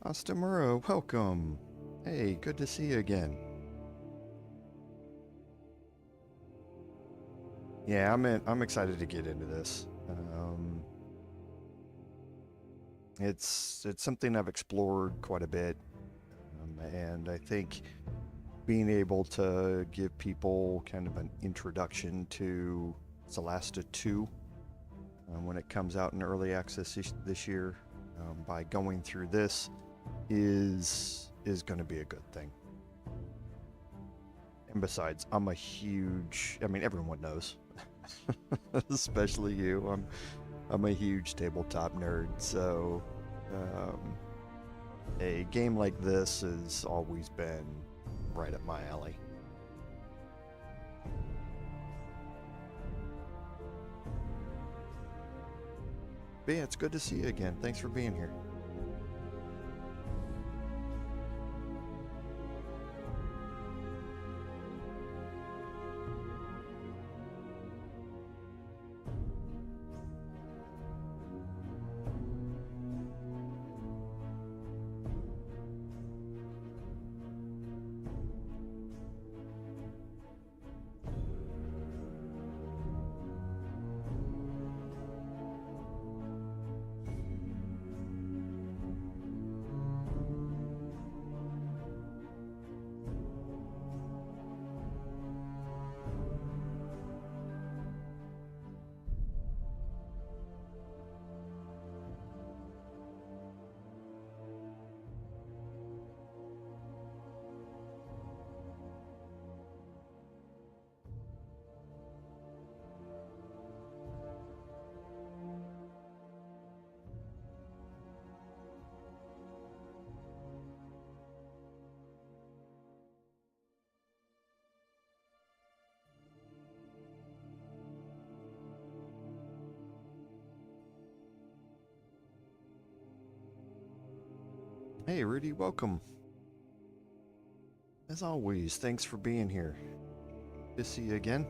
Astamura, welcome. Hey, good to see you again. Yeah, I'm excited to get into this. It's something I've explored quite a bit, and I think being able to give people kind of an introduction to Solasta 2 when it comes out in early access this year by going through this is going to be a good thing. And besides, I'm a huge, I mean, everyone knows, especially you. I'm a huge tabletop nerd, so um, a game like this has always been right up my alley. But yeah, it's good to see you again. Thanks for being here. Hey, Rudy, welcome. As always, thanks for being here. Good to see you again.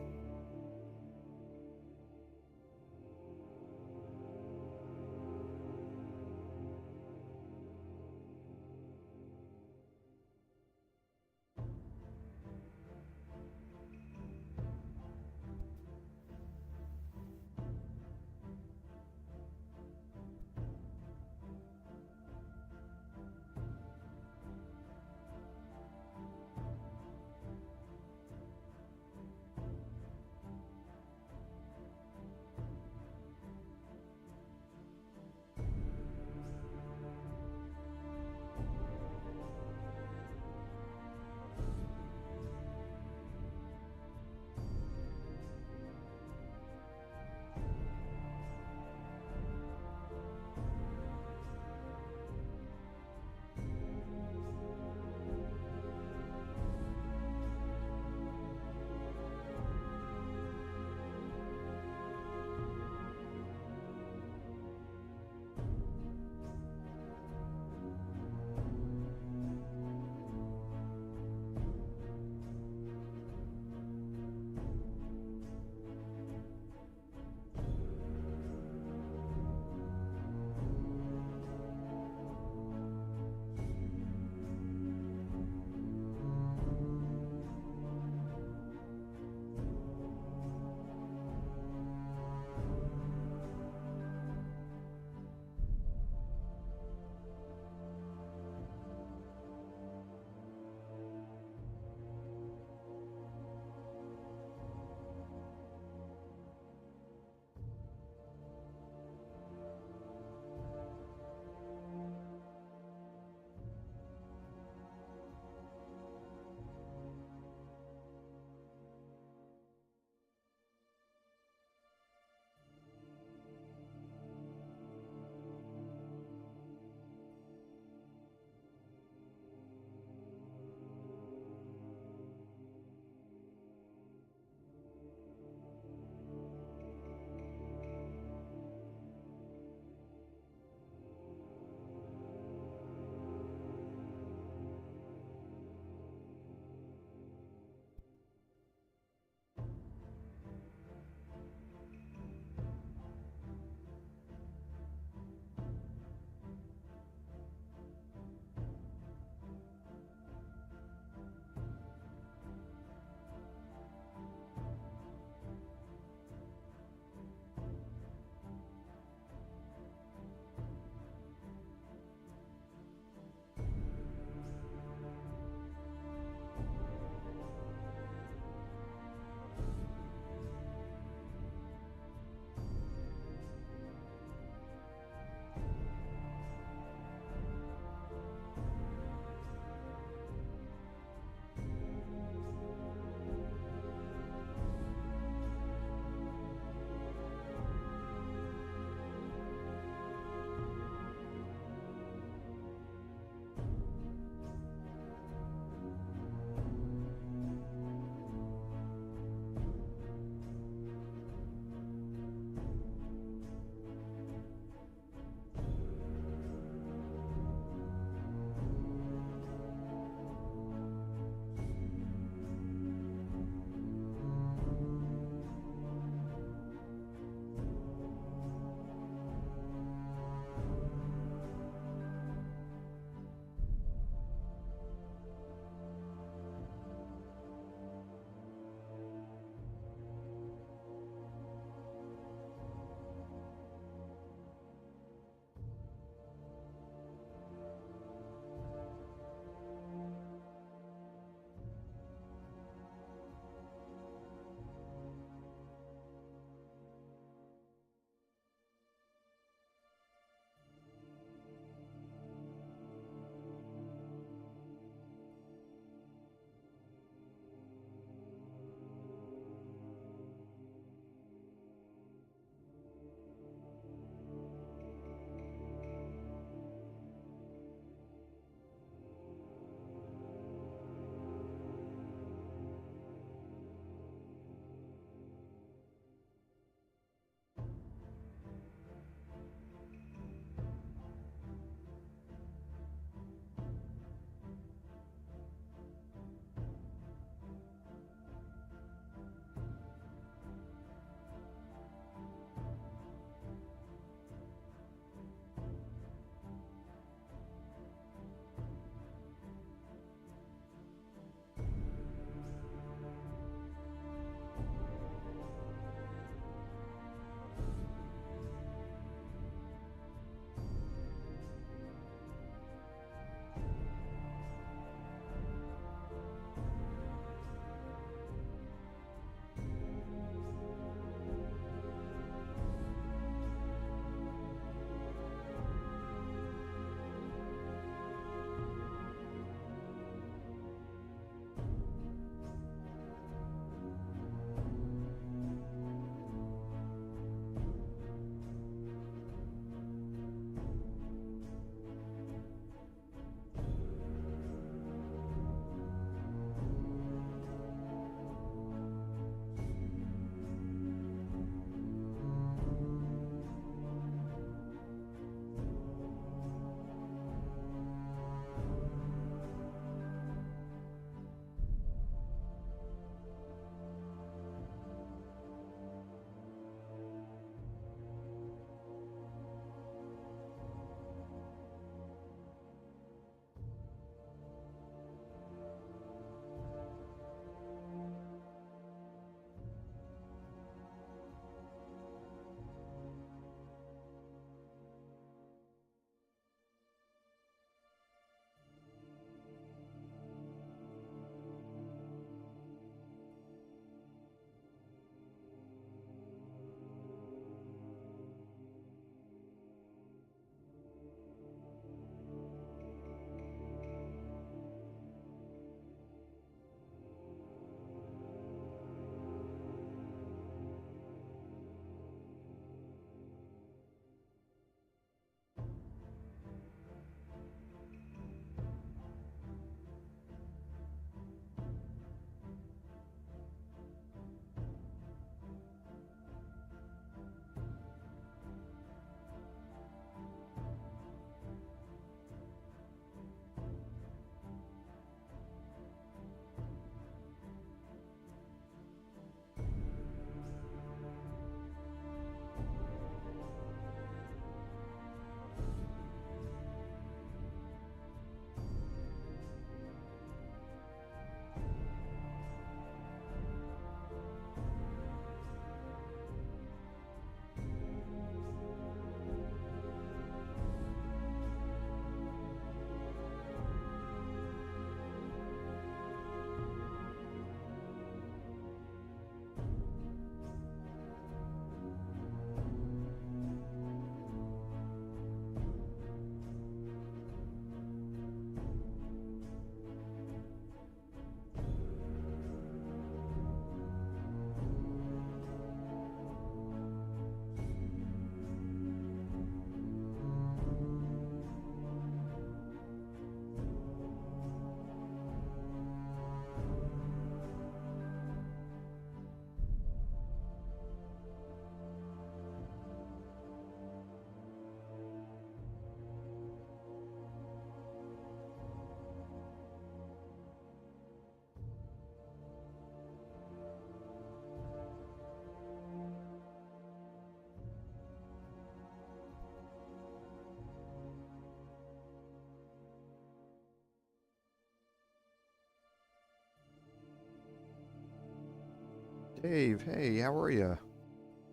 Dave, hey, how are you?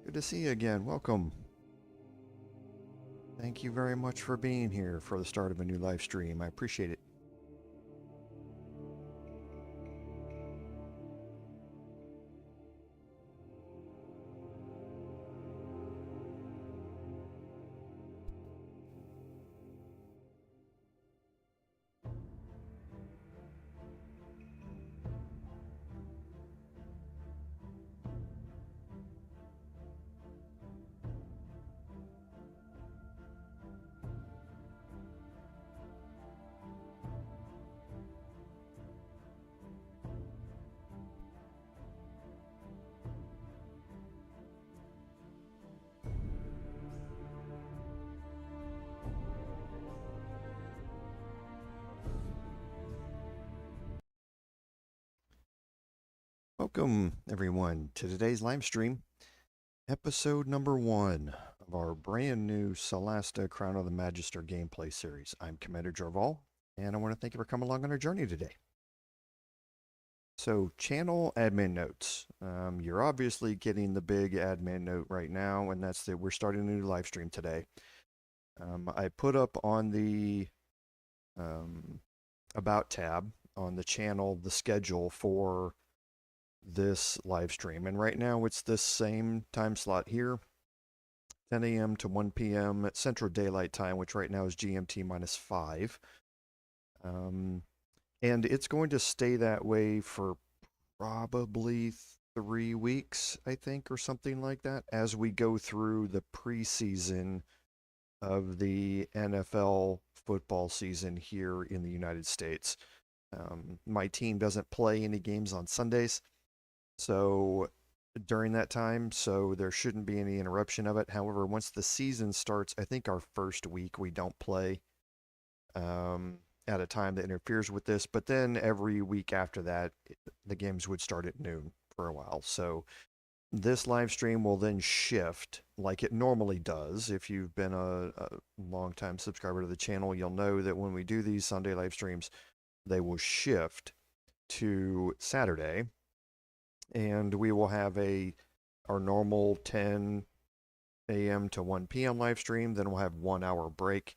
Good to see you again. Welcome. Thank you very much for being here for the start of a new live stream. I appreciate it. Welcome, everyone, to today's live stream, episode number 1 of our brand new Solasta Crown of the Magister gameplay series. I'm Commander Jarval, and I want to thank you for coming along on our journey today. So, channel admin notes. You're obviously getting the big admin note right now, and that's that we're starting a new live stream today. I put up on the About tab on the channel the schedule for this live stream, and right now it's this same time slot here, 10 a.m. to 1 p.m. Central Daylight Time, which right now is GMT -5. And it's going to stay that way for probably 3 weeks, I think, or something like that, as we go through the preseason of the NFL football season here in the United States. My team doesn't play any games on Sundays, so during that time, so there shouldn't be any interruption of it. However, once the season starts, I think our first week we don't play at a time that interferes with this, but then every week after that, the games would start at noon for a while. So this live stream will then shift like it normally does. If you've been a long-time subscriber to the channel, you'll know that when we do these Sunday live streams, they will shift to Saturday, and we will have our normal 10 a.m. to 1 p.m. live stream. Then we'll have 1 hour break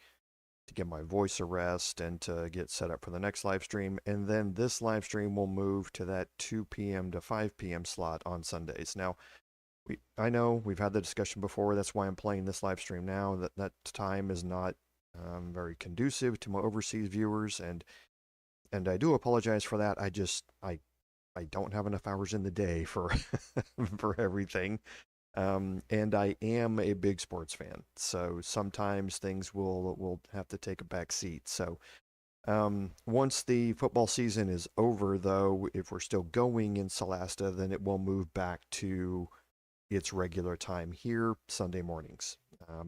to give my voice a rest and to get set up for the next live stream. And then this live stream will move to that 2 p.m. to 5 p.m. slot on Sundays. Now, I know we've had the discussion before. That's why I'm playing this live stream now. That time is not very conducive to my overseas viewers, and I do apologize for that. I don't have enough hours in the day for for everything. And I am a big sports fan, so sometimes things will have to take a back seat. So once the football season is over, though, if we're still going in Solasta, then it will move back to its regular time here, Sunday mornings,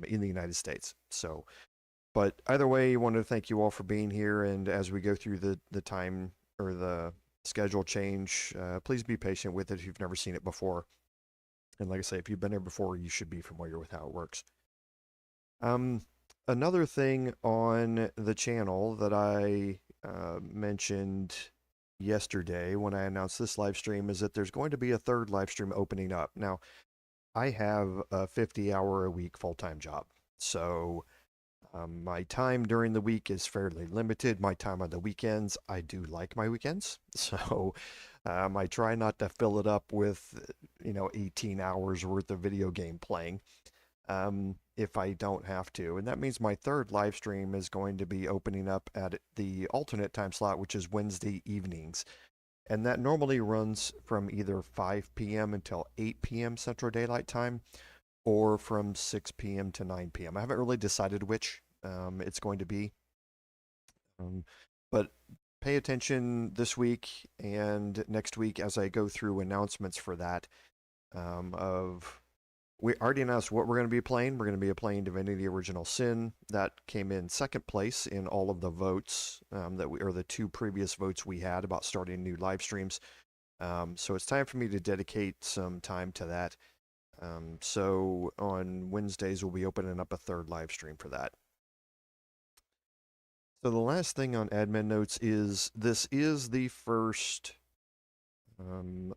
in the United States. So, but either way, I wanted to thank you all for being here. And as we go through the time or the schedule change, please be patient with it if you've never seen it before. And like I say, if you've been here before, you should be familiar with how it works. Another thing on the channel that I mentioned yesterday when I announced this live stream is that there's going to be a third live stream opening up. Now, I have a 50-hour-a-week full-time job, so my time during the week is fairly limited. My time on the weekends, I do like my weekends, so I try not to fill it up with 18 hours worth of video game playing if I don't have to. And that means my third live stream is going to be opening up at the alternate time slot, which is Wednesday evenings. And that normally runs from either 5 p.m. until 8 p.m. Central Daylight Time, or from 6 p.m. to 9 p.m. I haven't really decided which it's going to be. But pay attention this week and next week as I go through announcements for that. We already announced what we're going to be playing. We're going to be playing Divinity Original Sin. That came in second place in all of the votes or the 2 previous votes we had about starting new live streams. So it's time for me to dedicate some time to that. So on Wednesdays, we'll be opening up a third live stream for that. So the last thing on admin notes is this is the first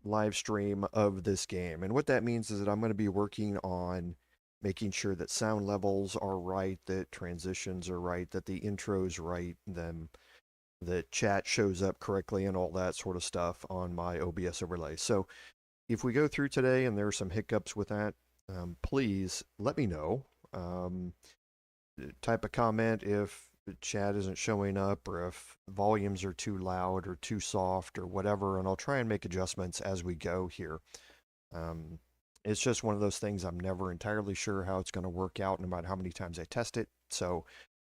live stream of this game. And what that means is that I'm going to be working on making sure that sound levels are right, that transitions are right, that the intro's right, then that chat shows up correctly and all that sort of stuff on my OBS overlay. So if we go through today and there are some hiccups with that, please let me know. Type a comment if the chat isn't showing up or if volumes are too loud or too soft or whatever, and I'll try and make adjustments as we go here. It's just one of those things I'm never entirely sure how it's going to work out no matter how many times I test it. So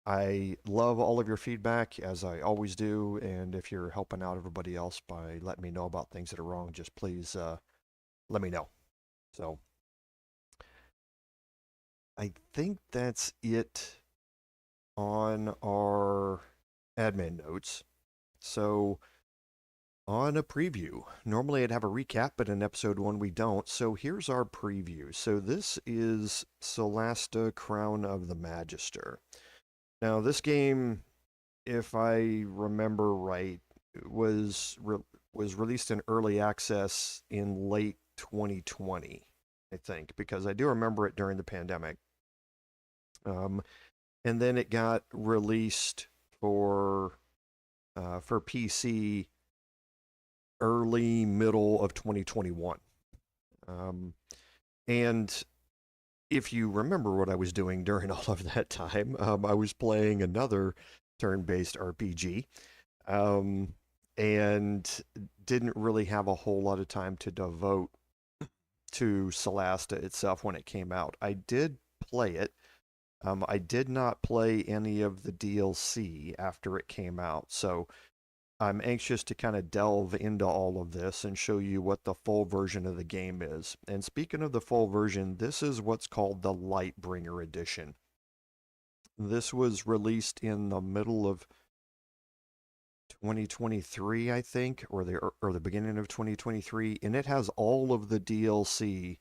I love all of your feedback, as I always do, and if you're helping out everybody else by letting me know about things that are wrong, just please let me know. So I think that's it on our admin notes. So on a preview, normally I'd have a recap, but in episode 1 we don't. So here's our preview. So this is Solasta Crown of the Magister. Now this game, if I remember right, was released in early access in late 2020, I think, because I do remember it during the pandemic. And then it got released for PC early middle of 2021. And if you remember what I was doing during all of that time, I was playing another turn-based RPG, and didn't really have a whole lot of time to devote to Solasta itself when it came out. I did play it. I did not play any of the DLC after it came out, so I'm anxious to kind of delve into all of this and show you what the full version of the game is. And speaking of the full version, this is what's called the Lightbringer Edition. This was released in the middle of 2023, I think, or the beginning of 2023, and it has all of the DLC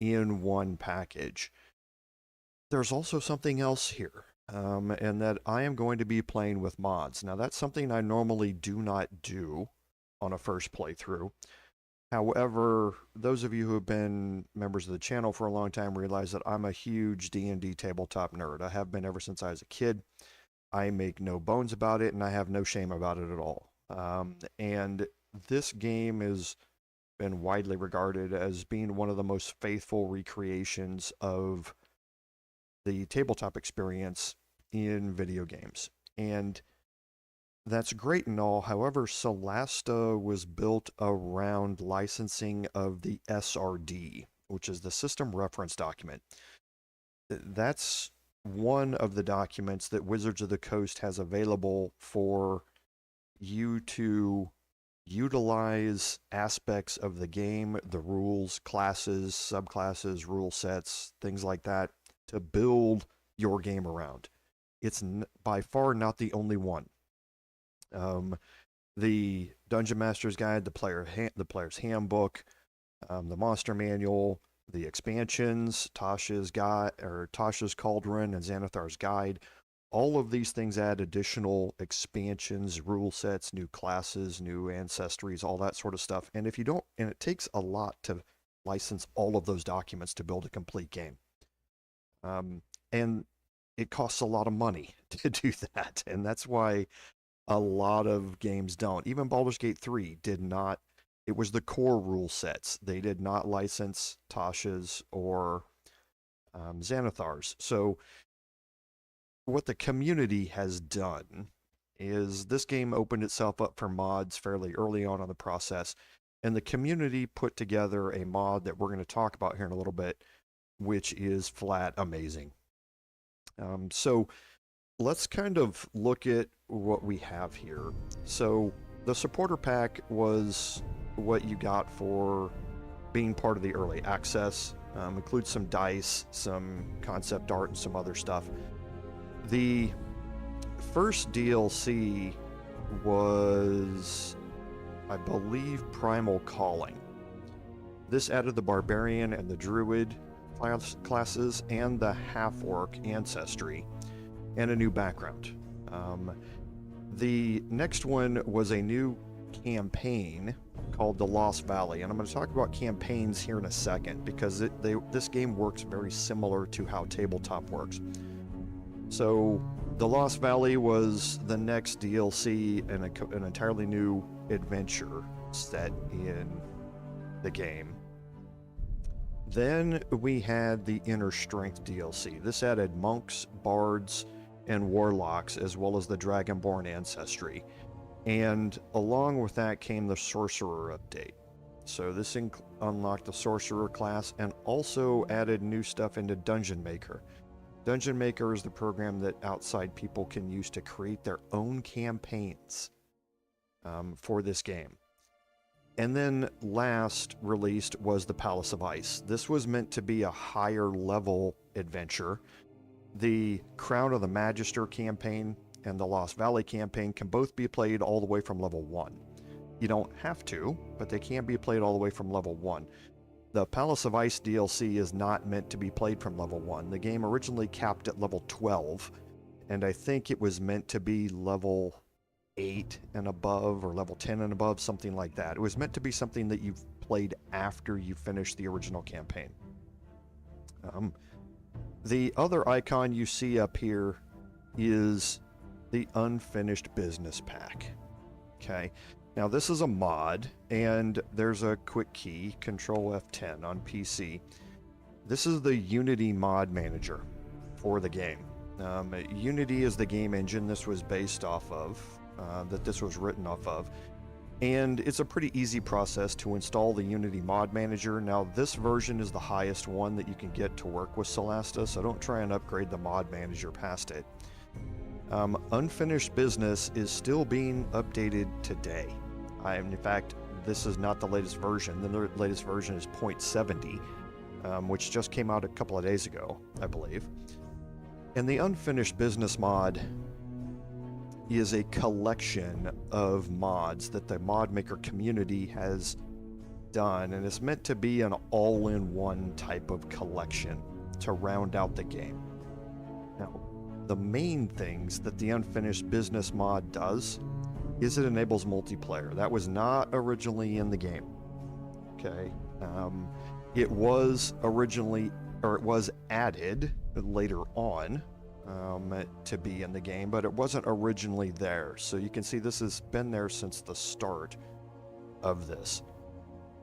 in one package. There's also something else here, and that I am going to be playing with mods. Now, that's something I normally do not do on a first playthrough. However, those of you who have been members of the channel for a long time realize that I'm a huge D&D tabletop nerd. I have been ever since I was a kid. I make no bones about it, and I have no shame about it at all. And this game has been widely regarded as being one of the most faithful recreations of the tabletop experience in video games. And that's great and all. However, Solasta was built around licensing of the SRD, which is the System Reference Document. That's one of the documents that Wizards of the Coast has available for you to utilize aspects of the game, the rules, classes, subclasses, rule sets, things like that, to build your game around. It's by far not the only one. The Dungeon Master's Guide, the Player's Handbook, the Monster Manual, the expansions, Tasha's Cauldron, and Xanathar's Guide. All of these things add additional expansions, rule sets, new classes, new ancestries, all that sort of stuff. And if you don't, and it takes a lot to license all of those documents to build a complete game. And it costs a lot of money to do that. And that's why a lot of games don't. Even Baldur's Gate 3 did not. It was the core rule sets. They did not license Tasha's or Xanathar's. So what the community has done is this game opened itself up for mods fairly early on in the process. And the community put together a mod that we're going to talk about here in a little bit, which is flat amazing. So let's kind of look at what we have here. So the supporter pack was what you got for being part of the early access. Includes some dice, some concept art, and some other stuff. The first DLC was, I believe, Primal Calling. This added the Barbarian and the Druid classes and the Half-Orc ancestry and a new background. The next one was a new campaign called the Lost Valley, and I'm going to talk about campaigns here in a second because this game works very similar to how tabletop works. So the Lost Valley was the next DLC and an entirely new adventure set in the game. Then we had the Inner Strength DLC. This added monks, bards, and warlocks, as well as the Dragonborn ancestry. And along with that came the Sorcerer update. So this unlocked the Sorcerer class and also added new stuff into Dungeon Maker. Dungeon Maker is the program that outside people can use to create their own campaigns for this game. And then last released was the Palace of Ice. This was meant to be a higher level adventure. The Crown of the Magister campaign and the Lost Valley campaign can both be played all the way from level 1. You don't have to, but they can be played all the way from level 1. The Palace of Ice DLC is not meant to be played from level 1. The game originally capped at level 12, and I think it was meant to be level 8 and above, or level 10 and above, something like that. It was meant to be something that you've played after you finished the original campaign. The other icon you see up here is the Unfinished Business Pack. Okay, now this is a mod, and there's a quick key, Control F10 on PC. This is the Unity mod manager for the game. Unity is the game engine this was based off of, that this was written off of. And it's a pretty easy process to install the Unity mod manager. Now this version is the highest one that you can get to work with Solasta, so don't try and upgrade the mod manager past it. Unfinished Business is still being updated today. In fact, this is not the latest version. The latest version is 0.70, which just came out a couple of days ago, I believe. And the Unfinished Business mod is a collection of mods that the mod maker community has done, and it's meant to be an all-in-one type of collection to round out the game. Now, the main things that the Unfinished Business mod does is it enables multiplayer. That was not originally in the game. Okay, it was originally, or it was added later on to be in the game, but it wasn't originally there. So you can see this has been there since the start of this.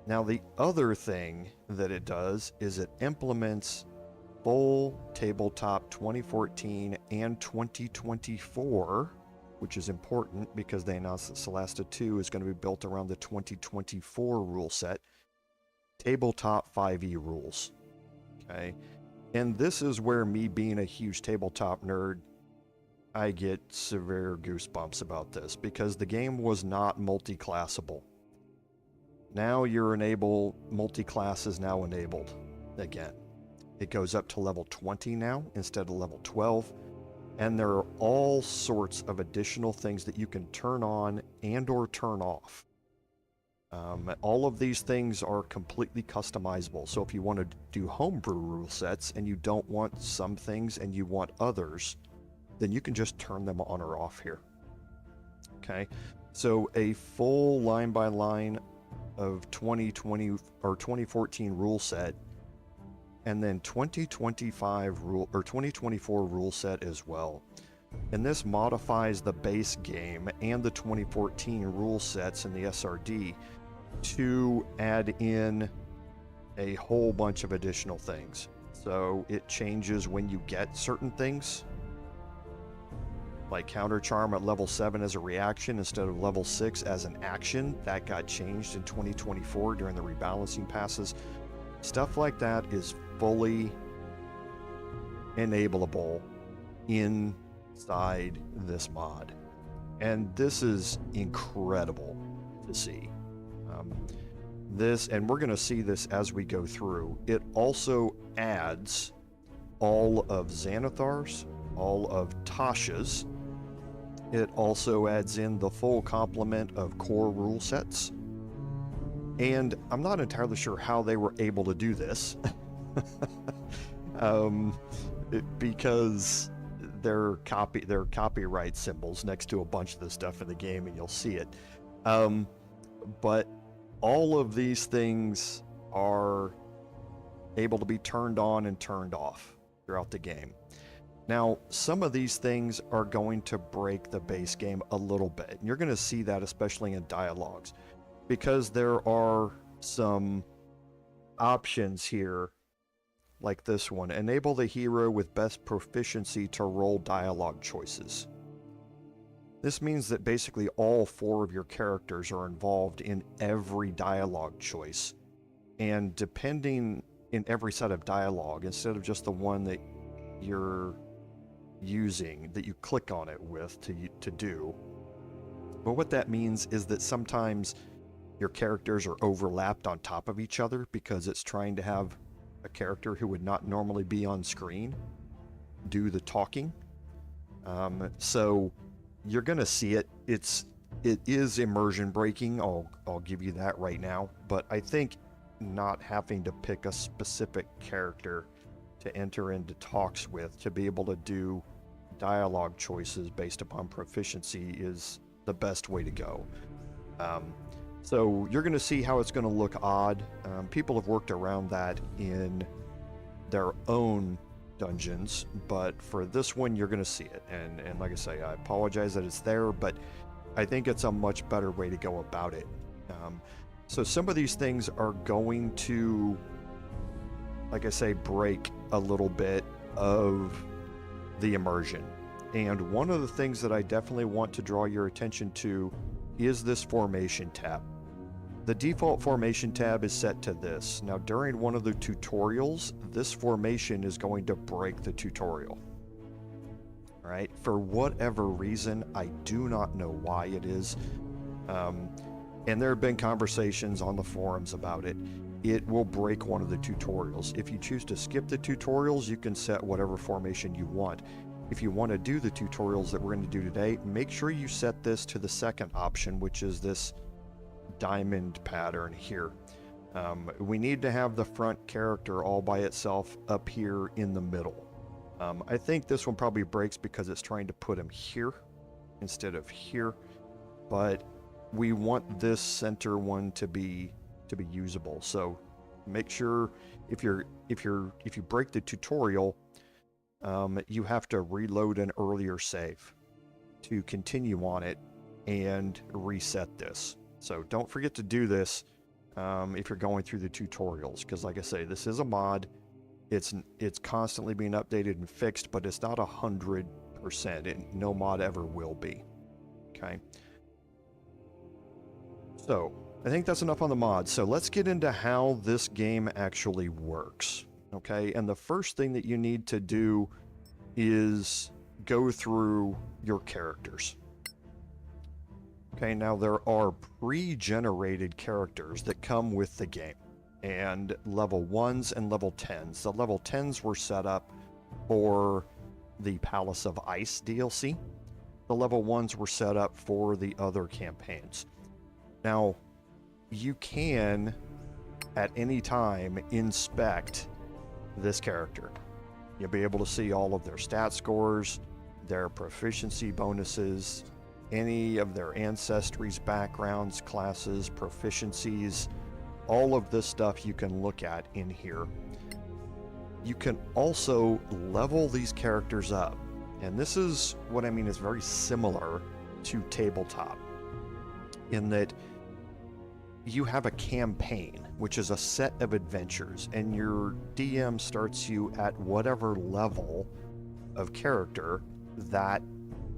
Now the other thing that it does is it implements full tabletop 2014 and 2024, which is important because they announced that Solasta 2 is going to be built around the 2024 rule set, tabletop 5e rules. Okay. And this is where, me being a huge tabletop nerd, I get severe goosebumps about this, because the game was not multi-classable. Now multi-class is now enabled again. It goes up to level 20 now instead of level 12, and there are all sorts of additional things that you can turn on and or turn off. All of these things are completely customizable. So if you want to do homebrew rule sets and you don't want some things and you want others, then you can just turn them on or off here. Okay, so a full line by line of 2020 or 2014 rule set, and then 2025 rule or 2024 rule set as well. And this modifies the base game and the 2014 rule sets in the SRD to add in a whole bunch of additional things. So it changes when you get certain things, like Counter Charm at level 7 as a reaction instead of level 6 as an action. That got changed in 2024 during the rebalancing passes. Stuff like that is fully enableable inside this mod, and this is incredible to see. And we're going to see this as we go through. It also adds all of Xanathar's, all of Tasha's. It also adds in the full complement of core rule sets. And I'm not entirely sure how they were able to do this. Because they're copyright symbols next to a bunch of the stuff in the game, and you'll see it. But all of these things are able to be turned on and turned off throughout the game. Now, some of these things are going to break the base game a little bit. And you're going to see that especially in dialogues, because there are some options here like this one. Enable the hero with best proficiency to roll dialogue choices. This means that basically all 4 of your characters are involved in every dialogue choice. And depending in every set of dialogue, instead of just the one that you're using, that you click on it with to do. But what that means is that sometimes your characters are overlapped on top of each other because it's trying to have a character who would not normally be on screen do the talking. So you're gonna see it. It is immersion breaking. I'll give you that right now. But I think not having to pick a specific character to enter into talks with to be able to do dialogue choices based upon proficiency is the best way to go. So you're going to see how it's going to look odd. People have worked around that in their own dungeons, but for this one you're going to see it. And like I say, I apologize that it's there, but I think it's a much better way to go about it. So some of these things are going to, like I say, break a little bit of the immersion. And one of the things that I definitely want to draw your attention to is this formation tab. The default formation tab is set to this. Now, during one of the tutorials, this formation is going to break the tutorial. All right, for whatever reason, I do not know why it is. And there have been conversations on the forums about it. It will break one of the tutorials. If you choose to skip the tutorials, you can set whatever formation you want. If you want to do the tutorials that we're going to do today, make sure you set this to the second option, which is this diamond pattern here. We need to have the front character all by itself up here in the middle. I think this one probably breaks because it's trying to put him here instead of here, but we want this center one to be usable. So make sure if you break the tutorial, you have to reload an earlier save to continue on it and reset this. So don't forget to do this if you're going through the tutorials, because like I say, this is a mod. It's constantly being updated and fixed, but it's not 100%. No mod ever will be. Okay. So I think that's enough on the mod. So let's get into how this game actually works. Okay, and the first thing that you need to do is go through your characters. Okay, now there are pre-generated characters that come with the game, and level 1s and level 10s. The level 10s were set up for the Palace of Ice DLC. The level 1s were set up for the other campaigns. Now, you can, at any time, inspect this character. You'll be able to see all of their stat scores, their proficiency bonuses, any of their ancestries, backgrounds, classes, proficiencies. All of this stuff you can look at in here. You can also level these characters up. And this is what I mean is very similar to tabletop, in that you have a campaign, which is a set of adventures, and your DM starts you at whatever level of character that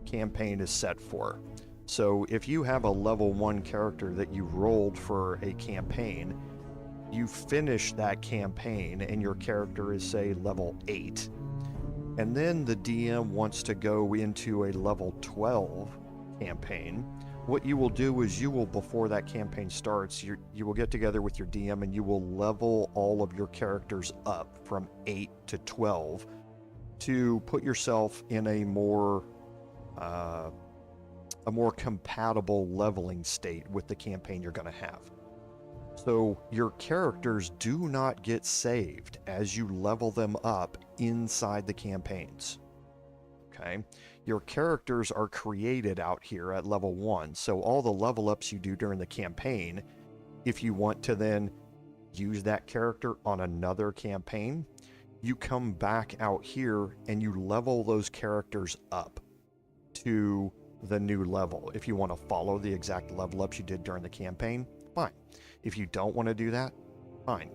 campaign is set for. So if you have a level 1 character that you rolled for a campaign, you finish that campaign and your character is, say, level 8. And then the DM wants to go into a level 12 campaign. What you will do is you will, before that campaign starts, you will get together with your DM and you will level all of your characters up from 8 to 12 to put yourself in a more compatible leveling state with the campaign you're going to have. So your characters do not get saved as you level them up inside the campaigns. Okay? Your characters are created out here at level 1, so all the level ups you do during the campaign, if you want to then use that character on another campaign, you come back out here and you level those characters up to the new level. If you want to follow the exact level ups you did during the campaign, fine. If you don't want to do that, fine.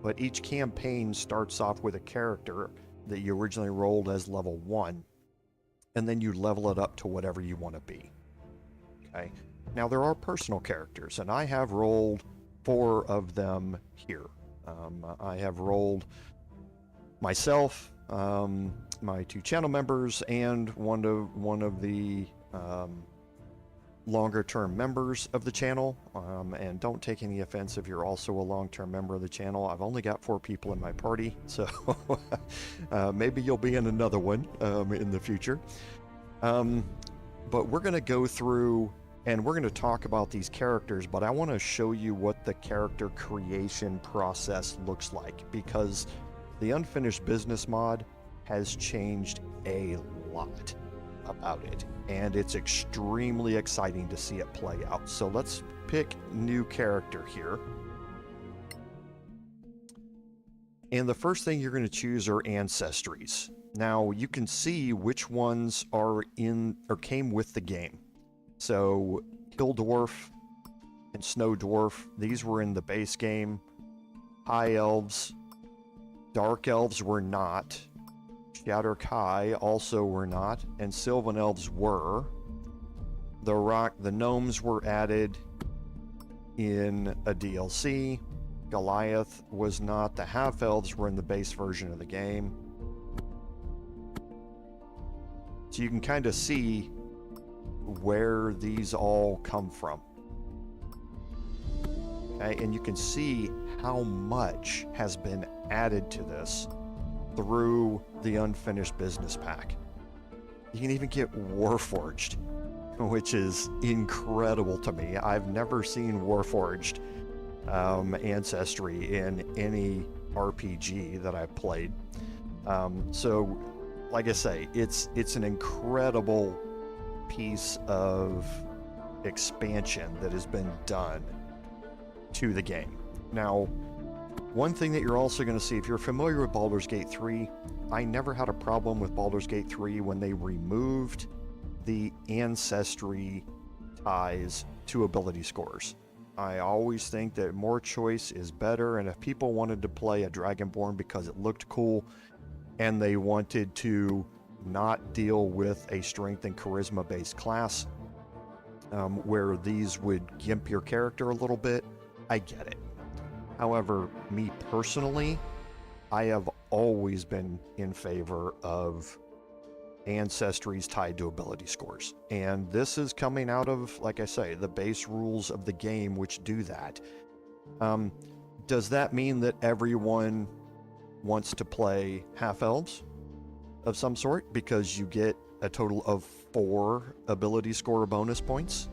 But each campaign starts off with a character that you originally rolled as level 1, and then you level it up to whatever you want to be. Okay. Now there are personal characters, and I have rolled 4 of them here. I have rolled myself, my 2 channel members, and one of the longer-term members of the channel. And don't take any offense if you're also a long-term member of the channel. I've only got 4 people in my party, so maybe you'll be in another one in the future. But we're going to go through and we're going to talk about these characters, but I want to show you what the character creation process looks like, because the Unfinished Business mod has changed a lot about it, and it's extremely exciting to see it play out. So let's pick new character here. And the first thing you're going to choose are ancestries. Now you can see which ones are in or came with the game. So Hill Dwarf and Snow Dwarf, these were in the base game. High Elves, Dark Elves were not. Shatter Kai also were not, and Sylvan Elves were. The Gnomes were added in a DLC. Goliath was not. The Half Elves were in the base version of the game. So you can kind of see where these all come from. Okay, and you can see how much has been added to this through the Unfinished Business pack. You can even get Warforged, which is incredible to me. I've never seen Warforged ancestry in any RPG that I've played. So, like I say, it's an incredible piece of expansion that has been done to the game. Now, one thing that you're also going to see, if you're familiar with Baldur's Gate 3, I never had a problem with Baldur's Gate 3 when they removed the ancestry ties to ability scores. I always think that more choice is better, and if people wanted to play a Dragonborn because it looked cool and they wanted to not deal with a strength and charisma based class where these would gimp your character a little bit, I get it. However, me personally, I have always been in favor of ancestries tied to ability scores. And this is coming out of, like I say, the base rules of the game, which do that. Does that mean that everyone wants to play half-elves of some sort because you get a total of 4 ability score bonus points?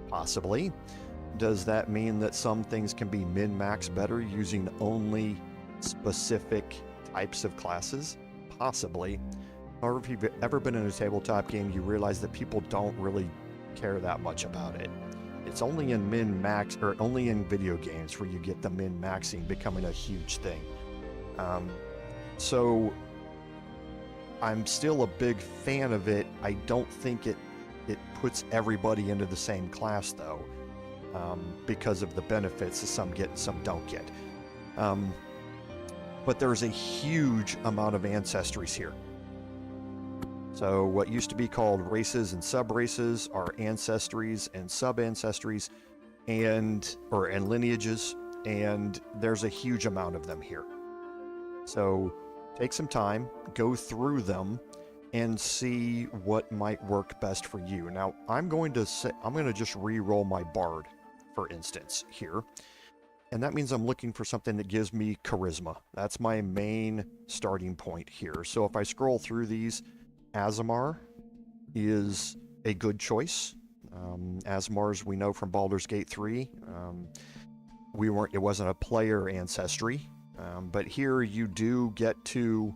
Possibly. Does that mean that some things can be min-max better using only specific types of classes? Possibly. However, if you've ever been in a tabletop game, you realize that people don't really care that much about it. It's only in min-max, or only in video games, where you get the min-maxing becoming a huge thing. So I'm still a big fan of it. I don't think it puts everybody into the same class, though, because of the benefits that some get and some don't get. But there's a huge amount of ancestries here. So what used to be called races and sub-races are ancestries and sub-ancestries and lineages, and there's a huge amount of them here. So take some time, go through them, and see what might work best for you. Now, I'm going to just re-roll my Bard, for instance, here. And that means I'm looking for something that gives me charisma. That's my main starting point here. So if I scroll through these, Aasimar is a good choice. Aasimars we know from Baldur's Gate 3. It wasn't a player ancestry, but here you do get to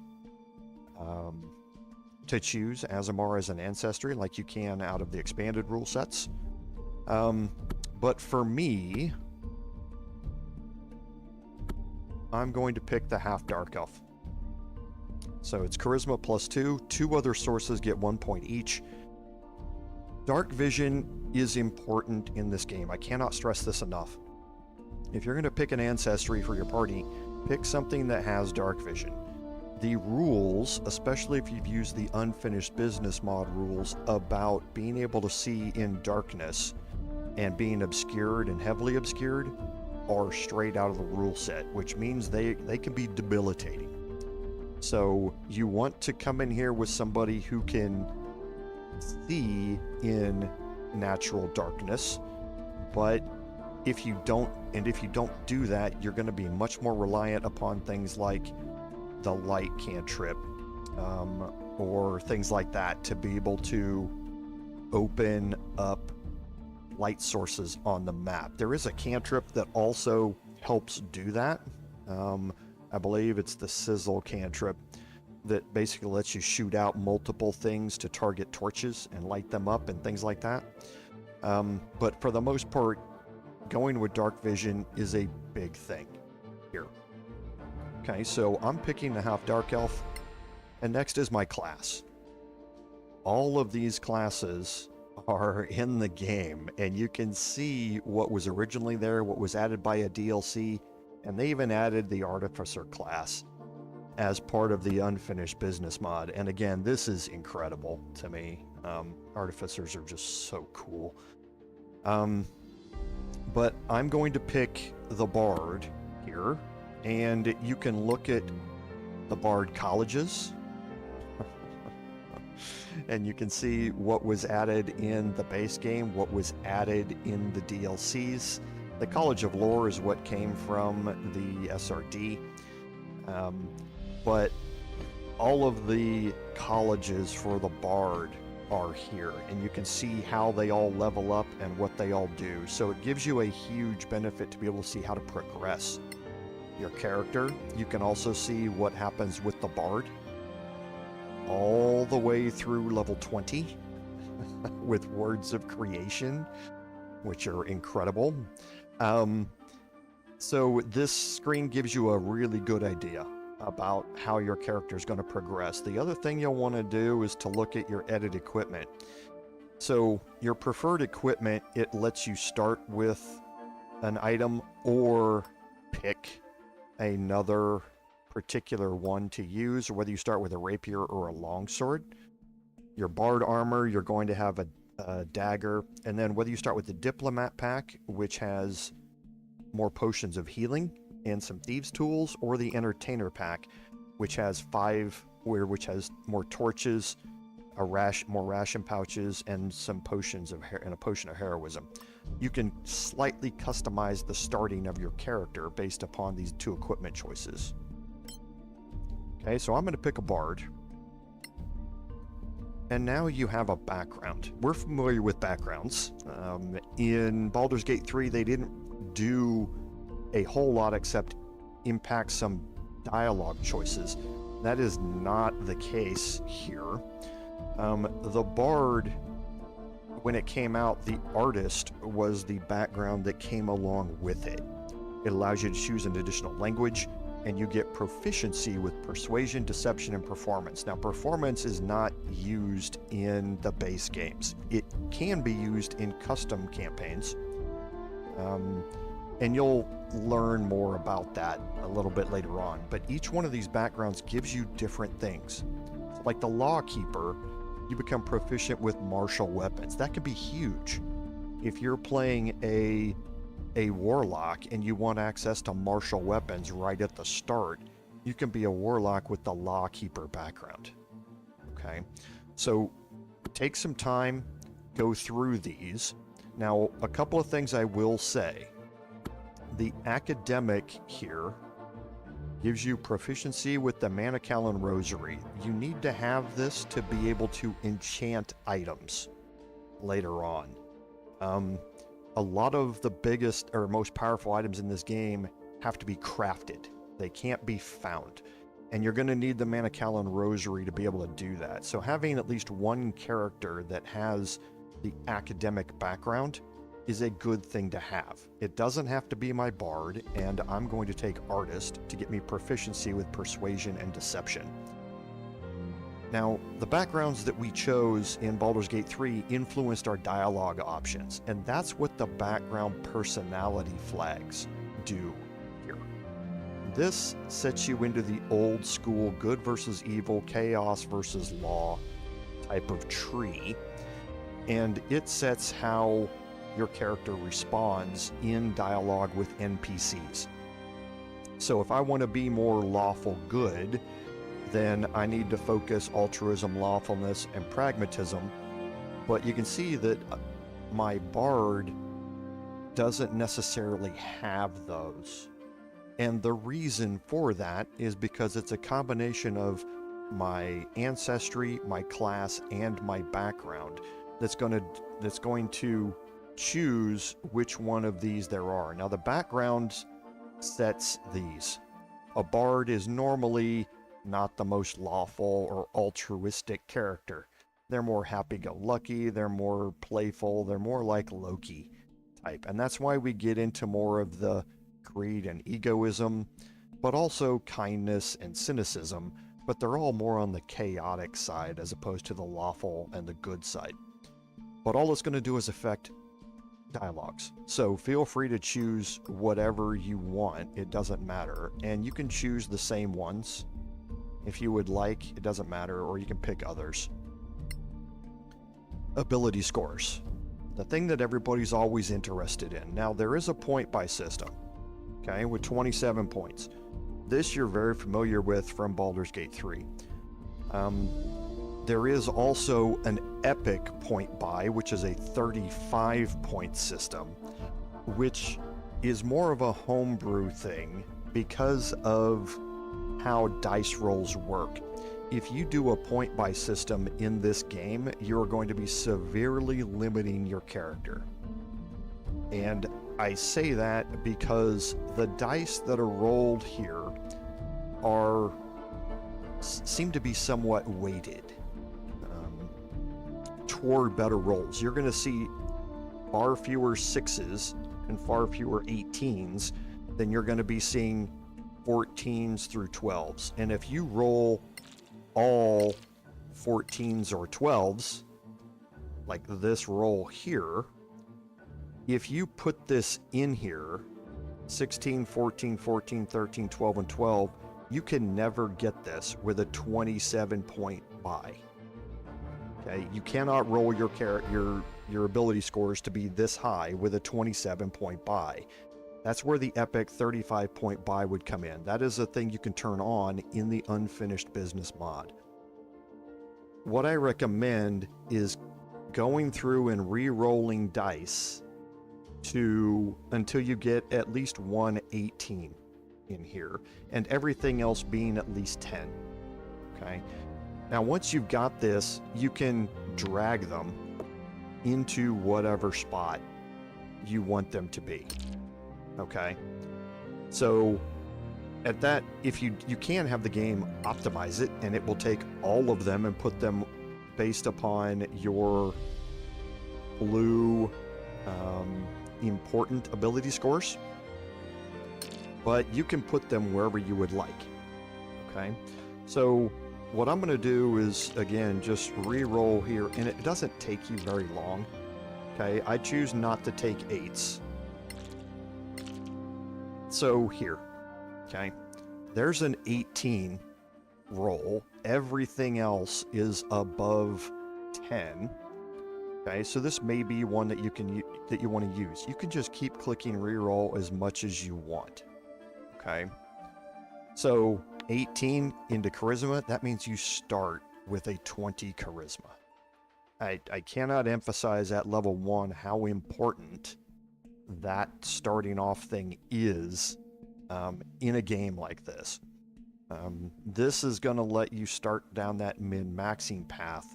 choose Aasimar as an ancestry like you can out of the expanded rule sets. But for me, I'm going to pick the half dark elf. So it's charisma +2. 2 other sources get 1 point each. Dark vision is important in this game. I cannot stress this enough. If you're going to pick an ancestry for your party, pick something that has dark vision. The rules, especially if you've used the unfinished business mod rules about being able to see in darkness and being obscured and heavily obscured, are straight out of the rule set, which means they can be debilitating. So you want to come in here with somebody who can see in natural darkness, but if you don't do that, you're going to be much more reliant upon things like the light cantrip, or things like that to be able to open up light sources on the map. There is a cantrip that also helps do that. I believe it's the sizzle cantrip that basically lets you shoot out multiple things to target torches and light them up and things like that. But for the most part, going with dark vision is a big thing here. Okay, so I'm picking the half dark elf, and next is my class. All of these classes are in the game, and you can see what was originally there, what was added by a DLC, and they even added the artificer class as part of the unfinished business mod. And again, this is incredible to me. Artificers are just so cool. But I'm going to pick the bard here, and you can look at the bard colleges and you can see what was added in the base game, what was added in the DLCs. The College of Lore is what came from the SRD, but all of the colleges for the bard are here, and you can see how they all level up and what they all do. So it gives you a huge benefit to be able to see how to progress your character. You can also see what happens with the bard all the way through level 20 with words of creation, which are incredible. So this screen gives you a really good idea about how your character is going to progress. The other thing you'll want to do is to look at your edit equipment. So your preferred equipment, it lets you start with an item or pick another particular one to use, or whether you start with a rapier or a longsword. Your bard armor, you're going to have a dagger, and then whether you start with the diplomat pack, which has more potions of healing and some thieves tools, or the entertainer pack, which has which has more torches, more ration pouches, and some potions and a potion of heroism. You can slightly customize the starting of your character based upon these 2 equipment choices. Okay, so I'm going to pick a bard. And now you have a background. We're familiar with backgrounds. In Baldur's Gate 3, they didn't do a whole lot except impact some dialogue choices. That is not the case here. The bard, when it came out, the artist was the background that came along with it. It allows you to choose an additional language, and you get proficiency with persuasion, deception, and performance. Now, performance is not used in the base games. It can be used in custom campaigns, and you'll learn more about that a little bit later on. But each one of these backgrounds gives you different things. So like the Lawkeeper, you become proficient with martial weapons. That can be huge. If you're playing a warlock and you want access to martial weapons right at the start, you can be a warlock with the Lawkeeper background. Okay, so take some time, go through these. Now, a couple of things I will say. The academic here gives you proficiency with the Manichalan Rosary. You need to have this to be able to enchant items later on. A lot of the biggest or most powerful items in this game have to be crafted. They can't be found. And you're going to need the Manichalan Rosary to be able to do that. So having at least one character that has the academic background is a good thing to have. It doesn't have to be my bard, and I'm going to take artist to get me proficiency with persuasion and deception. Now, the backgrounds that we chose in Baldur's Gate 3 influenced our dialogue options, and that's what the background personality flags do here. This sets you into the old school good versus evil, chaos versus law type of tree, and it sets how your character responds in dialogue with NPCs. So if I want to be more lawful good, then I need to focus altruism, lawfulness, and pragmatism. But you can see that my bard doesn't necessarily have those. And the reason for that is because it's a combination of my ancestry, my class, and my background that's going to choose which one of these there are. Now the background sets these. A bard is normally not the most lawful or altruistic character. They're more happy-go-lucky, they're more playful, they're more like Loki type. And that's why we get into more of the greed and egoism, but also kindness and cynicism, but they're all more on the chaotic side as opposed to the lawful and the good side. But all it's going to do is affect dialogues. So feel free to choose whatever you want. It doesn't matter. And you can choose the same ones if you would like. It doesn't matter, or you can pick others. Ability scores. The thing that everybody's always interested in. Now, there is a point-buy system, okay, with 27 points. This you're very familiar with from Baldur's Gate 3. There is also an epic point buy, which is a 35-point system, which is more of a homebrew thing because of how dice rolls work. If you do a point buy system in this game, you're going to be severely limiting your character. And I say that because the dice that are rolled here seem to be somewhat weighted toward better rolls. You're going to see far fewer 6s and far fewer 18s than you're going to be seeing 14s through 12s. And if you roll all 14s or 12s, like this roll here, if you put this in here, 16, 14, 14, 13, 12, and 12, you can never get this with a 27-point buy. Okay, you cannot roll your ability scores to be this high with a 27-point buy. That's where the epic 35-point buy would come in. That is a thing you can turn on in the unfinished business mod. What I recommend is going through and re-rolling dice until you get at least one 18 in here, and everything else being at least 10. Okay. Now, once you've got this, you can drag them into whatever spot you want them to be. Okay. So at that, if you can have the game optimize it, and it will take all of them and put them based upon your blue important ability scores, but you can put them wherever you would like. Okay. So what I'm going to do is, again, just re-roll here, and it doesn't take you very long. Okay, I choose not to take 8s. So here, okay, there's an 18 roll. Everything else is above 10. Okay, so this may be one that you want to use. You can just keep clicking re-roll as much as you want. Okay, so 18 into charisma, that means you start with a 20 charisma. I cannot emphasize at level 1 how important that starting off thing is in a game like this. This is going to let you start down that min-maxing path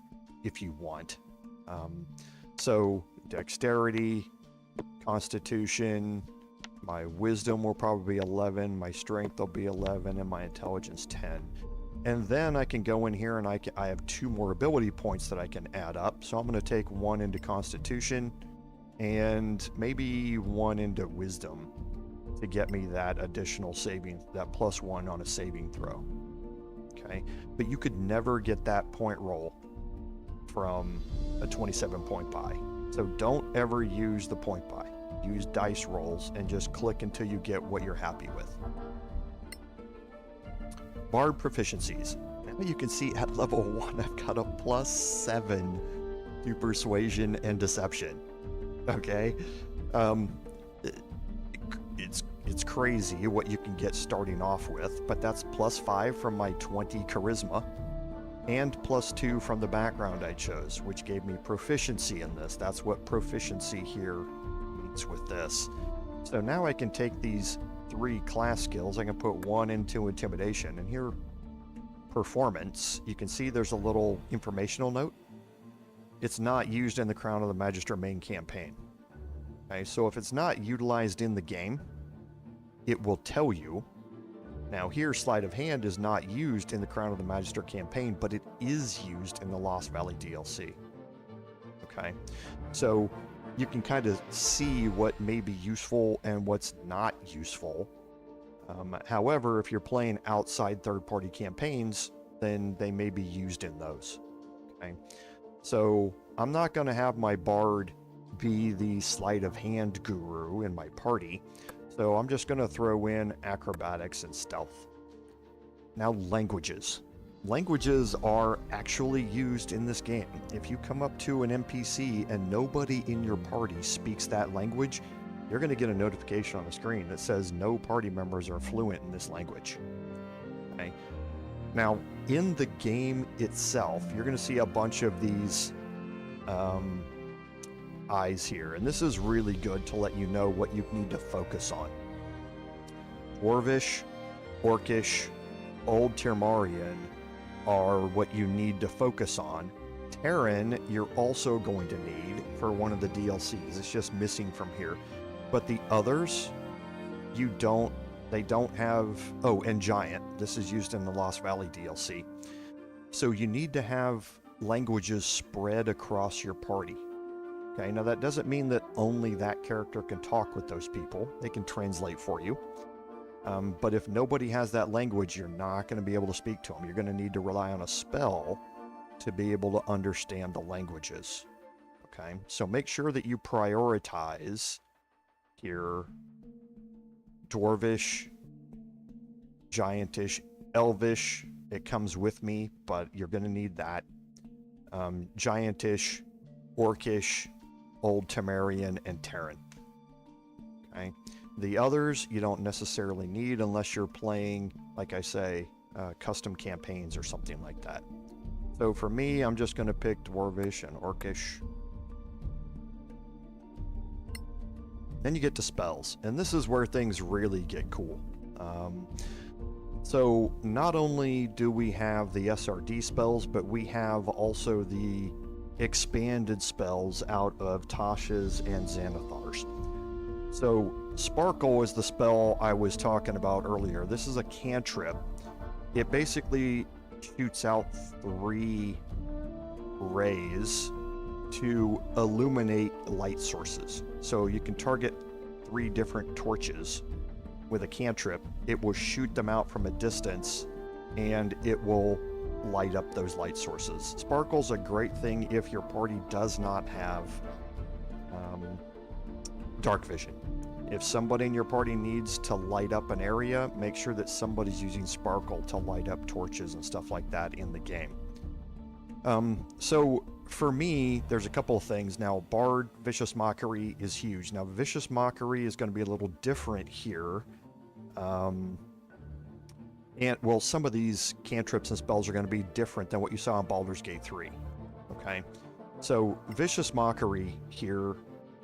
if you want. So dexterity, constitution, my wisdom will probably be 11, my strength will be 11, and my intelligence 10. And then I can go in here and I have 2 more ability points that I can add up. So I'm going to take 1 into constitution and maybe 1 into wisdom to get me that additional saving, that +1 on a saving throw. Okay, but you could never get that point roll from a 27 point buy. So don't ever use the point buy. Use dice rolls and just click until you get what you're happy with. Bard proficiencies. Now you can see at level 1 I've got a +7 to persuasion and deception. Okay, it's crazy what you can get starting off with, but that's +5 from my 20 charisma and +2 from the background I chose, which gave me proficiency in this. That's what proficiency here means with this. So now I can take these 3 class skills, I can put 1 into intimidation, and here performance, you can see there's a little informational note. It's not used in the Crown of the Magister main campaign. Okay, so if it's not utilized in the game, it will tell you. Now here, sleight of hand is not used in the Crown of the Magister campaign, but it is used in the Lost Valley DLC. Okay, so you can kind of see what may be useful and what's not useful. However, if you're playing outside third-party campaigns, then they may be used in those. Okay, so I'm not going to have my bard be the sleight of hand guru in my party, so I'm just going to throw in acrobatics and stealth. Now, languages. Languages are actually used in this game. If you come up to an NPC and nobody in your party speaks that language, you're going to get a notification on the screen that says no party members are fluent in this language. Okay. Now, in the game itself, you're going to see a bunch of these eyes here, and this is really good to let you know what you need to focus on. Dwarvish, Orcish, Old Termarian are what you need to focus on. Terran, you're also going to need for one of the DLCs. It's just missing from here. But the others, they don't have, oh, and Giant. This is used in the Lost Valley DLC. So you need to have languages spread across your party. Okay, now that doesn't mean that only that character can talk with those people. They can translate for you. But if nobody has that language, you're not going to be able to speak to them. You're going to need to rely on a spell to be able to understand the languages. Okay, so make sure that you prioritize here Dwarvish, Giantish, Elvish. It comes with me, but you're going to need that. Giantish, Orcish, Old Temerian, and Terran. Okay. The others you don't necessarily need unless you're playing, like I say, custom campaigns or something like that. So for me, I'm just going to pick Dwarvish and Orcish. Then you get to spells, and this is where things really get cool. So not only do we have the SRD spells, but we have also the expanded spells out of Tasha's and Xanathar's. So Sparkle is the spell I was talking about earlier. This is a cantrip. It basically shoots out 3 rays to illuminate light sources. So you can target 3 different torches with a cantrip. It will shoot them out from a distance and it will light up those light sources. Sparkle's a great thing if your party does not have dark vision. If somebody in your party needs to light up an area, make sure that somebody's using Sparkle to light up torches and stuff like that in the game. So for me, there's a couple of things. Now, Bard, Vicious Mockery is huge. Now, Vicious Mockery is going to be a little different here. And, well, some of these cantrips and spells are going to be different than what you saw in Baldur's Gate 3. Okay? So, Vicious Mockery here,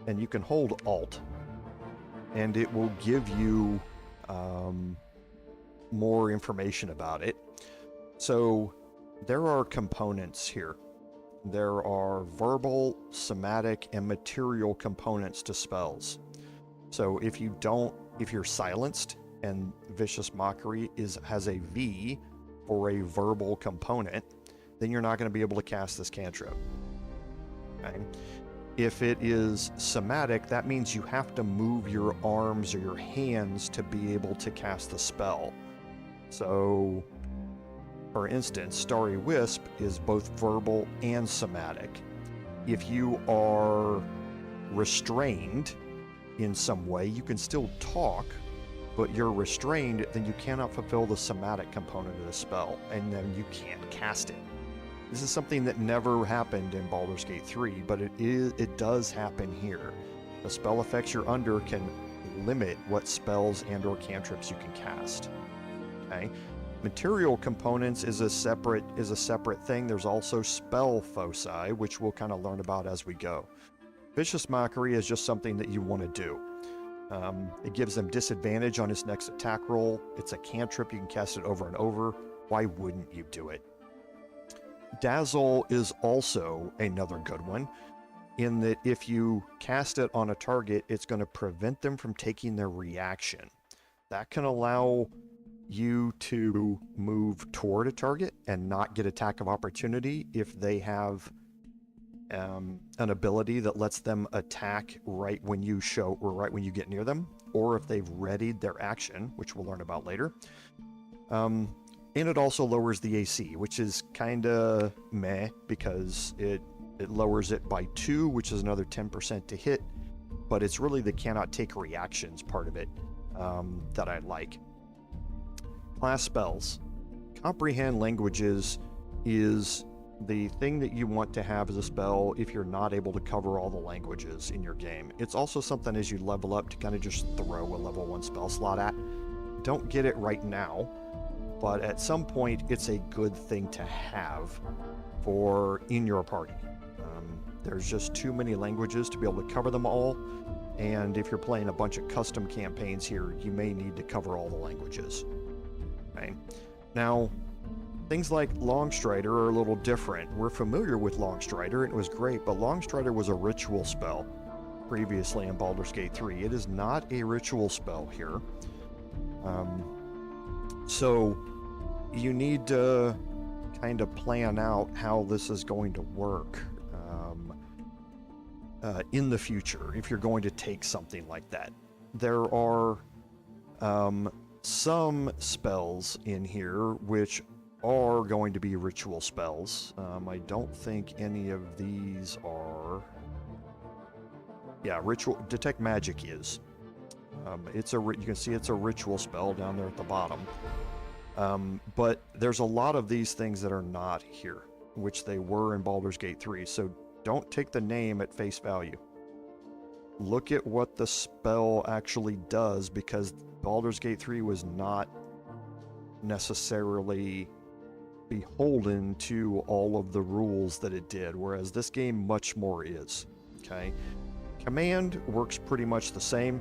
and you can hold Alt, and it will give you more information about it. So, there are components here. There are verbal, somatic, and material components to spells. So if you're silenced and Vicious Mockery has a V for a verbal component, then you're not going to be able to cast this cantrip. Okay? If it is somatic, that means you have to move your arms or your hands to be able to cast the spell. So, for instance, Starry Wisp is both verbal and somatic. If you are restrained in some way, you can still talk, but you're restrained, then you cannot fulfill the somatic component of the spell, and then you can't cast it. This is something that never happened in Baldur's Gate 3, but it does happen here. The spell effects you're under can limit what spells and or cantrips you can cast. Okay? Material components is a separate thing. There's also spell foci, which we'll kind of learn about as we go. Vicious Mockery is just something that you want to do. It gives them disadvantage on his next attack roll. It's a cantrip. You can cast it over and over. Why wouldn't you do it? Dazzle is also another good one, in that if you cast it on a target, it's going to prevent them from taking their reaction. That can allow you to move toward a target and not get attack of opportunity if they have an ability that lets them attack right when you show or right when you get near them, or if they've readied their action, which we'll learn about later. And it also lowers the AC, which is kind of meh, because it lowers it by 2, which is another 10% to hit, but it's really the cannot take reactions part of it that I like. Class spells. Comprehend languages is the thing that you want to have as a spell if you're not able to cover all the languages in your game. It's also something as you level up to kind of just throw a level 1 spell slot at. Don't get it right now, but at some point it's a good thing to have for in your party. There's just too many languages to be able to cover them all, and if you're playing a bunch of custom campaigns here, you may need to cover all the languages. Okay. Now, things like Longstrider are a little different. We're familiar with Longstrider, and it was great, but Longstrider was a ritual spell previously in Baldur's Gate 3. It is not a ritual spell here. So you need to kind of plan out how this is going to work in the future if you're going to take something like that. There are some spells in here which are going to be ritual spells. I don't think any of these are... Yeah, ritual detect magic is. You can see it's a ritual spell down there at the bottom. But there's a lot of these things that are not here, which they were in Baldur's Gate 3. So don't take the name at face value. Look at what the spell actually does, because Baldur's Gate 3 was not necessarily beholden to all of the rules that it did, whereas this game much more is. Okay? Command works pretty much the same.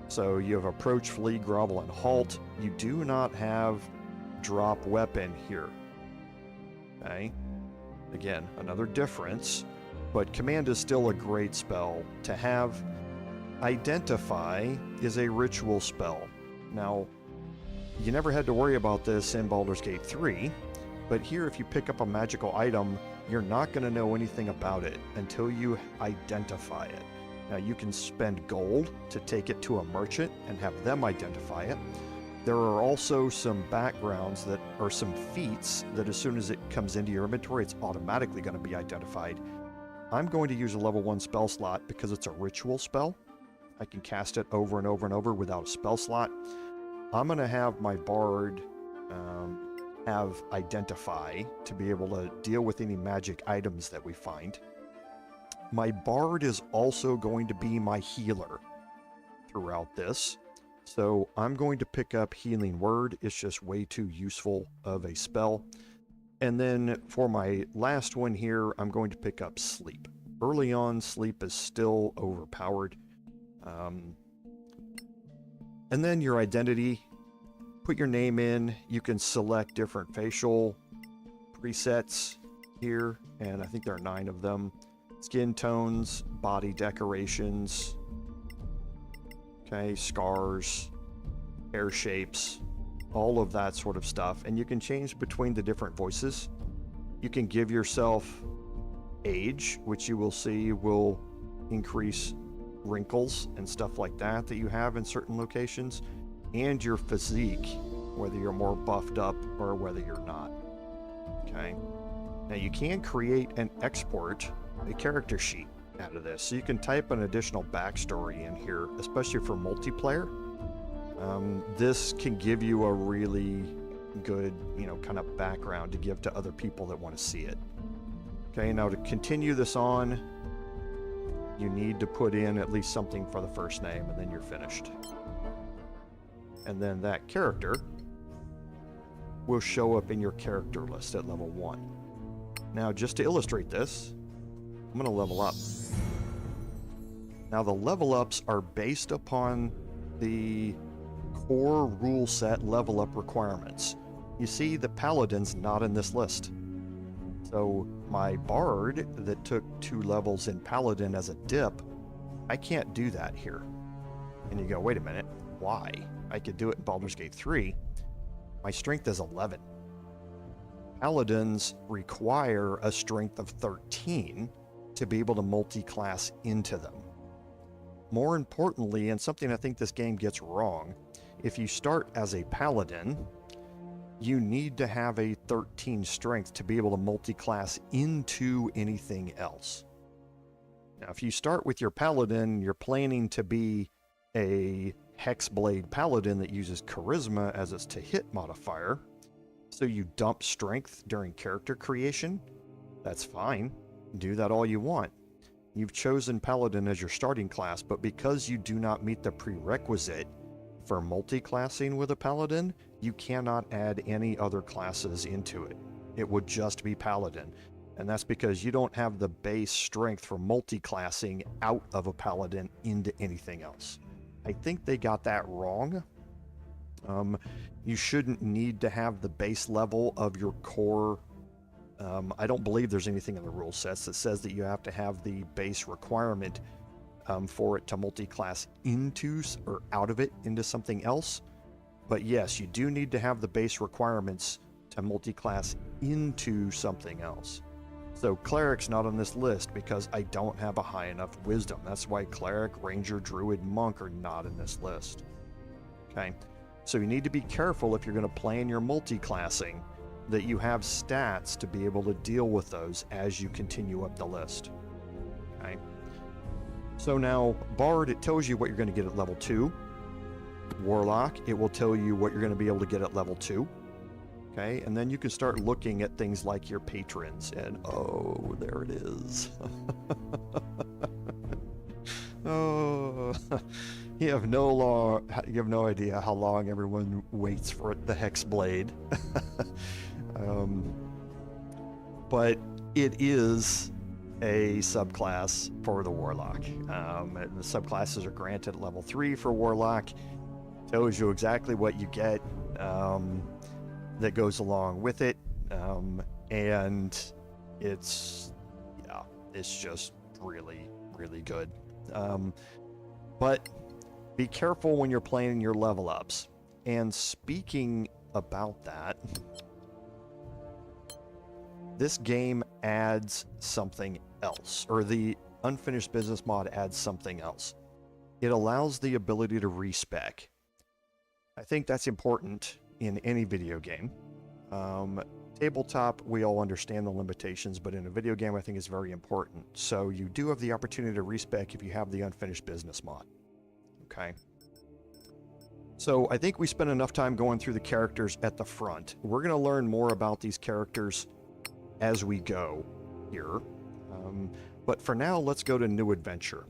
So you have approach, flee, grovel, and halt. You do not have drop weapon here. Okay? Again, another difference, but command is still a great spell to have. Identify is a ritual spell. Now, you never had to worry about this in Baldur's Gate 3, but here if you pick up a magical item, you're not going to know anything about it until you identify it. Now, you can spend gold to take it to a merchant and have them identify it. There are also some backgrounds that are some feats that as soon as it comes into your inventory, it's automatically going to be identified. I'm going to use a level 1 spell slot because it's a ritual spell. I can cast it over and over and over without a spell slot. I'm going to have my bard have identify to be able to deal with any magic items that we find. My bard is also going to be my healer throughout this. So I'm going to pick up Healing Word. It's just way too useful of a spell. And then for my last one here, I'm going to pick up Sleep. Early on, Sleep is still overpowered. And then your identity. Put your name in. You can select different facial presets here, and I think there are 9 of them. Skin tones, body decorations, okay, scars, hair shapes, all of that sort of stuff. And you can change between the different voices. You can give yourself age, which you will see will increase wrinkles and stuff like that that you have in certain locations, and your physique, whether you're more buffed up or whether you're not. Okay. Now you can create and export a character sheet out of this, so you can type an additional backstory in here, especially for multiplayer. This can give you a really good, kind of background to give to other people that want to see it. Okay, now to continue this on, you need to put in at least something for the first name, and then you're finished. And then that character will show up in your character list at level 1. Now, just to illustrate this, I'm going to level up. Now, the level ups are based upon the core rule set level up requirements. You see, the Paladin's not in this list. So my Bard that took 2 levels in Paladin as a dip, I can't do that here. And you go, wait a minute, why? I could do it in Baldur's Gate 3. My strength is 11. Paladins require a strength of 13 to be able to multi-class into them. More importantly, and something I think this game gets wrong, if you start as a Paladin, you need to have a 13 strength to be able to multi-class into anything else. Now, if you start with your Paladin, you're planning to be a Hexblade Paladin that uses Charisma as its to-hit modifier, so you dump strength during character creation, that's fine. Do that all you want. You've chosen Paladin as your starting class, but because you do not meet the prerequisite for multi-classing with a Paladin, you cannot add any other classes into it. It would just be Paladin. And that's because you don't have the base strength for multi-classing out of a Paladin into anything else. I think they got that wrong. You shouldn't need to have the base level of your core. I don't believe there's anything in the rule sets that says that you have to have the base requirement for it to multi-class into or out of it into something else. But yes, you do need to have the base requirements to multi-class into something else. So Cleric's not on this list because I don't have a high enough wisdom. That's why Cleric, Ranger, Druid, Monk are not in this list. Okay, so you need to be careful if you're going to plan your multi-classing that you have stats to be able to deal with those as you continue up the list. Okay, so now Bard, it tells you what you're going to get at level 2. Warlock, it will tell you what you're going to be able to get at level 2. Okay, and then you can start looking at things like your patrons, and oh, there it is. Oh, you have no idea how long everyone waits for the Hexblade. But it is a subclass for the Warlock. The subclasses are granted at level 3 for Warlock. Tells you exactly what you get that goes along with it, and it's just really, really good. But be careful when you're planning your level ups. And speaking about that, this game adds something else, or the Unfinished Business mod adds something else. It allows the ability to respec. I think that's important in any video game. Tabletop, we all understand the limitations, but in a video game, I think it's very important. So you do have the opportunity to respec if you have the Unfinished Business mod. Okay. So I think we spent enough time going through the characters at the front. We're going to learn more about these characters as we go here. But for now, let's go to New Adventure.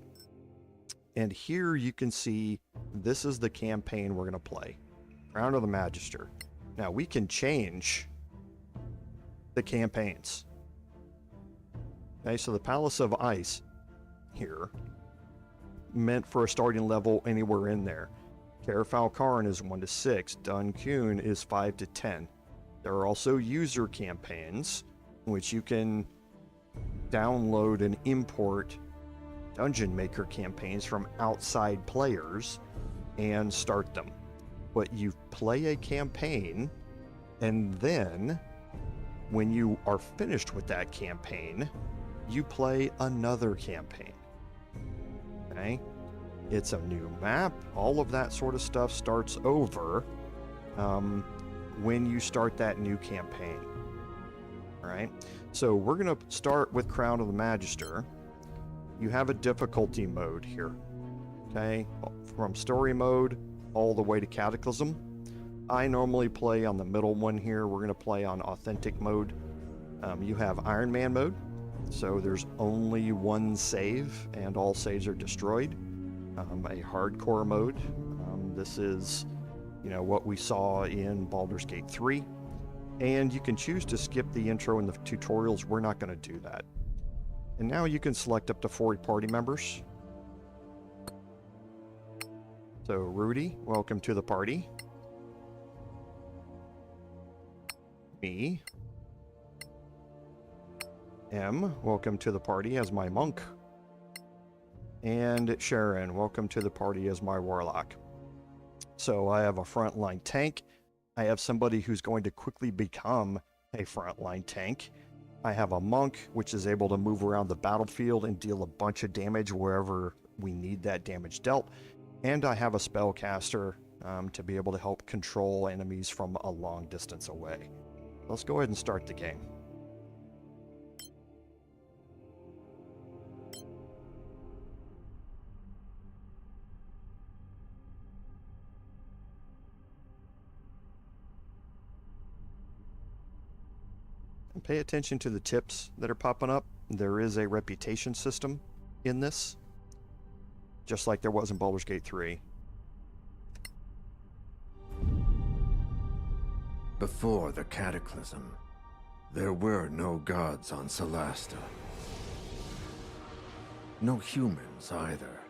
And here you can see this is the campaign we're going to play. Crown of the Magister. Now we can change the campaigns. Okay, so the Palace of Ice here, meant for a starting level anywhere in there. Caer Falcarn is 1 to 6. Dun Kuhn is 5 to 10. There are also user campaigns, in which you can download and import Dungeon Maker campaigns from outside players and start them. But you play a campaign, and then when you are finished with that campaign, you play another campaign. Okay? It's a new map. All of that sort of stuff starts over when you start that new campaign. All right? So we're going to start with Crown of the Magister. You have a difficulty mode here. Okay? From story mode all the way to Cataclysm. I normally play on the middle one here. We're going to play on authentic mode. You have Iron Man mode, so there's only one save and all saves are destroyed. A hardcore mode. This is, you know, what we saw in Baldur's Gate 3. And you can choose to skip the intro and the tutorials. We're not going to do that. And now you can select up to 4 party members. So Rudi, welcome to the party. Me. M, welcome to the party as my monk. And Sharon, welcome to the party as my warlock. So I have a frontline tank. I have somebody who's going to quickly become a frontline tank. I have a monk, which is able to move around the battlefield and deal a bunch of damage wherever we need that damage dealt. And I have a spellcaster to be able to help control enemies from a long distance away. Let's go ahead and start the game. And pay attention to the tips that are popping up. There is a reputation system in this, just like there was in Baldur's Gate 3. Before the Cataclysm, there were no gods on Solasta. No humans either.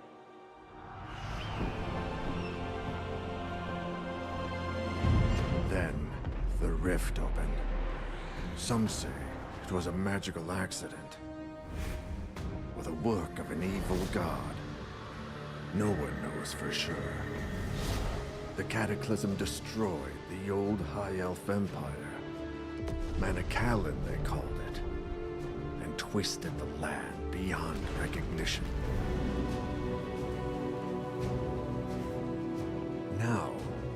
Then, the rift opened. Some say it was a magical accident, or the work of an evil god. No one knows for sure. The Cataclysm destroyed the old High Elf Empire. Manacalon, they called it. And twisted the land beyond recognition. Now,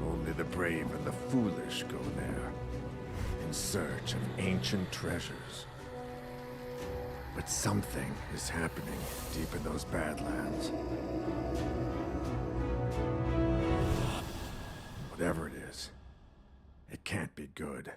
only the brave and the foolish go there, in search of ancient treasures. But something is happening deep in those Badlands. Whatever it is, it can't be good.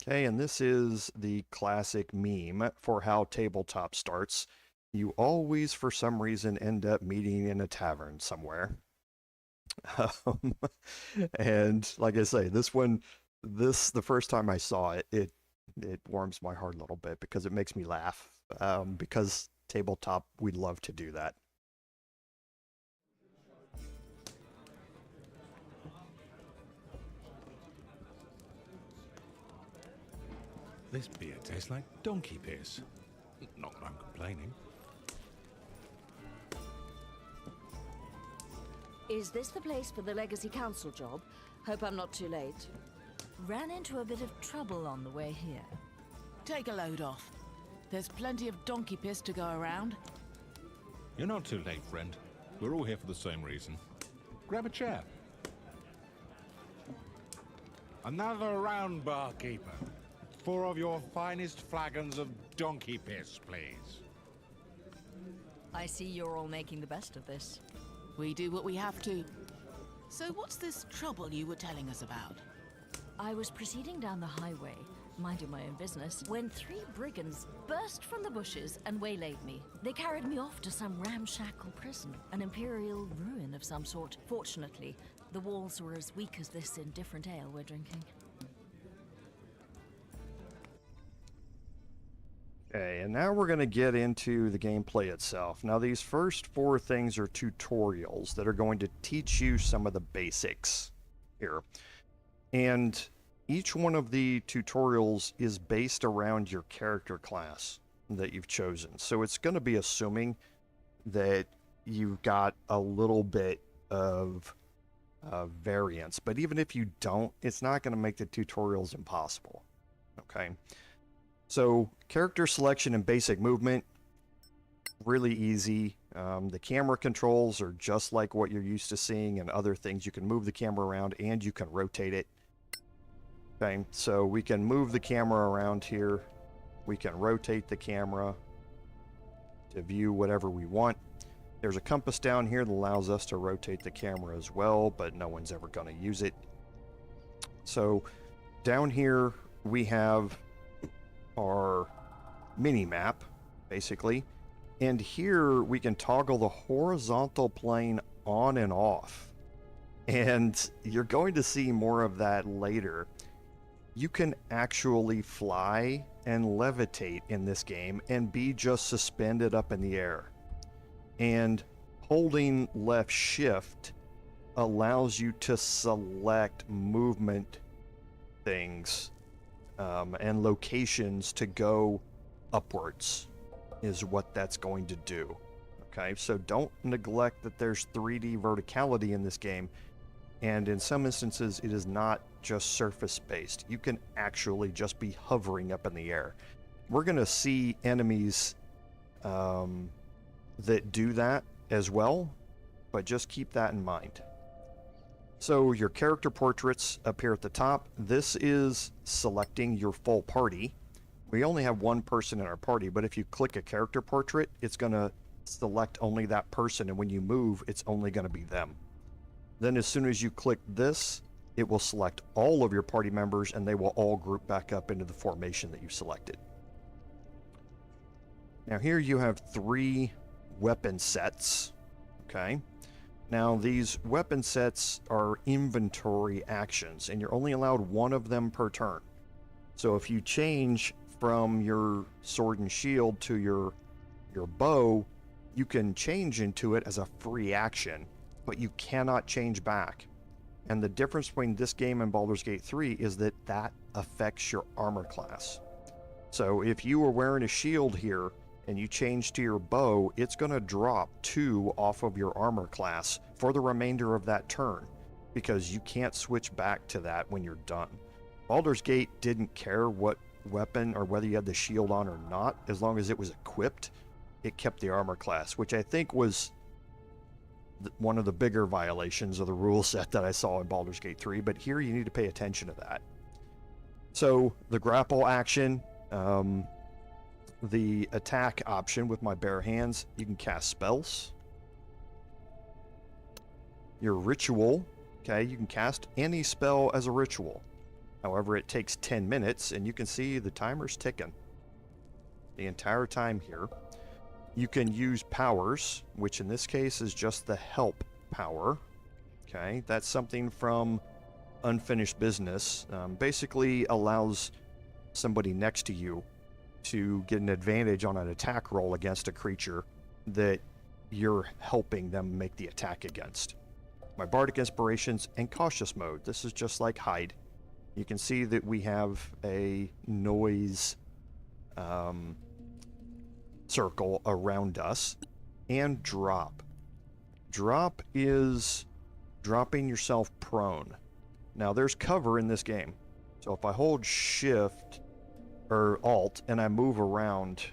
Okay, and this is the classic meme for how tabletop starts. You always, for some reason, end up meeting in a tavern somewhere. And like I say, the first time I saw it, it warms my heart a little bit because it makes me laugh. Because tabletop, we love to do that. This beer tastes like donkey piss. Not that I'm complaining. Is this the place for the Legacy Council job? Hope I'm not too late. Ran into a bit of trouble on the way here. Take a load off. There's plenty of donkey piss to go around. You're not too late, friend. We're all here for the same reason. Grab a chair. Another round, barkeeper. 4 of your finest flagons of donkey piss, please. I see you're all making the best of this. We do what we have to. So what's this trouble you were telling us about? I was proceeding down the highway, minding my own business, when 3 brigands burst from the bushes and waylaid me. They carried me off to some ramshackle prison, an imperial ruin of some sort. Fortunately, the walls were as weak as this indifferent ale we're drinking. Okay, and now we're going to get into the gameplay itself. Now, these first 4 things are tutorials that are going to teach you some of the basics here. And each one of the tutorials is based around your character class that you've chosen. So it's going to be assuming that you've got a little bit of variance. But even if you don't, it's not going to make the tutorials impossible. Okay. So character selection and basic movement, really easy. The camera controls are just like what you're used to seeing in other things. You can move the camera around and you can rotate it. Okay, so we can move the camera around here. We can rotate the camera to view whatever we want. There's a compass down here that allows us to rotate the camera as well, but no one's ever going to use it. So down here we have our mini map, basically. And here we can toggle the horizontal plane on and off. And you're going to see more of that later. You can actually fly and levitate in this game and be just suspended up in the air. And holding left shift allows you to select movement things and locations to go upwards is what that's going to do. Okay, so don't neglect that there's 3D verticality in this game, and in some instances it is not just surface based. You can actually just be hovering up in the air. We're going to see enemies that do that as well, but just keep that in mind. So your character portraits up here at the top, this is selecting your full party. We only have one person in our party, but if you click a character portrait, it's going to select only that person, and when you move, it's only going to be them. Then as soon as you click this, it will select all of your party members, and they will all group back up into the formation that you selected. Now here you have 3 weapon sets, okay? Now these weapon sets are inventory actions, and you're only allowed one of them per turn. So if you change from your sword and shield to your bow, you can change into it as a free action, but you cannot change back. And the difference between this game and Baldur's Gate 3 is that that affects your armor class. So if you were wearing a shield here and you change to your bow, it's going to drop 2 off of your armor class for the remainder of that turn, because you can't switch back to that when you're done. Baldur's Gate didn't care what weapon or whether you had the shield on or not. As long as it was equipped, it kept the armor class, which I think was one of the bigger violations of the rule set that I saw in Baldur's Gate 3, but here you need to pay attention to that. So the grapple action, the attack option with my bare hands, you can cast spells. Your ritual, okay, you can cast any spell as a ritual. However, it takes 10 minutes, and you can see the timer's ticking the entire time here. You can use powers, which in this case is just the help power. Okay, that's something from Unfinished Business. Basically allows somebody next to you to get an advantage on an attack roll against a creature that you're helping them make the attack against. My Bardic Inspirations and Cautious Mode. This is just like Hide. You can see that we have a noise circle around us. And drop. Drop is dropping yourself prone. Now there's cover in this game. So if I hold shift or alt and I move around,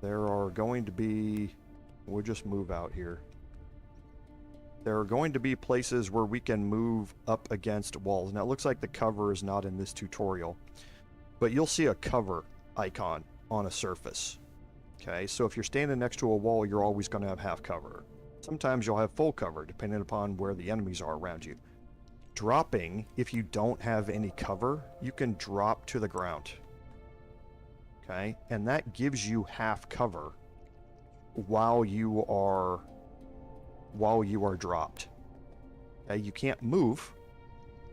there are going to be, we'll just move out here. There are going to be places where we can move up against walls. Now it looks like the cover is not in this tutorial, but you'll see a cover icon on a surface. Okay, so if you're standing next to a wall, you're always going to have half cover. Sometimes you'll have full cover, depending upon where the enemies are around you. Dropping, if you don't have any cover, you can drop to the ground. Okay, and that gives you half cover while you are dropped. Okay, you can't move,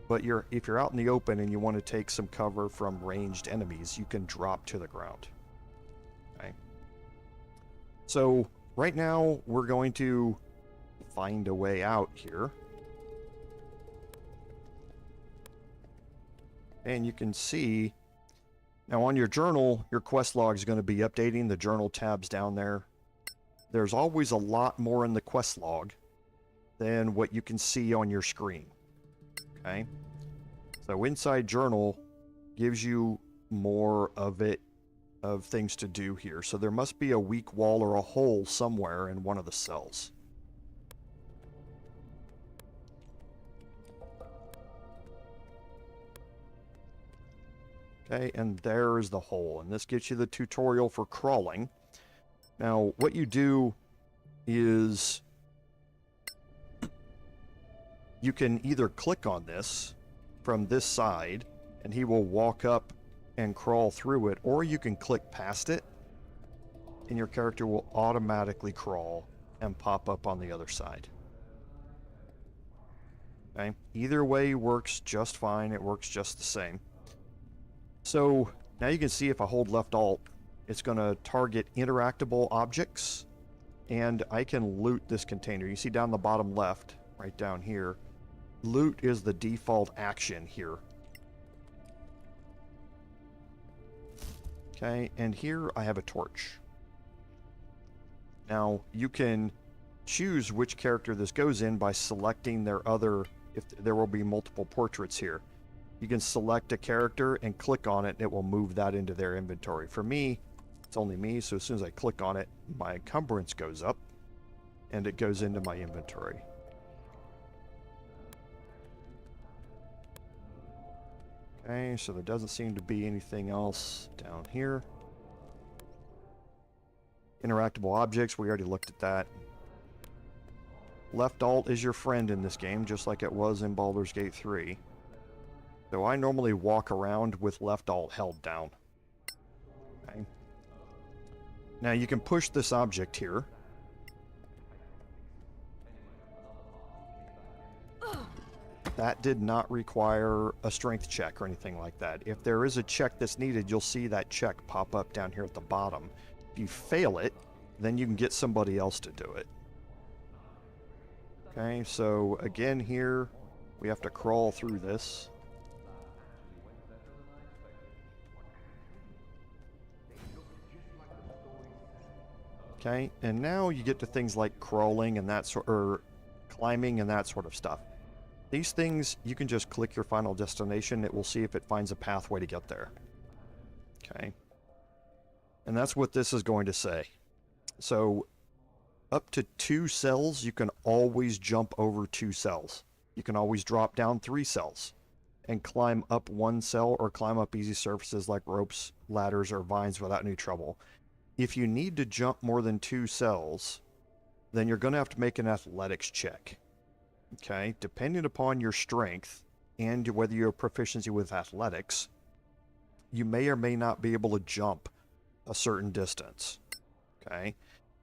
but if you're out in the open and you want to take some cover from ranged enemies, you can drop to the ground. Okay. So right now we're going to find a way out here. And you can see, now on your journal, your quest log is going to be updating. The journal tab's down there. There's always a lot more in the quest log than what you can see on your screen. Okay? So inside journal gives you more of it, of things to do here. So there must be a weak wall or a hole somewhere in one of the cells. Okay, and there is the hole. And this gets you the tutorial for crawling. Now, what you do is you can either click on this from this side, and he will walk up and crawl through it, or you can click past it, and your character will automatically crawl and pop up on the other side. Okay, either way works just fine. It works just the same. So now you can see if I hold left alt, it's going to target interactable objects, and I can loot this container. You see down the bottom left, right down here, loot is the default action here. Okay, and here I have a torch. Now you can choose which character this goes in by selecting their other, if there will be multiple portraits here. You can select a character and click on it, and it will move that into their inventory. For me, it's only me, so as soon as I click on it, my encumbrance goes up, and it goes into my inventory. Okay, so there doesn't seem to be anything else down here. Interactable objects, we already looked at that. Left alt is your friend in this game, just like it was in Baldur's Gate 3. So I normally walk around with left alt held down. Okay. Now you can push this object here. That did not require a strength check or anything like that. If there is a check that's needed, you'll see that check pop up down here at the bottom. If you fail it, then you can get somebody else to do it. Okay, so again here, we have to crawl through this. Okay, and now you get to things like crawling and that sort, or climbing and that sort of stuff. These things, you can just click your final destination. It will see if it finds a pathway to get there. Okay. And that's what this is going to say. So, up to 2 cells, you can always jump over 2 cells. You can always drop down 3 cells and climb up 1 cell, or climb up easy surfaces like ropes, ladders, or vines without any trouble. If you need to jump more than 2 cells, then you're going to have to make an athletics check. Okay, depending upon your strength and whether you have proficiency with athletics, you may or may not be able to jump a certain distance. Okay,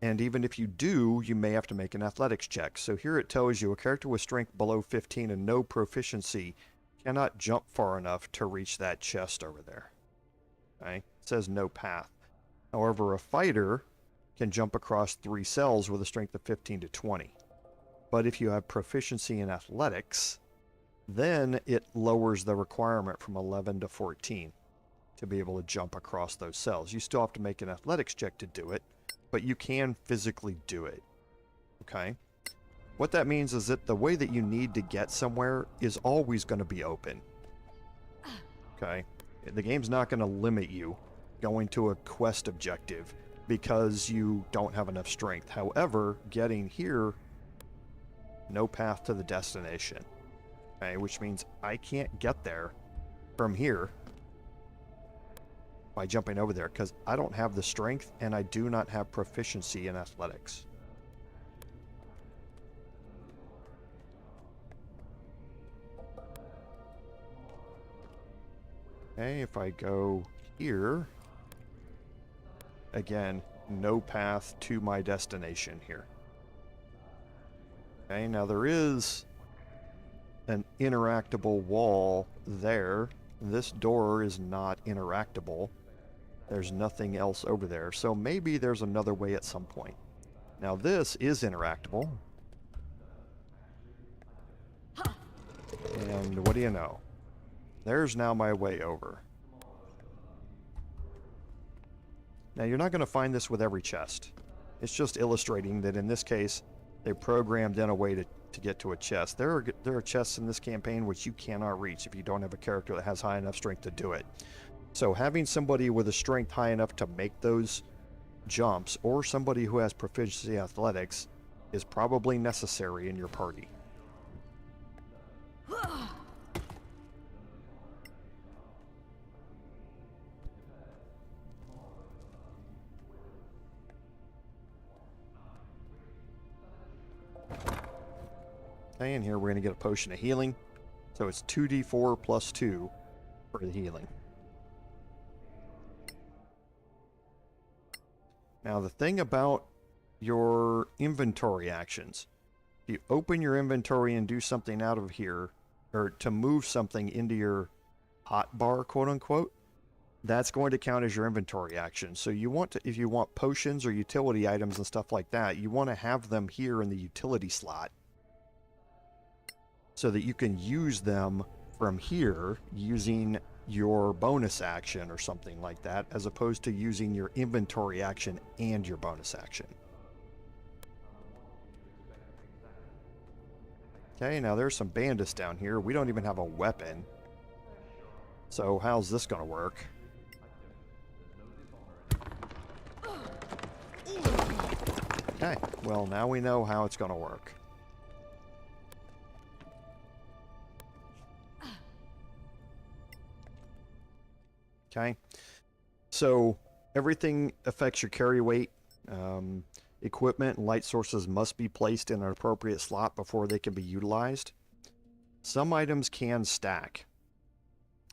and even if you do, you may have to make an athletics check. So here it tells you a character with strength below 15 and no proficiency cannot jump far enough to reach that chest over there. Okay, it says no path. However, a fighter can jump across 3 cells with a strength of 15 to 20. But if you have proficiency in athletics, then it lowers the requirement from 11 to 14 to be able to jump across those cells. You still have to make an athletics check to do it, but you can physically do it. Okay? What that means is that the way that you need to get somewhere is always going to be open. Okay? The game's not going to limit you going to a quest objective because you don't have enough strength. However, getting here, no path to the destination. Okay, which means I can't get there from here by jumping over there because I don't have the strength and I do not have proficiency in athletics. Okay, if I go here, again, no path to my destination here. Okay, now there is an interactable wall there. This door is not interactable. There's nothing else over there. So maybe there's another way at some point. Now this is interactable. And what do you know? There's now my way over. Now, you're not going to find this with every chest. It's just illustrating that in this case, they programmed in a way to get to a chest. There are chests in this campaign which you cannot reach if you don't have a character that has high enough strength to do it. So having somebody with a strength high enough to make those jumps, or somebody who has proficiency athletics, is probably necessary in your party. Okay, and here we're going to get a potion of healing. So it's 2d4 plus 2 for the healing. Now the thing about your inventory actions, if you open your inventory and do something out of here, or to move something into your hotbar, quote unquote, that's going to count as your inventory action. So you want to, if you want potions or utility items and stuff like that, you want to have them here in the utility slot so that you can use them from here using your bonus action or something like that, as opposed to using your inventory action and your bonus action. Okay, now there's some bandits down here. We don't even have a weapon. So how's this gonna work? Okay, well now we know how it's gonna work. Okay, so everything affects your carry weight. Equipment and light sources must be placed in an appropriate slot before they can be utilized. Some items can stack.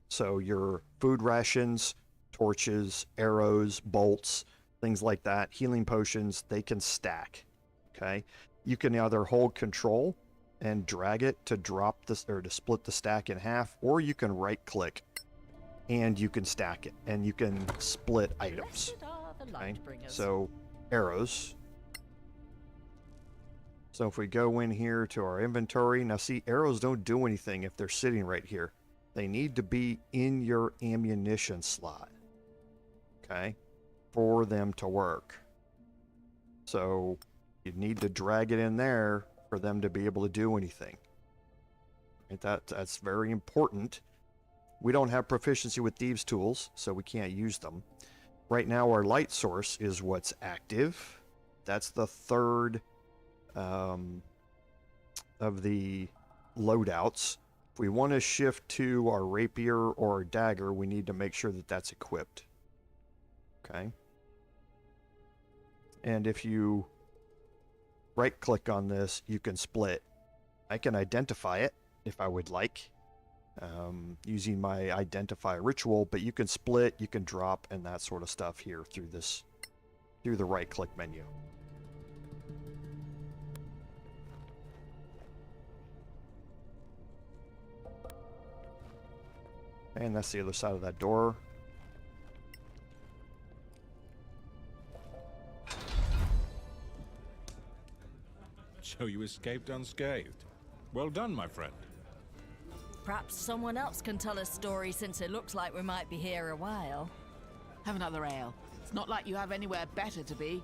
So your food rations, torches, arrows, bolts, things like that, healing potions, they can stack. Okay, you can either hold control and drag it to drop this, or to split the stack in half, or you can right click and you can stack it, and you can split items. Okay? So arrows. So if we go in here to our inventory, now see, arrows don't do anything if they're sitting right here. They need to be in your ammunition slot, okay, for them to work. So you need to drag it in there for them to be able to do anything. Right? That's very important. We don't have proficiency with thieves' tools, so we can't use them. Right now, our light source is what's active. That's the third of the loadouts. If we want to shift to our rapier or our dagger, we need to make sure that that's equipped. Okay. And if you right-click on this, you can split. I can identify it if I would like, using my identify ritual, but you can split, you can drop, and that sort of stuff here through the right-click menu. And that's the other side of that door. So you escaped unscathed. Well done, my friend. Perhaps someone else can tell a story, since it looks like we might be here a while. Have another ale. It's not like you have anywhere better to be.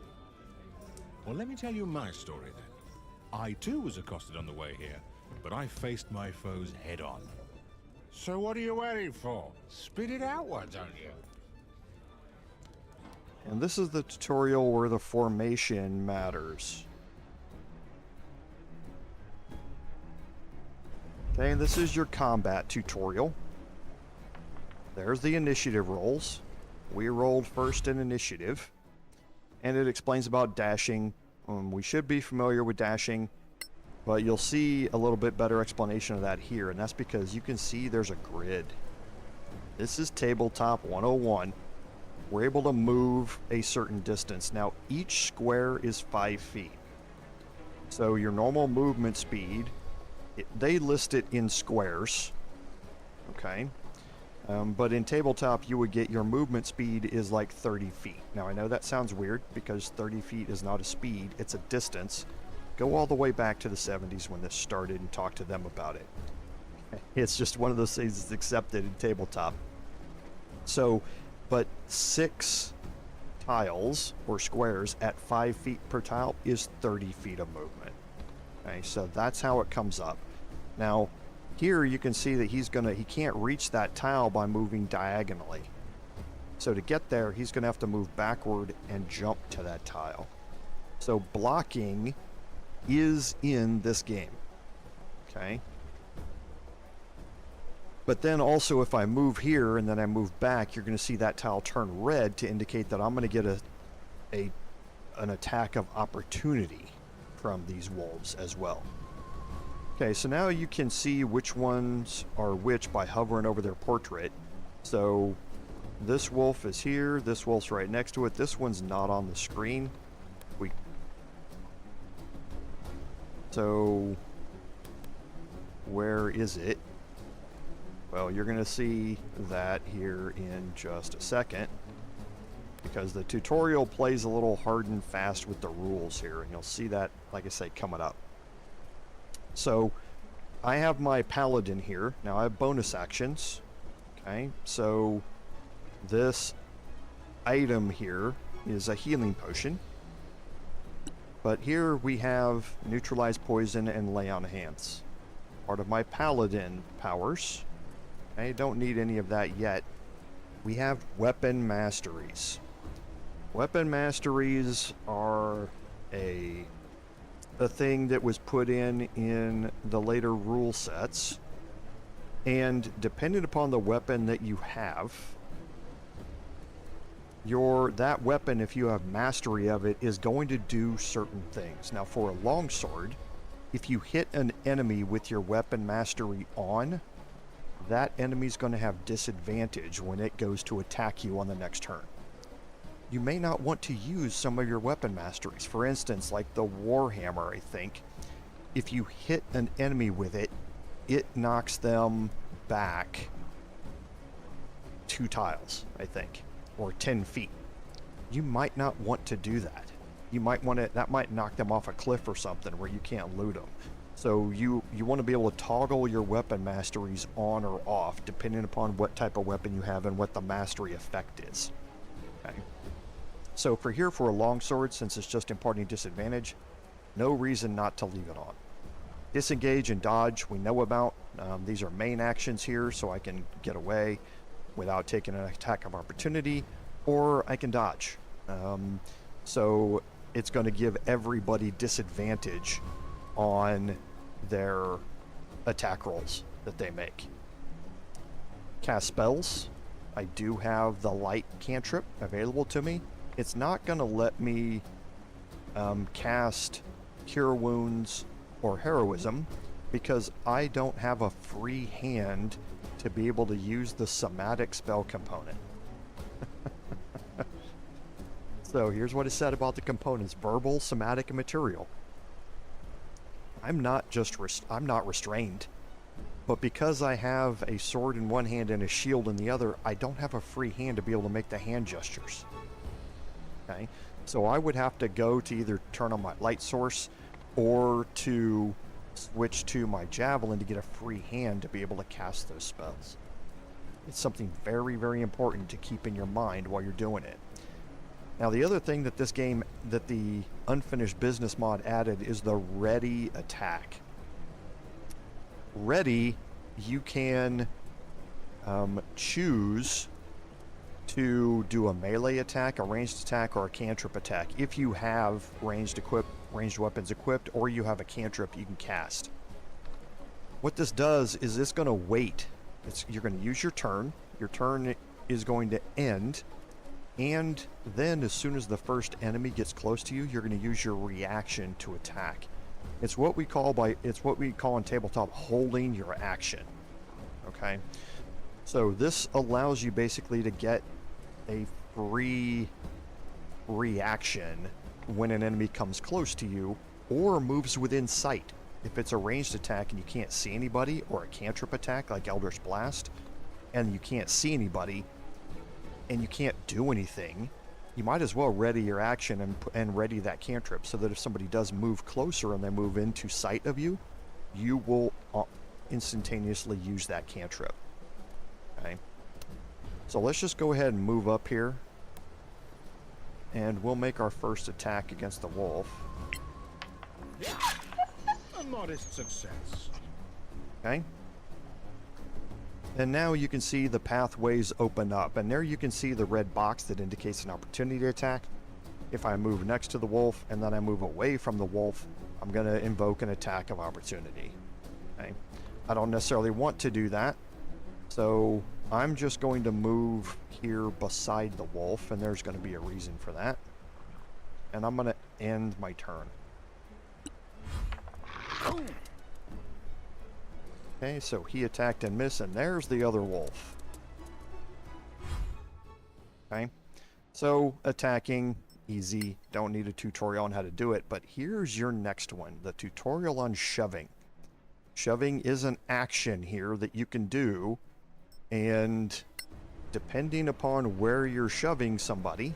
Well, let me tell you my story then. I too was accosted on the way here, but I faced my foes head on. So what are you waiting for? Spit it out, why don't you? And this is the tutorial where the formation matters. Okay, and this is your combat tutorial. There's the initiative rolls. We rolled first in initiative. And it explains about dashing. We should be familiar with dashing, but you'll see a little bit better explanation of that here, and that's because you can see there's a grid. This is tabletop 101. We're able to move a certain distance. Now, each square is 5 feet. So your normal movement speed, they list it in squares, okay? But in tabletop, you would get your movement speed is like 30 feet. Now, I know that sounds weird because 30 feet is not a speed, it's a distance. Go all the way back to the 70s when this started and talk to them about it. It's just one of those things that's accepted in tabletop. So, but 6 tiles or squares at 5 feet per tile is 30 feet of movement. Okay, so that's how it comes up. Now, here you can see that he can't reach that tile by moving diagonally. So to get there, he's gonna have to move backward and jump to that tile. So blocking is in this game. Okay. But then also if I move here and then I move back, you're going to see that tile turn red to indicate that I'm going to get an attack of opportunity from these wolves as well. Okay, so now you can see which ones are which by hovering over their portrait. So this wolf is here, this wolf's right next to it, this one's not on the screen. So where is it? Well, you're going to see that here in just a second, because the tutorial plays a little hard and fast with the rules here, and you'll see that, like I say, coming up. So I have my paladin here. Now I have bonus actions. Okay, so this item here is a healing potion. But here we have neutralize poison and lay on hands. Part of my paladin powers. I don't need any of that yet. We have weapon masteries. Weapon masteries are a thing that was put in the later rule sets, and depending upon the weapon that you have, that weapon, if you have mastery of it, is going to do certain things. Now for a longsword, if you hit an enemy with your weapon mastery on, that enemy's going to have disadvantage when it goes to attack you on the next turn. You may not want to use some of your weapon masteries. For instance, like the Warhammer, I think, if you hit an enemy with it, it knocks them back 2 tiles, I think, or 10 feet. You might not want to do that. You might want to, that might knock them off a cliff or something where you can't loot them. So you want to be able to toggle your weapon masteries on or off depending upon what type of weapon you have and what the mastery effect is. Okay. So for here, for a longsword, since it's just imparting disadvantage, no reason not to leave it on. Disengage and dodge we know about. These are main actions here, so I can get away without taking an attack of opportunity, or I can dodge. So it's going to give everybody disadvantage on their attack rolls that they make. Cast spells. I do have the light cantrip available to me. It's not going to let me cast Cure Wounds or Heroism because I don't have a free hand to be able to use the somatic spell component. So here's what it said about the components: verbal, somatic, and material. I'm not restrained, but because I have a sword in one hand and a shield in the other, I don't have a free hand to be able to make the hand gestures. Okay, so I would have to go to either turn on my light source or to switch to my javelin to get a free hand to be able to cast those spells. It's something very, very important to keep in your mind while you're doing it. Now the other thing that this game, that the Unfinished Business mod added, is the ready attack. Ready, you can choose to do a melee attack, a ranged attack, or a cantrip attack if you have ranged weapons equipped, or you have a cantrip you can cast. What this does is it's going to wait. You're going to use your turn. Your turn is going to end. And then as soon as the first enemy gets close to you, you're going to use your reaction to attack. It's what we call in tabletop holding your action. Okay? So this allows you basically to get a free reaction when an enemy comes close to you or moves within sight. If it's a ranged attack and you can't see anybody, or a cantrip attack like Eldritch Blast, and you can't see anybody, and you can't do anything, you might as well ready your action and ready that cantrip so that if somebody does move closer and they move into sight of you, you will instantaneously use that cantrip. Okay. So let's just go ahead and move up here. And we'll make our first attack against the wolf. A modest success. Okay. And now you can see the pathways open up. And there you can see the red box that indicates an opportunity attack. If I move next to the wolf and then I move away from the wolf, I'm going to invoke an attack of opportunity. Okay. I don't necessarily want to do that. So I'm just going to move here beside the wolf, and there's going to be a reason for that. And I'm going to end my turn. Okay, so he attacked and missed, and there's the other wolf. Okay, so attacking, easy, don't need a tutorial on how to do it, but here's your next one, the tutorial on shoving. Shoving is an action here that you can do, and depending upon where you're shoving somebody,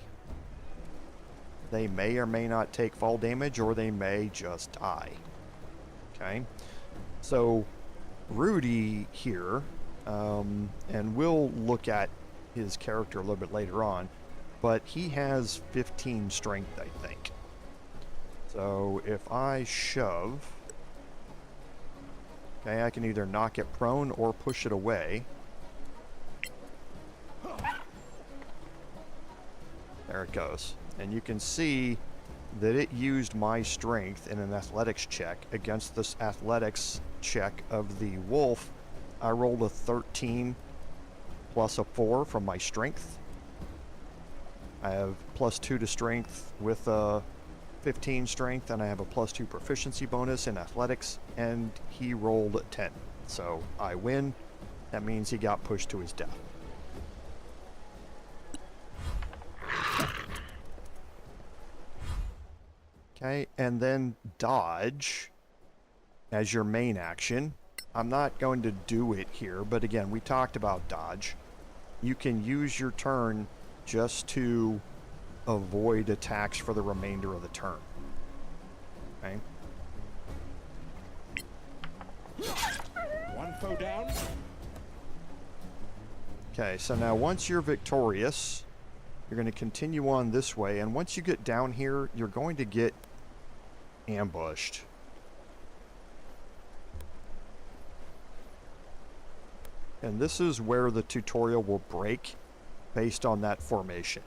they may or may not take fall damage, or they may just die. Okay, so Rudi here, and we'll look at his character a little bit later on, but he has 15 strength, I think. So if I shove, okay, I can either knock it prone or push it away. There it goes. And you can see that it used my strength in an athletics check against this athletics check of the wolf. I rolled a 13 plus a 4 from my strength. I have +2 to strength with a 15 strength, and I have a +2 proficiency bonus in athletics, and he rolled a 10. So I win. That means he got pushed to his death. Okay, and then dodge as your main action. I'm not going to do it here, but again, we talked about dodge. You can use your turn just to avoid attacks for the remainder of the turn. Okay. One foe down. Okay, so now once you're victorious, you're going to continue on this way, and once you get down here, you're going to get ambushed. And this is where the tutorial will break based on that formation.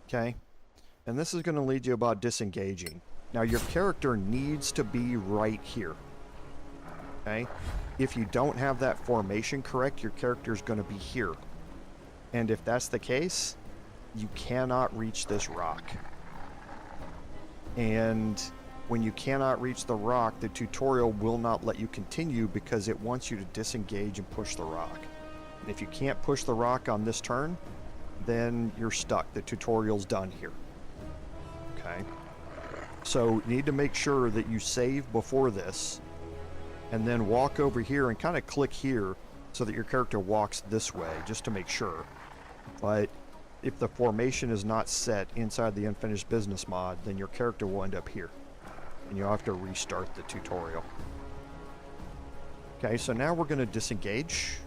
Okay, and this is going to lead you about disengaging. Now your character needs to be right here. Okay, if you don't have that formation correct, your character is going to be here. And if that's the case, you cannot reach this rock. And when you cannot reach the rock, the tutorial will not let you continue because it wants you to disengage and push the rock. And if you can't push the rock on this turn, then you're stuck. The tutorial's done here. Okay. So you need to make sure that you save before this, and then walk over here and kind of click here so that your character walks this way, just to make sure. But if the formation is not set inside the unfinished business mod, then your character will end up here, and you'll have to restart the tutorial. Okay, so now we're going to disengage.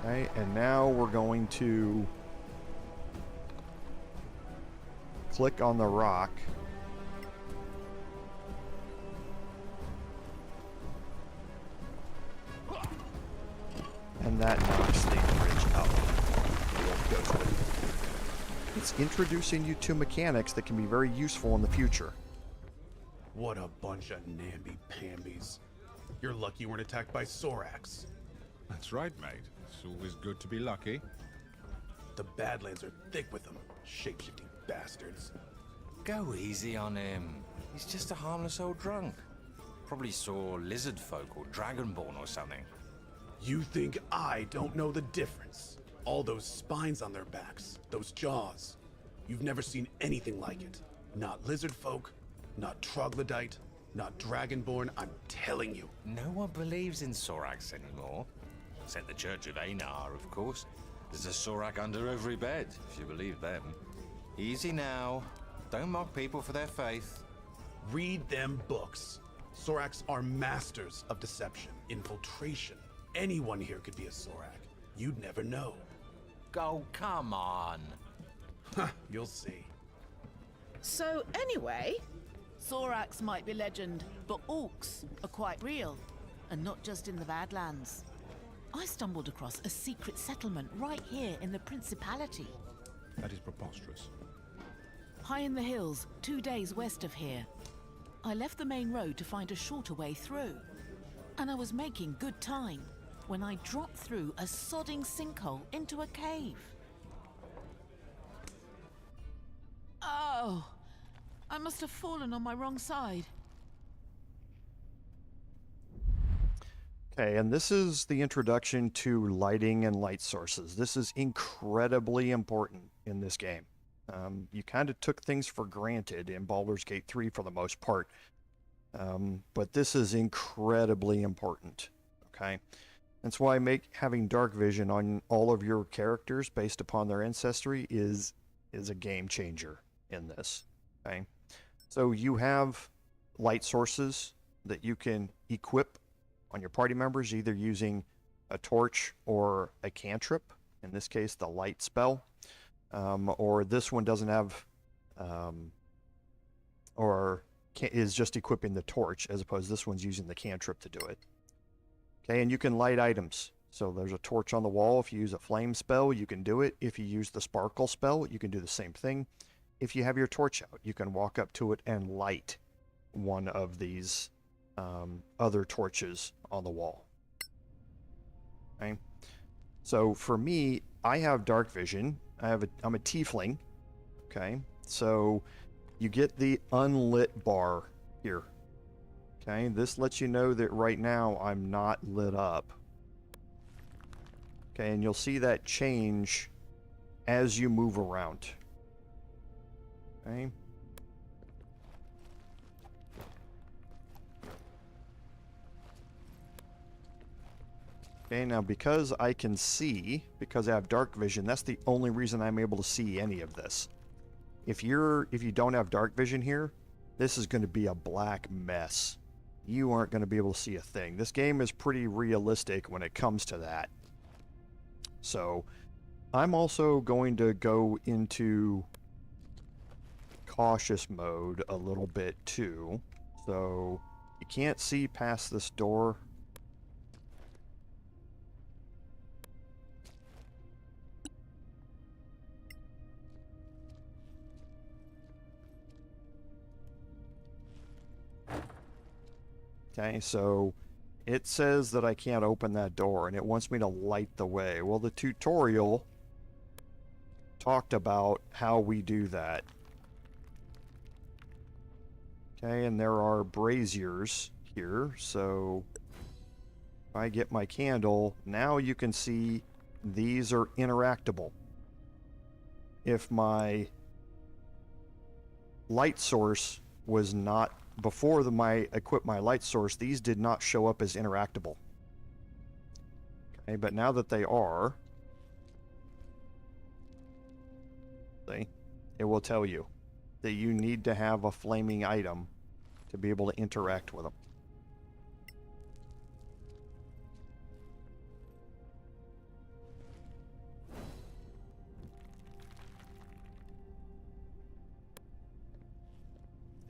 Okay, and now we're going to click on the rock. And that knocks the bridge up. It's introducing you to mechanics that can be very useful in the future. What a bunch of namby-pambies. You're lucky you weren't attacked by Sorax. That's right, mate. It's always good to be lucky. The Badlands are thick with them, shape-shifting bastards. Go easy on him. He's just a harmless old drunk. Probably saw lizard folk or dragonborn or something. You think I don't know the difference? All those spines on their backs, those jaws. You've never seen anything like it. Not lizard folk, not troglodyte, not dragonborn, I'm telling you. No one believes in Sorax anymore. Except the Church of Einar, of course. There's a Sorak under every bed, if you believe them. Easy now. Don't mock people for their faith. Read them books. Soraks are masters of deception, infiltration. Anyone here could be a Sorak. You'd never know. Oh, come on. Huh, you'll see. So anyway, Soraks might be legend, but orcs are quite real. And not just in the Badlands. I stumbled across a secret settlement right here in the Principality. That is preposterous. High in the hills, 2 days west of here. I left the main road to find a shorter way through. And I was making good time when I dropped through a sodding sinkhole into a cave. Oh, I must have fallen on my wrong side. Okay, and this is the introduction to lighting and light sources. This is incredibly important in this game. You kind of took things for granted in Baldur's Gate 3 for the most part, but this is incredibly important. Okay, that's why having dark vision on all of your characters based upon their ancestry is a game changer in this. Okay, so you have light sources that you can equip on your party members, either using a torch or a cantrip, in this case the light spell, or this one doesn't have, is just equipping the torch, as opposed to this one's using the cantrip to do it. Okay, and you can light items. So there's a torch on the wall. If you use a flame spell, you can do it. If you use the sparkle spell, you can do the same thing. If you have your torch out, you can walk up to it and light one of these other torches on the wall. Okay, so for me, I have dark vision. I'm a tiefling. Okay, so you get the unlit bar here. Okay, this lets you know that right now I'm not lit up. Okay, and you'll see that change as you move around. Okay. Okay, now because I can see, because I have dark vision, that's the only reason I'm able to see any of this. If you don't have dark vision here, this is going to be a black mess. You aren't going to be able to see a thing. This game is pretty realistic when it comes to that. So, I'm also going to go into cautious mode a little bit too. So, you can't see past this door. Okay, so it says that I can't open that door and it wants me to light the way. Well, the tutorial talked about how we do that. Okay, and there are braziers here, so if I get my candle, now you can see these are interactable. If my light source was not, before I equipped my light source, these did not show up as interactable. Okay, but now that they are, see, it will tell you that you need to have a flaming item to be able to interact with them.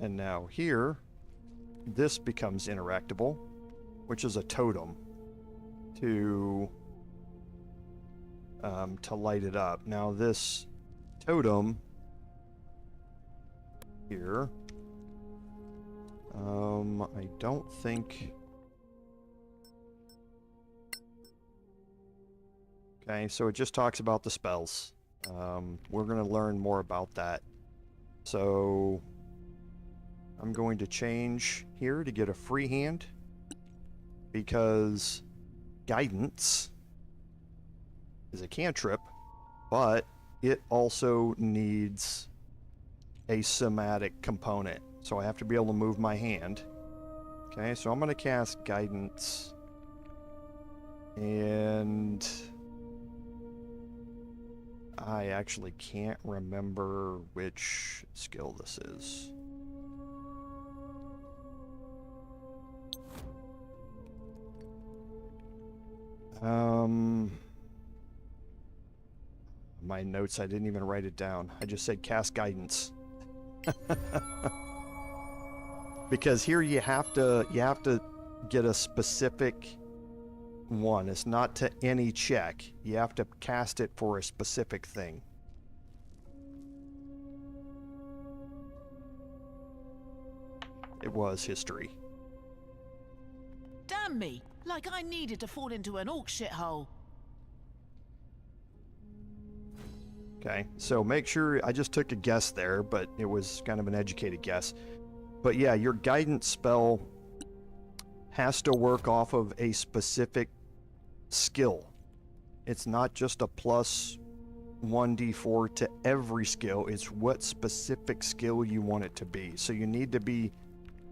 And now here, this becomes interactable, which is a totem to light it up. Now this totem here, I don't think. Okay, so it just talks about the spells. We're going to learn more about that. So I'm going to change here to get a free hand, because guidance is a cantrip, but it also needs a somatic component. So I have to be able to move my hand. Okay, so I'm going to cast guidance, and I actually can't remember which skill this is. My notes, I didn't even write it down. I just said cast guidance. Because here you have to get a specific one. It's not to any check. You have to cast it for a specific thing. It was history. Damn me! Like I needed to fall into an orc shithole. Okay, so make sure, I just took a guess there, but it was kind of an educated guess. But yeah, your guidance spell has to work off of a specific skill. It's not just a plus 1d4 to every skill, it's what specific skill you want it to be. So you need to be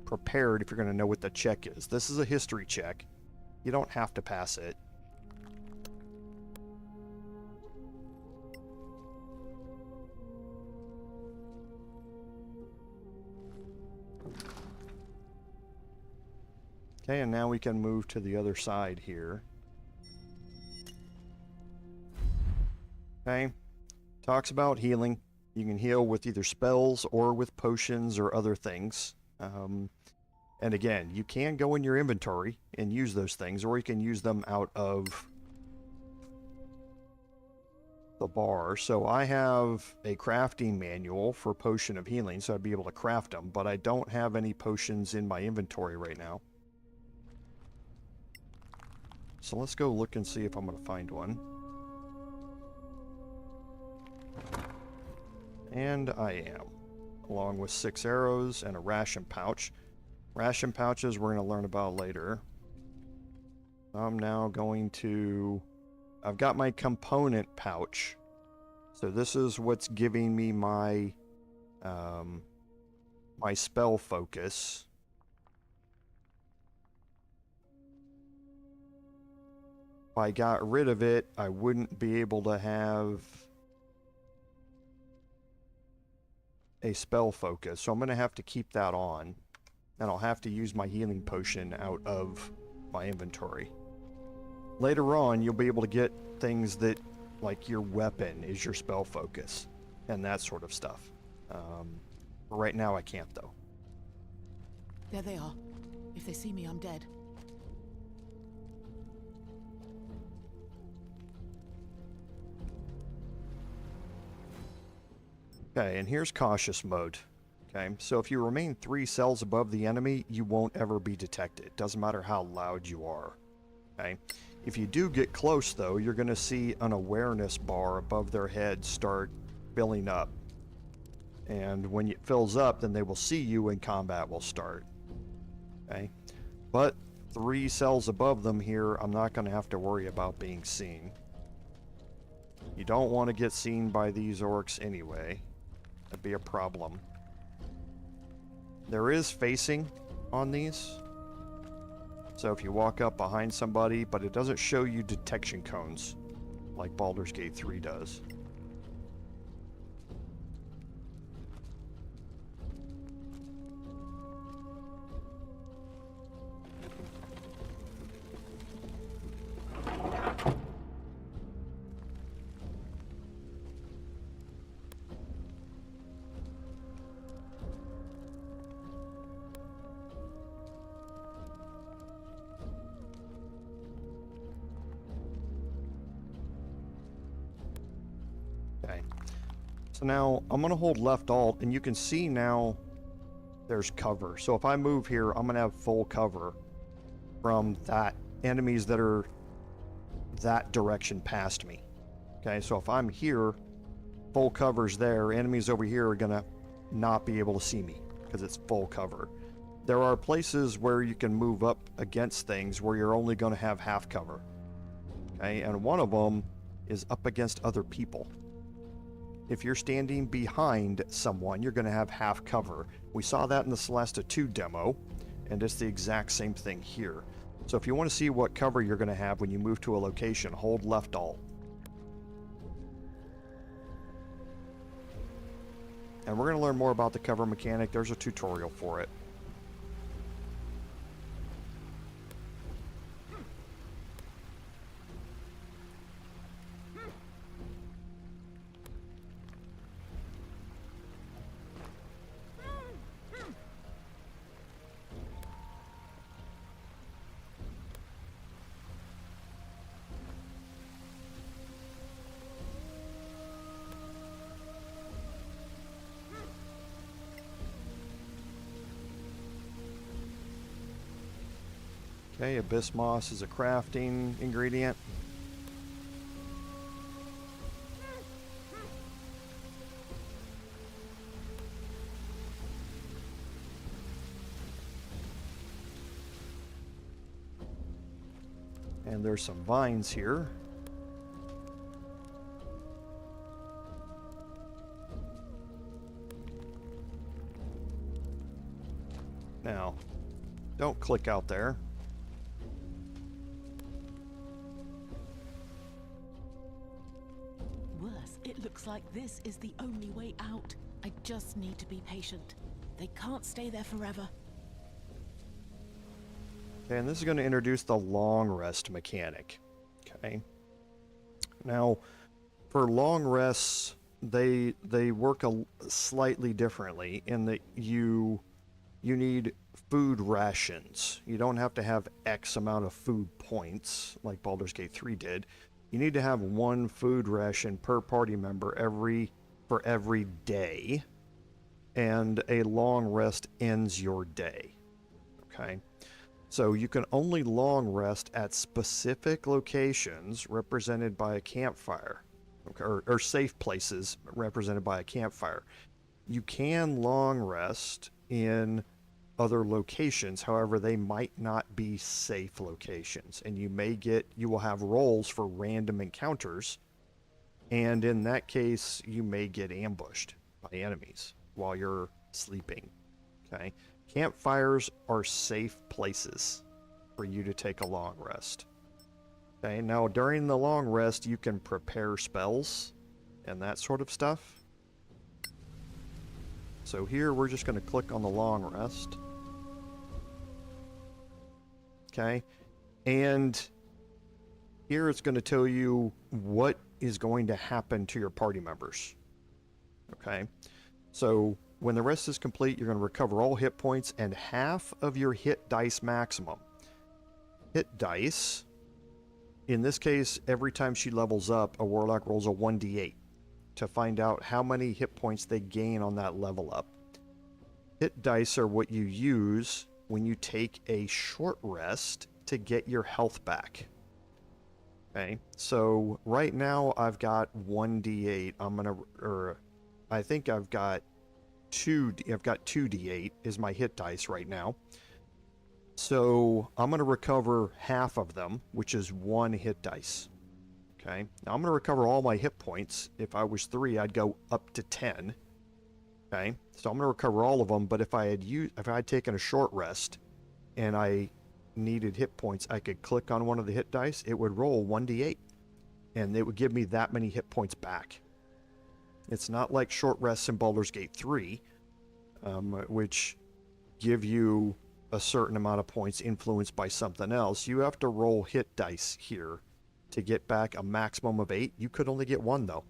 prepared if you're going to know what the check is. This is a history check. You don't have to pass it. Okay, and now we can move to the other side here. Okay, talks about healing. You can heal with either spells or with potions or other things. And again, you can go in your inventory and use those things, or you can use them out of the bar. So I have a crafting manual for potion of healing, so I'd be able to craft them, but I don't have any potions in my inventory right now. So let's go look and see if I'm going to find one. And I am, along with 6 arrows and a ration pouch. Ration pouches we're going to learn about later. I'm now going to... I've got my component pouch. So this is what's giving me my my spell focus. If I got rid of it, I wouldn't be able to have a spell focus. So I'm going to have to keep that on. And I'll have to use my healing potion out of my inventory. Later on, you'll be able to get things that, like your weapon is your spell focus, and that sort of stuff. Right now, I can't, though. There they are. If they see me, I'm dead. Okay, and here's cautious mode. Okay, so if you remain 3 cells above the enemy, you won't ever be detected. Doesn't matter how loud you are. Okay, if you do get close, though, you're going to see an awareness bar above their head start filling up. And when it fills up, then they will see you and combat will start. Okay, but 3 cells above them here, I'm not going to have to worry about being seen. You don't want to get seen by these orcs anyway. That'd be a problem. There is facing on these. So if you walk up behind somebody, but it doesn't show you detection cones like Baldur's Gate 3 does. So now I'm going to hold left alt, and you can see now there's cover. So if I move here, I'm going to have full cover from that enemies that are that direction past me. Okay, so if I'm here, full cover's there. Enemies over here are going to not be able to see me because it's full cover. There are places where you can move up against things where you're only going to have half cover. Okay, and one of them is up against other people. If you're standing behind someone, you're going to have half cover. We saw that in the Solasta 2 demo, and it's the exact same thing here. So if you want to see what cover you're going to have when you move to a location, hold left alt. And we're going to learn more about the cover mechanic. There's a tutorial for it. Okay, abyss moss is a crafting ingredient. And there's some vines here. Now, don't click out there. It looks like this is the only way out. I just need to be patient. They can't stay there forever. Okay, and this is going to introduce the long rest mechanic. Okay. Now, for long rests, they work slightly differently in that you need food rations. You don't have to have X amount of food points like Baldur's Gate 3 did. You need to have one food ration per party member for every day, and a long rest ends your day. Okay, so you can only long rest at specific locations represented by a campfire, okay, or safe places represented by a campfire. You can long rest in other locations, however they might not be safe locations, and you will have rolls for random encounters, and in that case you may get ambushed by enemies while you're sleeping. Okay, campfires are safe places for you to take a long rest. Okay, now during the long rest you can prepare spells and that sort of stuff. So here we're just going to click on the long rest. Okay, and here it's going to tell you what is going to happen to your party members. Okay, so when the rest is complete, you're going to recover all hit points and half of your hit dice maximum. Hit dice, in this case, every time she levels up, a warlock rolls a 1d8 to find out how many hit points they gain on that level up. Hit dice are what you use when you take a short rest to get your health back. Okay, so right now I've got 1d8. I think I've got 2d8 is my hit dice right now. So I'm going to recover half of them, which is 1 hit dice. Okay, now I'm going to recover all my hit points. If I was 3, I'd go up to 10. Okay, so I'm going to recover all of them, but if I had taken a short rest and I needed hit points, I could click on one of the hit dice, it would roll 1d8, and it would give me that many hit points back. It's not like short rests in Baldur's Gate 3, which give you a certain amount of points influenced by something else. You have to roll hit dice here to get back a maximum of 8. You could only get 1, though.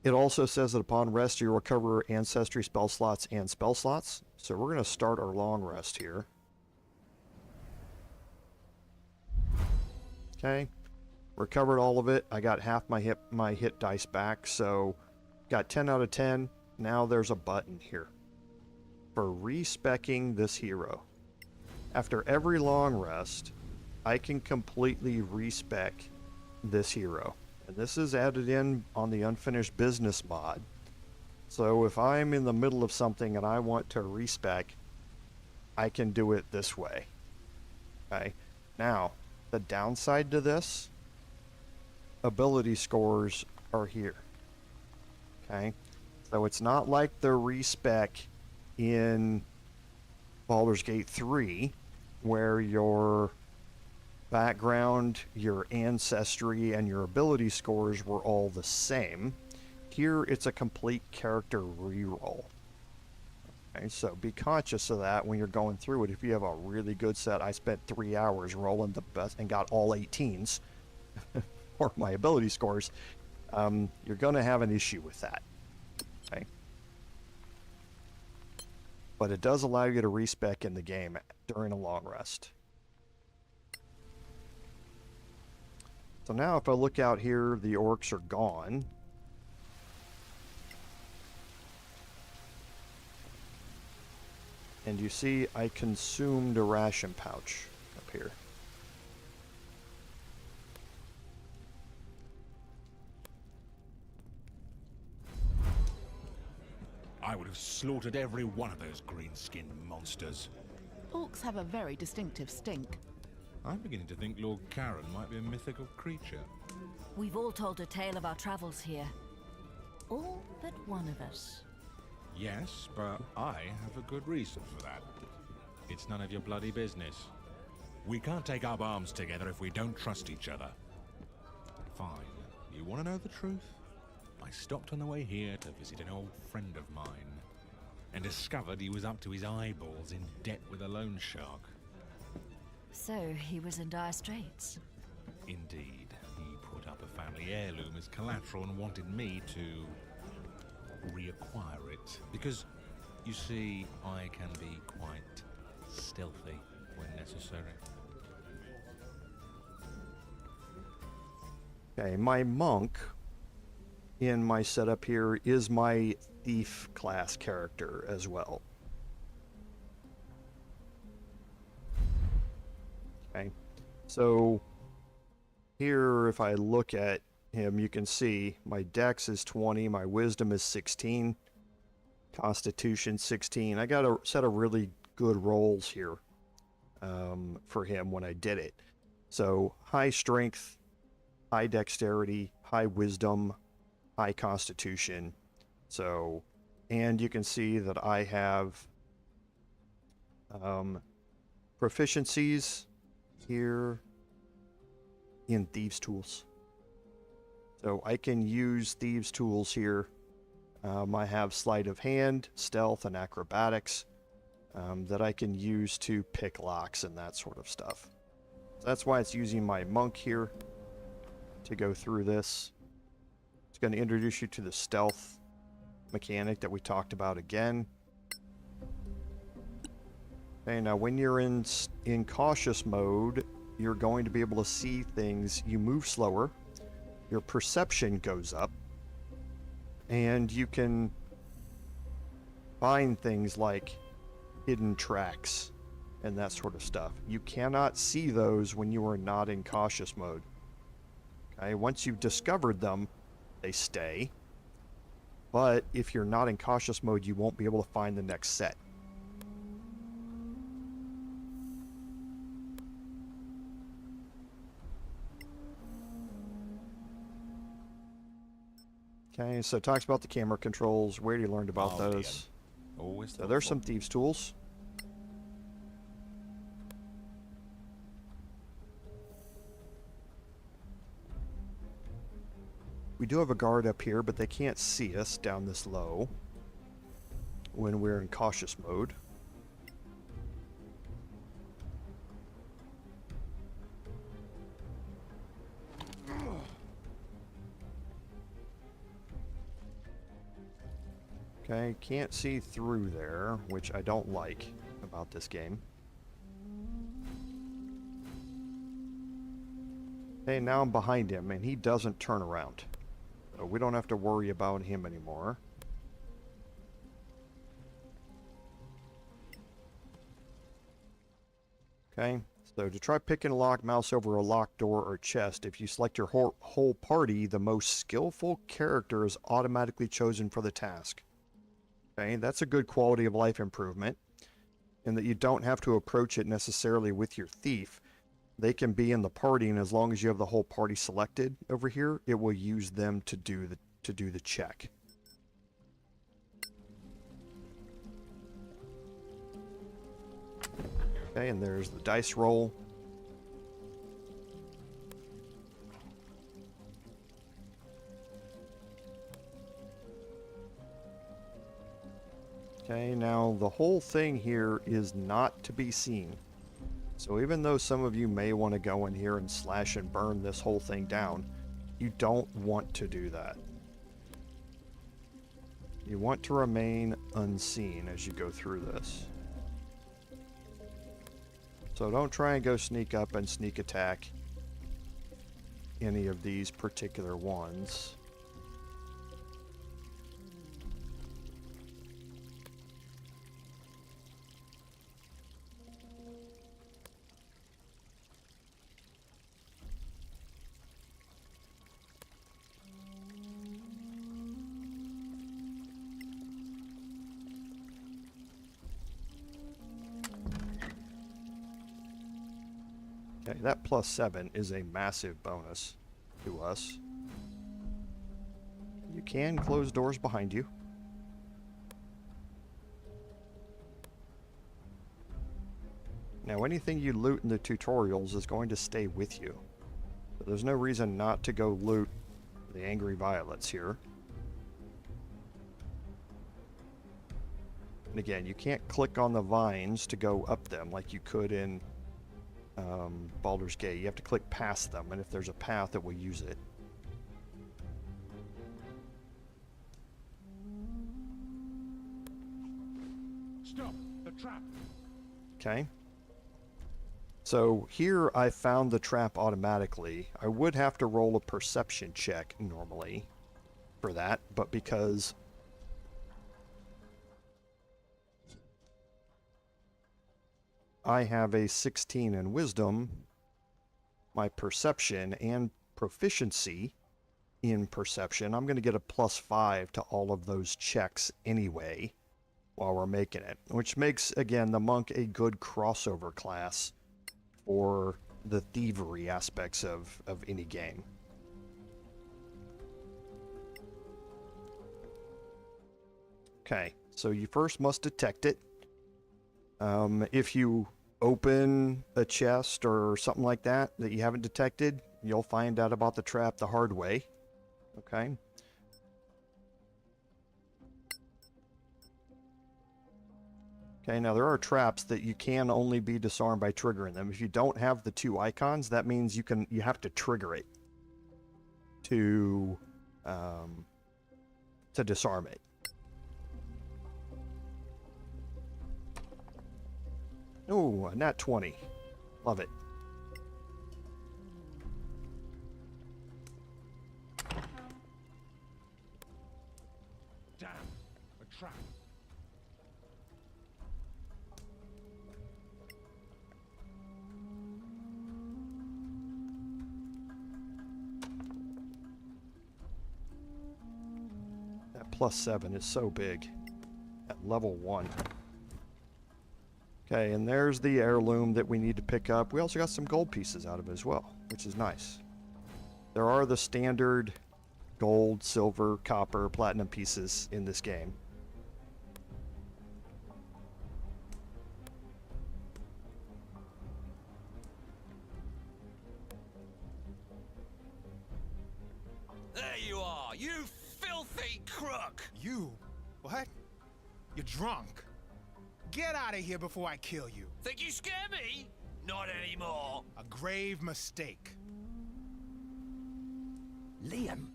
It also says that upon rest, you recover ancestry spell slots and spell slots. So we're going to start our long rest here. Okay, recovered all of it. I got half my hit dice back, so got 10 out of 10. Now there's a button here for respecking this hero. After every long rest, I can completely respec this hero. And this is added in on the Unfinished Business mod. So if I'm in the middle of something and I want to respec, I can do it this way. Okay. Now, the downside to this, ability scores are here. Okay. So it's not like the respec in Baldur's Gate 3, where your background, your ancestry, and your ability scores were all the same. Here, it's a complete character reroll. Okay, so be conscious of that when you're going through it. If you have a really good set, I spent 3 hours rolling the best and got all 18s for my ability scores. You're going to have an issue with that. Okay. But it does allow you to respec in the game during a long rest. So now if I look out here, the orcs are gone. And you see I consumed a ration pouch up here. I would have slaughtered every one of those green-skinned monsters. Orcs have a very distinctive stink. I'm beginning to think Lord Caer might be a mythical creature. We've all told a tale of our travels here. All but one of us. Yes, but I have a good reason for that. It's none of your bloody business. We can't take up arms together if we don't trust each other. Fine. You want to know the truth? I stopped on the way here to visit an old friend of mine, and discovered he was up to his eyeballs in debt with a loan shark. So, he was in dire straits. Indeed. He put up a family heirloom as collateral and wanted me to reacquire it. Because, you see, I can be quite stealthy when necessary. Okay, my monk in my setup here is my thief class character as well. Okay, so here if I look at him, you can see my dex is 20, my wisdom is 16, constitution 16. I got a set of really good rolls here for him when I did it. So high strength, high dexterity, high wisdom, high constitution. So, and you can see that I have proficiencies here in Thieves' Tools. So I can use Thieves' Tools here. I have sleight of hand, stealth, and acrobatics that I can use to pick locks and that sort of stuff. So that's why it's using my monk here to go through this. It's going to introduce you to the stealth mechanic that we talked about again. Okay, now when you're in cautious mode, you're going to be able to see things. You move slower, your perception goes up, and you can find things like hidden tracks and that sort of stuff. You cannot see those when you are not in cautious mode. Okay, once you've discovered them, they stay. But if you're not in cautious mode, you won't be able to find the next set. Okay, so it talks about the camera controls. Where you learned about those. Always So there's some Thieves' Tools. We do have a guard up here, but they can't see us down this low when we're in cautious mode. Okay, can't see through there, which I don't like about this game. Okay, now I'm behind him, and he doesn't turn around. So we don't have to worry about him anymore. Okay, so to try picking a lock, mouse over a locked door or chest. If you select your whole party, the most skillful character is automatically chosen for the task. Okay, that's a good quality of life improvement, in that you don't have to approach it necessarily with your thief. They can be in the party, and as long as you have the whole party selected over here, it will use them to do the check. Okay, and there's the dice roll. Okay, now the whole thing here is not to be seen. So even though some of you may want to go in here and slash and burn this whole thing down, you don't want to do that. You want to remain unseen as you go through this. So don't try and go sneak up and sneak attack any of these particular ones. Okay, that +7 is a massive bonus to us. You can close doors behind you. Now, anything you loot in the tutorials is going to stay with you. So there's no reason not to go loot the Angry Violets here. And again, you can't click on the vines to go up them like you could in Baldur's Gate. You have to click past them, and if there's a path, it will use it. Stop! The trap! Okay. So here I found the trap automatically. I would have to roll a perception check normally for that, but because I have a 16 in wisdom, my perception and proficiency in perception, I'm going to get a +5 to all of those checks anyway while we're making it, which makes, again, the monk a good crossover class for the thievery aspects of any game. Okay, so you first must detect it. If you open a chest or something like that you haven't detected, you'll find out about the trap the hard way. Okay. Okay, now there are traps that you can only be disarmed by triggering them. If you don't have the 2 icons, that means you have to trigger it to disarm it. Oh, a nat 20. Love it. Damn! A trap! That +7 is so big at level 1. Okay, and there's the heirloom that we need to pick up. We also got some gold pieces out of it as well, which is nice. There are the standard gold, silver, copper, platinum pieces in this game. There you are, you filthy crook! You? What? You're drunk. Get out of here before I kill you. Think you scare me? Not anymore. A grave mistake. Liam.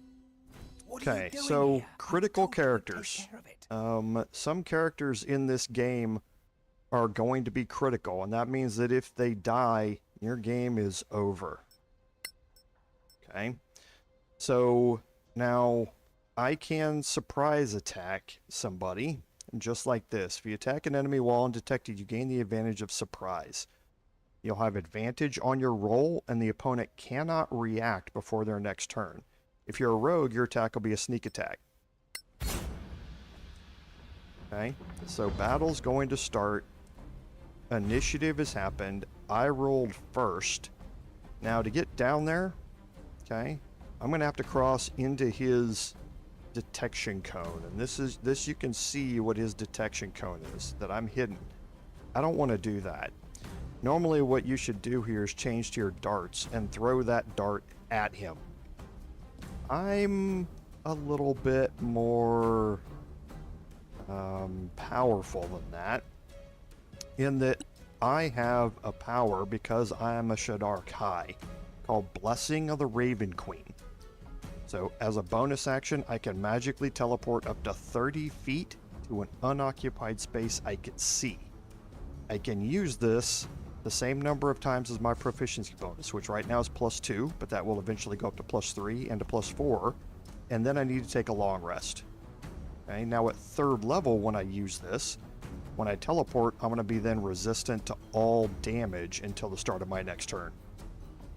Okay, so critical characters. Some characters in this game are going to be critical, and that means that if they die, your game is over. Okay, so now I can surprise attack somebody, just like this. If you attack an enemy while undetected, you gain the advantage of surprise. You'll have advantage on your roll, and the opponent cannot react before their next turn. If you're a rogue, your attack will be a sneak attack. Okay, so battle's going to start. Initiative has happened. I rolled first. Now to get down there, okay, I'm going to have to cross into his detection cone. And this you can see what his detection cone is, that I'm hidden. I don't want to do that. Normally what you should do here is change to your darts and throw that dart at him. I'm a little bit more powerful than that, in that I have a power, because I am a Shadar Kai, called Blessing of the Raven Queen. So as a bonus action, I can magically teleport up to 30 feet to an unoccupied space I can see. I can use this the same number of times as my proficiency bonus, which right now is +2, but that will eventually go up to +3 and to +4, and then I need to take a long rest. Okay, now at 3rd level, when I use this, when I teleport, I'm going to be then resistant to all damage until the start of my next turn.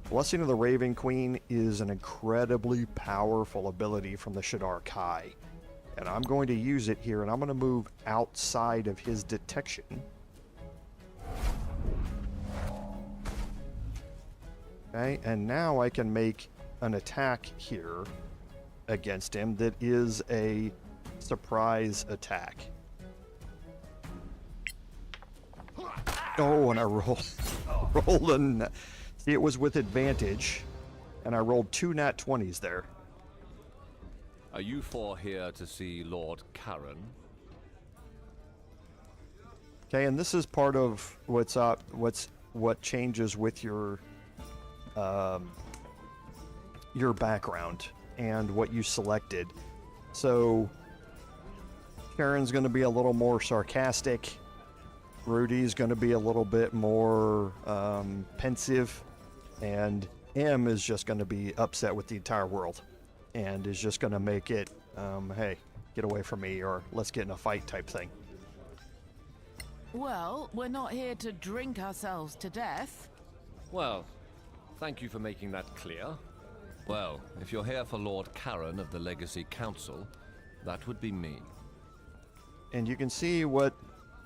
Blessing of the Raven Queen is an incredibly powerful ability from the Shadar Kai, and I'm going to use it here, and I'm going to move outside of his detection. Okay, and now I can make an attack here against him that is a surprise attack. Oh, and I rolled a... See, it was with advantage, and I rolled 2 nat 20s there. Are you four here to see Lord Caer? Okay, and this is part of what changes with your background and what you selected. So Sharon's going to be a little more sarcastic. Rudy's going to be a little bit more pensive, and M is just going to be upset with the entire world and is just going to make it, hey, get away from me, or let's get in a fight type thing. Well, we're not here to drink ourselves to death. Well, thank you for making that clear. Well, if you're here for Lord Caer of the Legacy Council, that would be me. And you can see what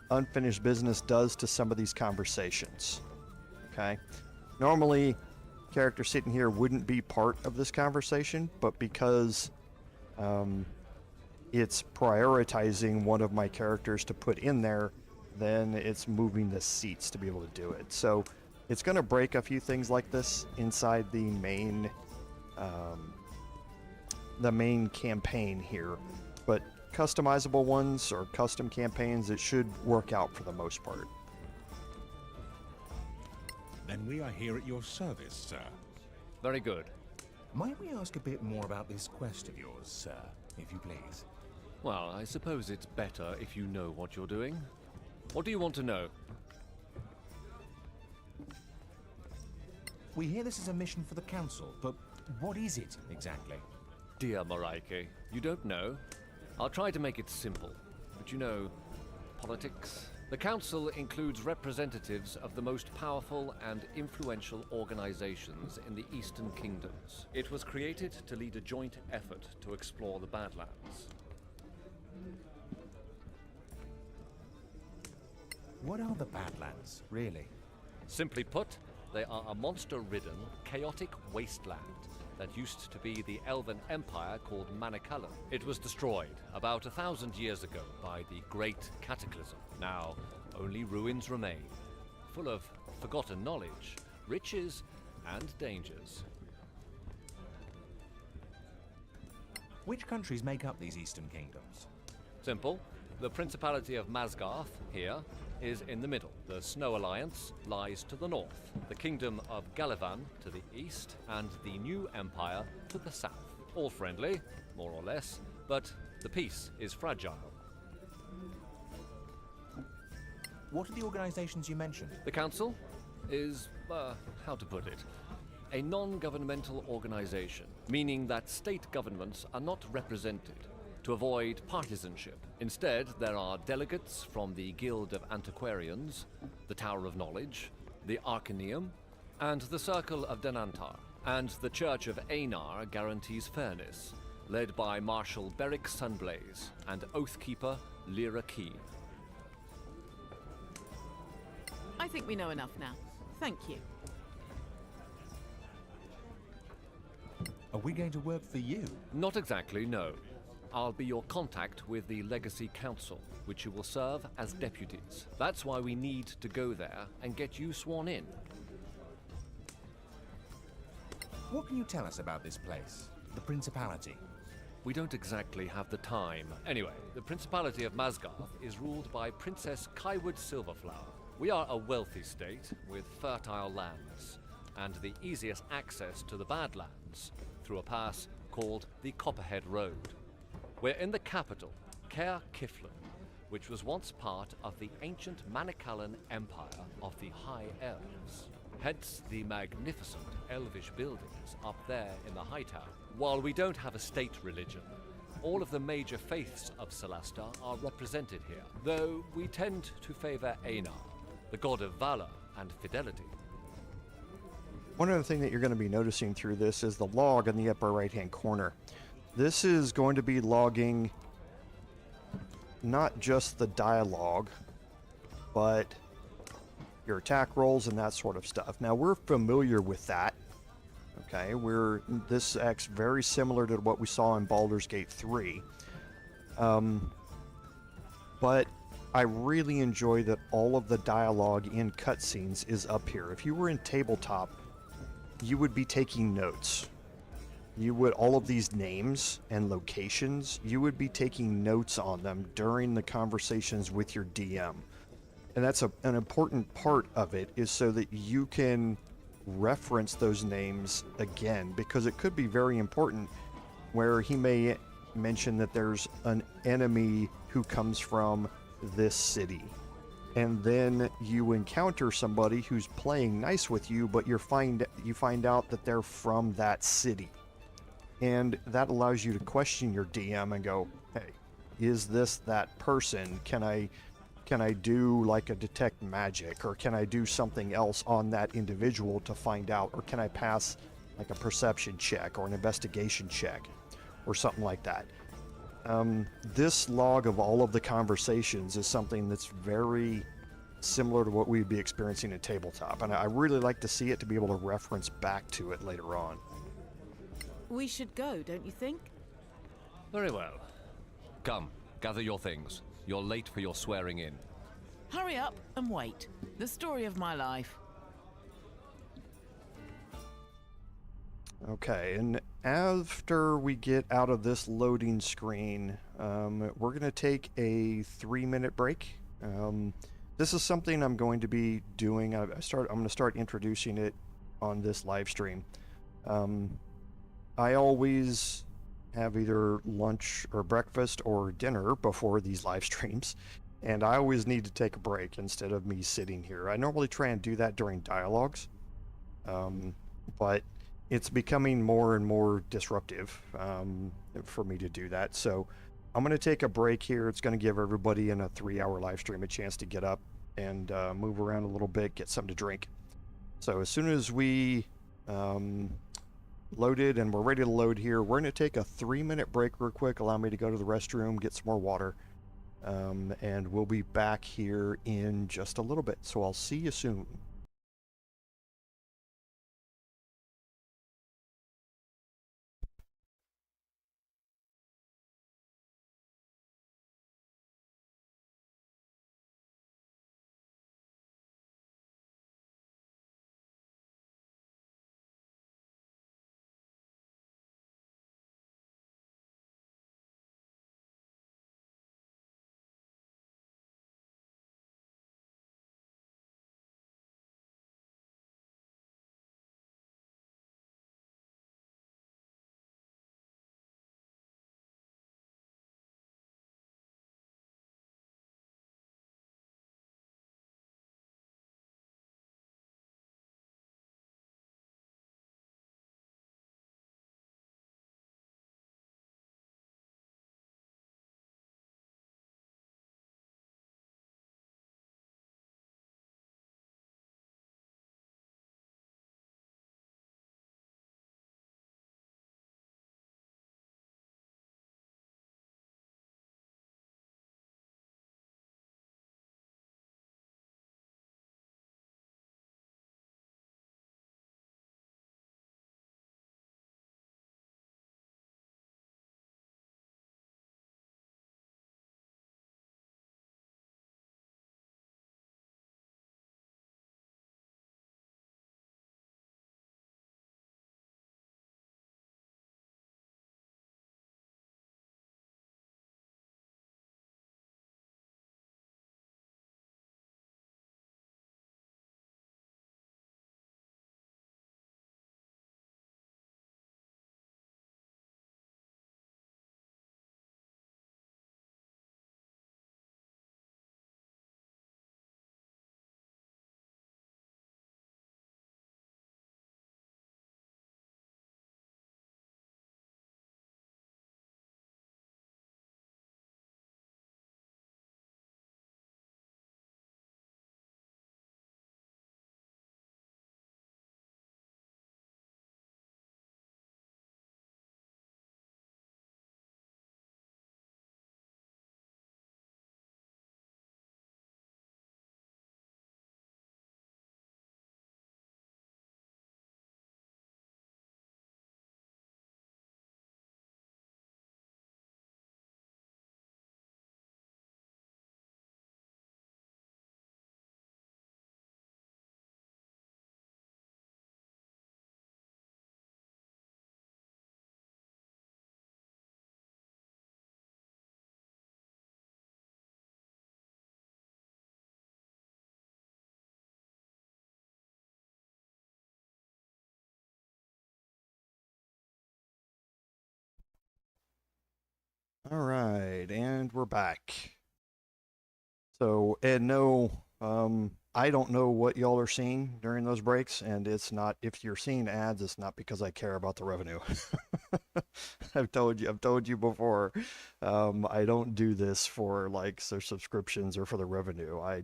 unfinished business does to some of these conversations. Okay? Normally, character sitting here wouldn't be part of this conversation, but because it's prioritizing one of my characters to put in there, then it's moving the seats to be able to do it. So it's going to break a few things like this inside the main campaign here, but customizable ones or custom campaigns, it should work out for the most part. Then we are here at your service, sir. Very good. Might we ask a bit more about this quest of yours, sir, if you please? Well, I suppose it's better if you know what you're doing. What do you want to know? We hear this is a mission for the Council, but what is it exactly? Dear Mareike, you don't know? I'll try to make it simple. But you know, politics? The Council includes representatives of the most powerful and influential organizations in the Eastern Kingdoms. It was created to lead a joint effort to explore the Badlands. What are the Badlands, really? Simply put, they are a monster-ridden, chaotic wasteland that used to be the elven empire called Maniculum. It was destroyed about 1,000 years ago by the Great Cataclysm. Now, only ruins remain, full of forgotten knowledge, riches, and dangers. Which countries make up these Eastern Kingdoms? Simple. The Principality of Masgarth, here, is in the middle. The Snow Alliance lies to the north, the Kingdom of Galavan to the east, and the New Empire to the south. All friendly, more or less, but the peace is fragile. What are the organizations you mentioned? The Council is, how to put it, a non-governmental organization, meaning that state governments are not represented, to avoid partisanship. Instead, there are delegates from the Guild of Antiquarians, the Tower of Knowledge, the Arcaneum, and the Circle of Denantar. And the Church of Einar guarantees fairness, led by Marshal Beric Sunblaze and Oathkeeper Lyra Key. I think we know enough now. Thank you. Are we going to work for you? Not exactly, no. I'll be your contact with the Legacy Council, which you will serve as deputies. That's why we need to go there and get you sworn in. What can you tell us about this place, the Principality? we don't exactly have the time. Anyway, the Principality of Masgarth is ruled by Princess Kaiwood Silverflower. We are a wealthy state with fertile lands, and the easiest access to the Badlands through a pass called the Copperhead Road. We're in the capital, Caer Kiflin, which was once part of the ancient Manicalan Empire of the High Elves. Hence the magnificent elvish buildings up there in the High Tower. While we don't have a state religion, all of the major faiths of Solasta are represented here, though we tend to favor Einar, the god of valor and fidelity. One other thing that you're going to be noticing through this is the log in the upper right-hand corner. This is going to be logging not just the dialogue, but your attack rolls and that sort of stuff. Now, we're familiar with that. Okay, this acts very similar to what we saw in Baldur's Gate 3. But I really enjoy that all of the dialogue in cutscenes is up here. If you were in tabletop, you would be taking notes. All of these names and locations, you would be taking notes on them during the conversations with your DM. And that's an important part of it, is so that you can reference those names again, because it could be very important where he may mention that there's an enemy who comes from this city. And then you encounter somebody who's playing nice with you, but you find out that they're from that city. And that allows you to question your DM and go, hey, is this that person? Can I do like a detect magic, or can I do something else on that individual to find out, or can I pass like a perception check or an investigation check or something like that? This log of all of the conversations is something that's very similar to what we'd be experiencing in tabletop, and I really like to see it to be able to reference back to it later on. We should go, don't you think? Very well. Come, gather your things. You're late for your swearing in. Hurry up and wait. The story of my life. Okay, and after we get out of this loading screen, we're going to take a 3-minute break. This is something I'm going to be doing. I'm going to start introducing it on this live stream. I always have either lunch or breakfast or dinner before these live streams, and I always need to take a break instead of me sitting here. I normally try and do that during dialogues, but it's becoming more and more disruptive for me to do that. So I'm going to take a break here. It's going to give everybody in a 3-hour live stream a chance to get up and move around a little bit, get something to drink. So as soon as we loaded and we're ready to load here, we're going to take a 3-minute break real quick. Allow me to go to the restroom, get some more water, and we'll be back here in just a little bit. So I'll see you soon. All right, and we're back. So, and no, I don't know what y'all are seeing during those breaks, and it's not, if you're seeing ads, it's not because I care about the revenue. I've told you before, I don't do this for like their subscriptions or for the revenue. I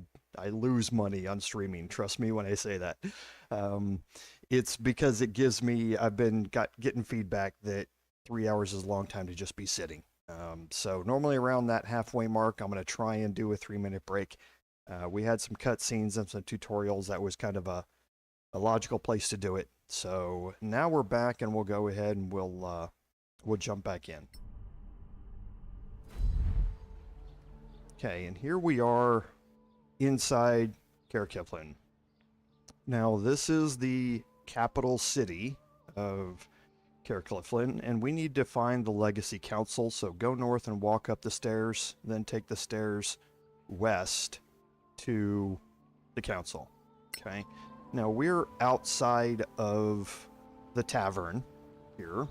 lose money on streaming. Trust me when I say that. It's because it gives me, I've been getting feedback that 3 hours is a long time to just be sitting. So normally around that halfway mark, I'm going to try and do a 3-minute break. We had some cutscenes and some tutorials. That was kind of a logical place to do it. So now we're back, and we'll go ahead and we'll jump back in. Okay, and here we are inside Caer. Now this is the capital city of Caer, and we need to find the Legacy Council. So go north and walk up the stairs, then take the stairs west to the council. Okay, now we're outside of the tavern here,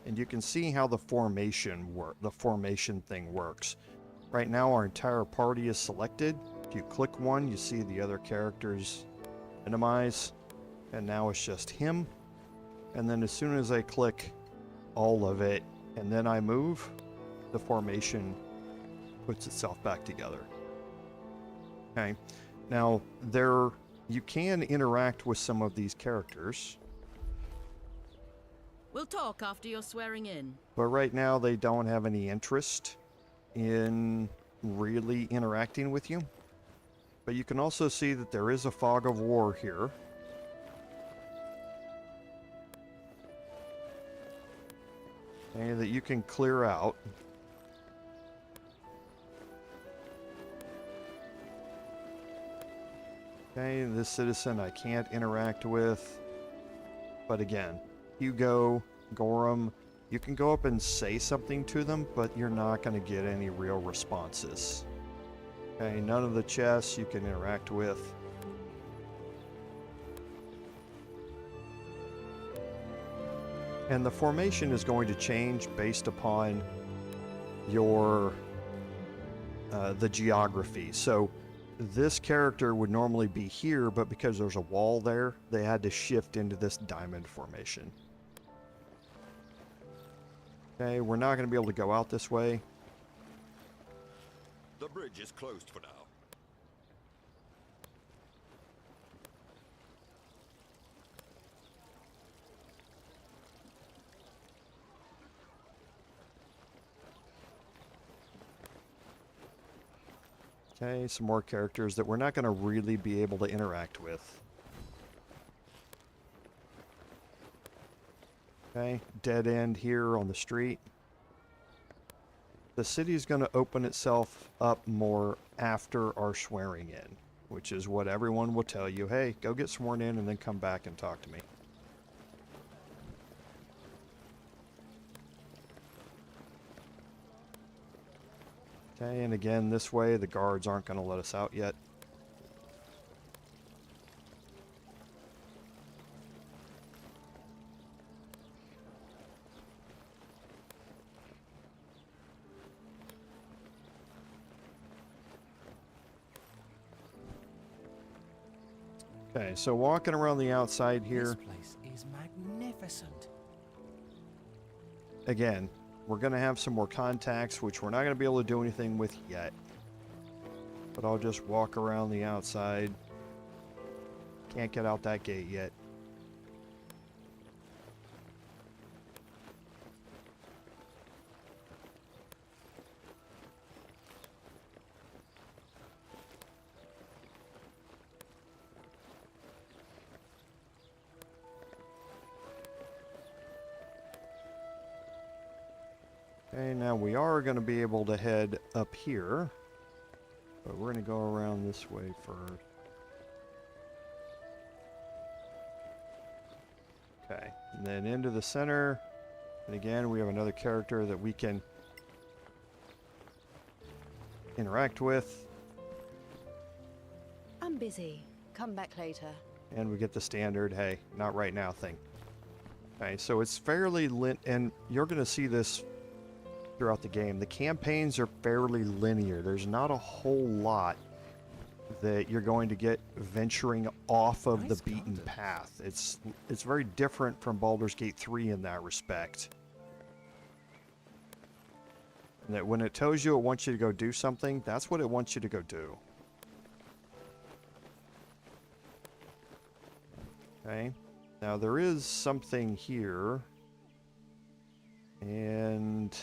and you can see how the formation thing works. Right now our entire party is selected. If you click one, you see the other characters minimize, and now it's just him. And then as soon as I click all of it and then I move, the formation puts itself back together. Okay, now you can interact with some of these characters. We'll talk after your swearing in. But right now they don't have any interest in really interacting with you. But you can also see that there is a fog of war here. Okay, that you can clear out. Okay, this citizen I can't interact with. But again, Hugo, Gorham, you can go up and say something to them, but you're not going to get any real responses. Okay, none of the chests you can interact with. And the formation is going to change based upon your the geography. So this character would normally be here, but because there's a wall there, they had to shift into this diamond formation. Okay, we're not going to be able to go out this way. The bridge is closed for now. Okay, some more characters that we're not going to really be able to interact with. Okay, dead end here on the street. The city is going to open itself up more after our swearing in, which is what everyone will tell you. Hey, go get sworn in and then come back and talk to me. Okay, and again, this way the guards aren't going to let us out yet. Okay, so walking around the outside here. This place is magnificent. Again, we're going to have some more contacts, which we're not going to be able to do anything with yet. But I'll just walk around the outside. Can't get out that gate yet. Okay, now we are going to be able to head up here, but we're going to go around this way first. Okay, and then into the center, and again we have another character that we can interact with. I'm busy. Come back later. And we get the standard, hey, not right now thing. Okay, so it's fairly lit, and you're going to see this throughout the game. The campaigns are fairly linear. There's not a whole lot that you're going to get venturing off of the beaten path. It's very different from Baldur's Gate 3 in that respect. And that when it tells you it wants you to go do something, that's what it wants you to go do. Okay. Now there is something here. And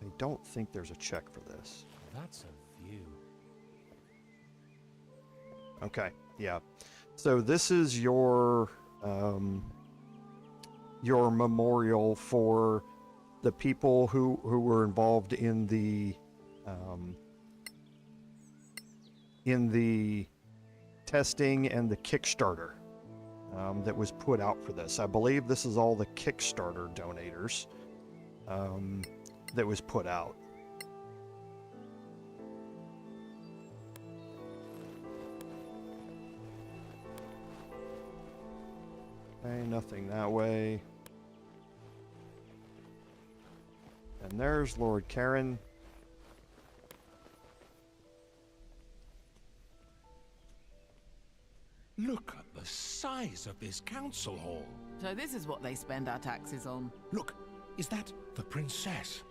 I don't think there's a check for this. That's a view. Okay, yeah. So this is your memorial for the people who were involved in the testing and the Kickstarter that was put out for this. I believe this is all the Kickstarter donators that was put out. Okay, nothing that way. And there's Lord Caer. Look at the size of this council hall. So this is what they spend our taxes on. Look, is that the princess?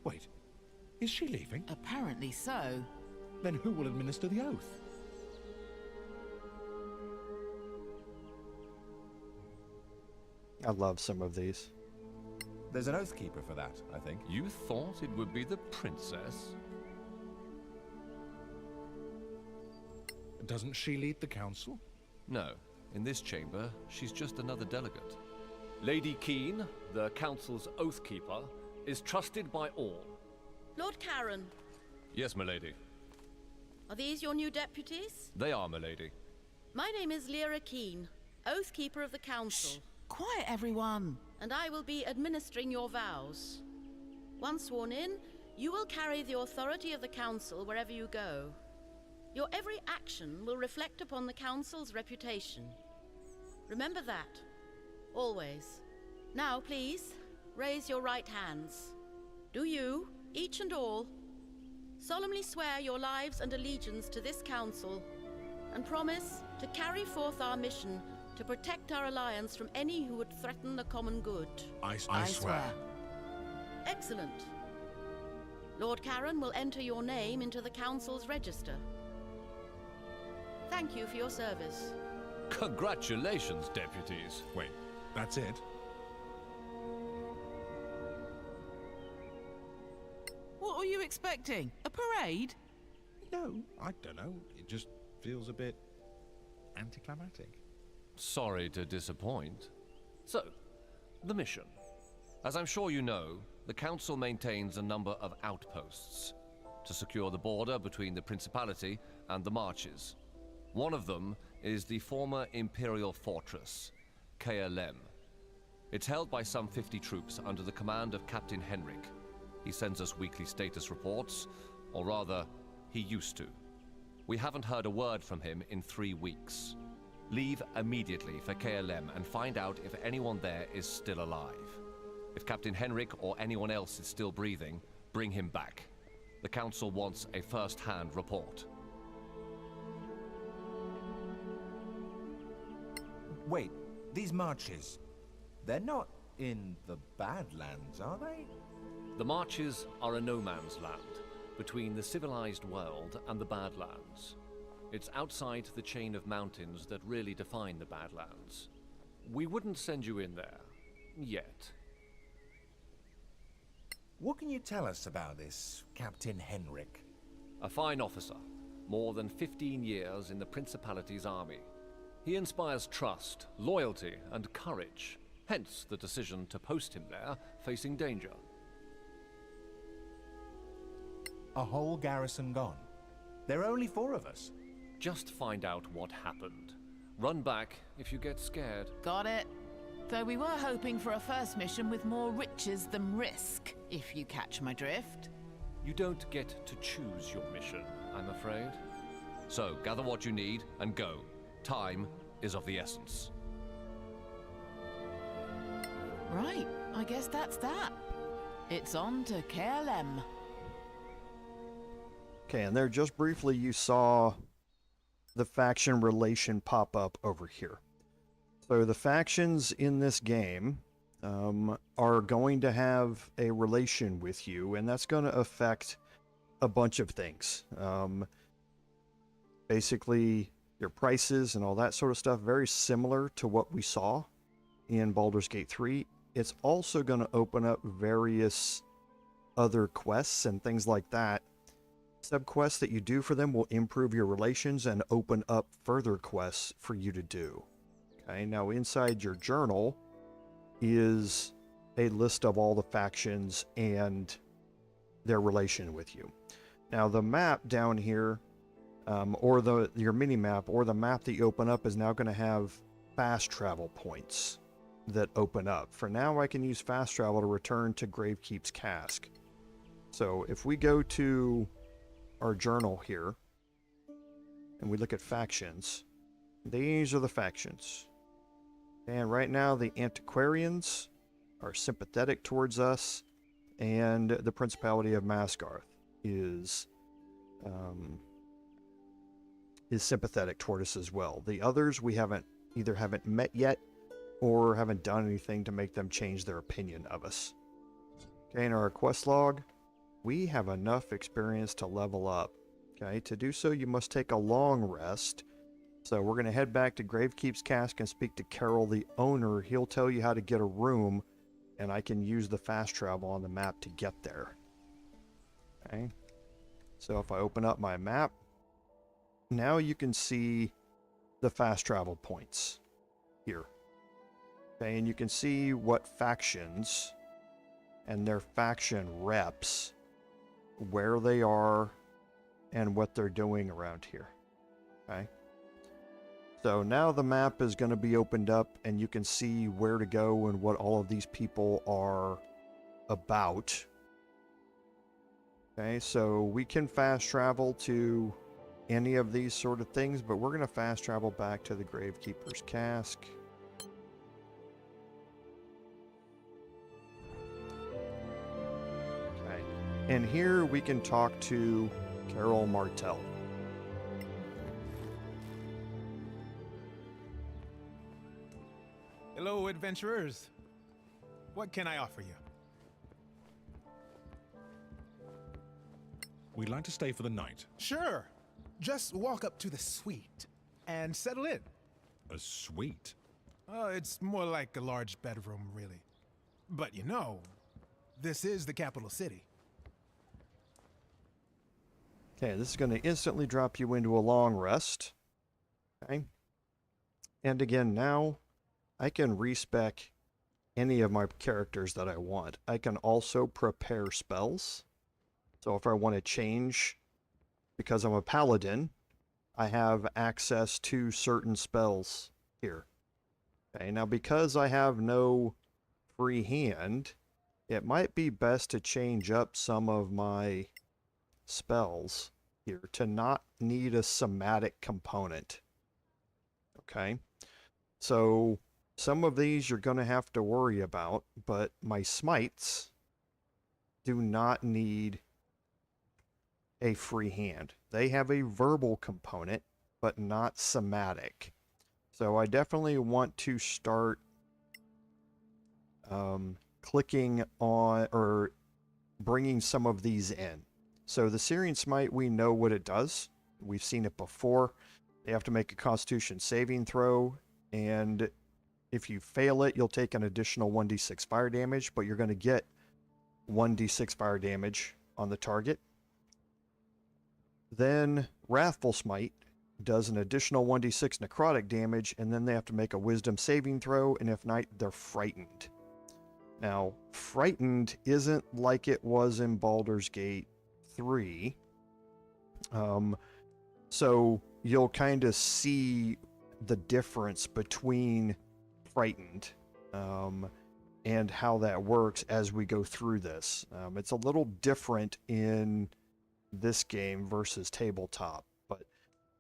Wait, is she leaving? Apparently so. Then who will administer the oath? I love some of these. There's an oath keeper for that, I think. You thought it would be the princess? Doesn't she lead the council? No. In this chamber, she's just another delegate. Lady Keen, the council's oath keeper, is trusted by all. Lord Caer, Yes, milady. are these your new deputies? They are, milady. My name is Lyra Keen, oath keeper of the council. Shh. Quiet, everyone. And I will be administering your vows. Once sworn in, you will carry the authority of the council wherever you go. Your every action will reflect upon the council's reputation. Remember that. Always. Now, please, raise your right hands. Do you, each and all, solemnly swear your lives and allegiance to this council, and promise to carry forth our mission to protect our alliance from any who would threaten the common good? I swear. Excellent. Lord Caer will enter your name into the council's register. Thank you for your service. Congratulations, deputies. Wait, that's it? What were you expecting? A parade? No, I don't know. It just feels a bit anticlimactic. Sorry to disappoint. So, the mission. As I'm sure you know, the Council maintains a number of outposts to secure the border between the Principality and the Marches. One of them is the former Imperial fortress, Caer. It's held by some 50 troops under the command of Captain Henrik. He sends us weekly status reports, or rather, he used to. We haven't heard a word from him in 3 weeks. Leave immediately for Caer and find out if anyone there is still alive. If Captain Henrik or anyone else is still breathing, bring him back. The Council wants a first-hand report. Wait, these marches, they're not in the Badlands, are they? The Marches are a no-man's land, between the civilized world and the Badlands. It's outside the chain of mountains that really define the Badlands. We wouldn't send you in there. Yet. What can you tell us about this Captain Henrik? A fine officer. More than 15 years in the Principality's army. He inspires trust, loyalty, and courage. Hence the decision to post him there, facing danger. A whole garrison gone. There are only 4 of us. Just find out what happened. Run back if you get scared. Got it. Though we were hoping for a first mission with more riches than risk, if you catch my drift. You don't get to choose your mission, I'm afraid. So, gather what you need and go. Time is of the essence. Right, I guess that's that. It's on to Caer. Okay, and there just briefly you saw the faction relation pop up over here. So the factions in this game are going to have a relation with you, and that's going to affect a bunch of things. Basically, your prices and all that sort of stuff, very similar to what we saw in Baldur's Gate 3. It's also going to open up various other quests and things like that. Subquests that you do for them will improve your relations and open up further quests for you to do. Okay, now inside your journal is a list of all the factions and their relation with you. Now the map down here, or your mini map, or the map that you open up is now going to have fast travel points that open up. For now, I can use fast travel to return to Gravekeep's Cask. So if we go to our journal here and we look at factions, these are the factions. And right now the Antiquarians are sympathetic towards us, and the Principality of Masgarth is sympathetic toward us as well. The others we either haven't met yet or haven't done anything to make them change their opinion of us. Okay, in our quest log, we have enough experience to level up. Okay, to do so you must take a long rest. So we're going to head back to Gravekeep's Cask and speak to Carol, the owner. He'll tell you how to get a room, and I can use the fast travel on the map to get there. Okay, so if I open up my map, now you can see the fast travel points here. Okay, and you can see what factions and their faction reps, where they are, and what they're doing around here. Okay. So now the map is going to be opened up, and you can see where to go and what all of these people are about. Okay, so we can fast travel to any of these sort of things, but we're going to fast travel back to the Gravekeeper's Cask. Okay, and here we can talk to Carol Martell. Hello, adventurers. What can I offer you? We'd like to stay for the night. Sure. Just walk up to the suite and settle in. A suite? It's more like a large bedroom, really. But you know, this is the capital city. Okay, this is going to instantly drop you into a long rest. Okay. And again, now I can respec any of my characters that I want. I can also prepare spells. So if I want to change, because I'm a paladin, I have access to certain spells here. Okay, now because I have no free hand, it might be best to change up some of my spells here to not need a somatic component. Okay, so some of these you're going to have to worry about, but my smites do not need a free hand. They have a verbal component, but not somatic. So I definitely want to start clicking on or bringing some of these in. So the Syrian Smite, we know what it does. We've seen it before. They have to make a Constitution saving throw, and if you fail it, you'll take an additional 1d6 fire damage, but you're going to get 1d6 fire damage on the target. Then Wrathful Smite does an additional 1d6 necrotic damage, and then they have to make a wisdom saving throw, and if not, they're frightened. Now, frightened isn't like it was in Baldur's Gate 3. So you'll kind of see the difference between frightened and how that works as we go through this. It's a little different in this game versus tabletop, but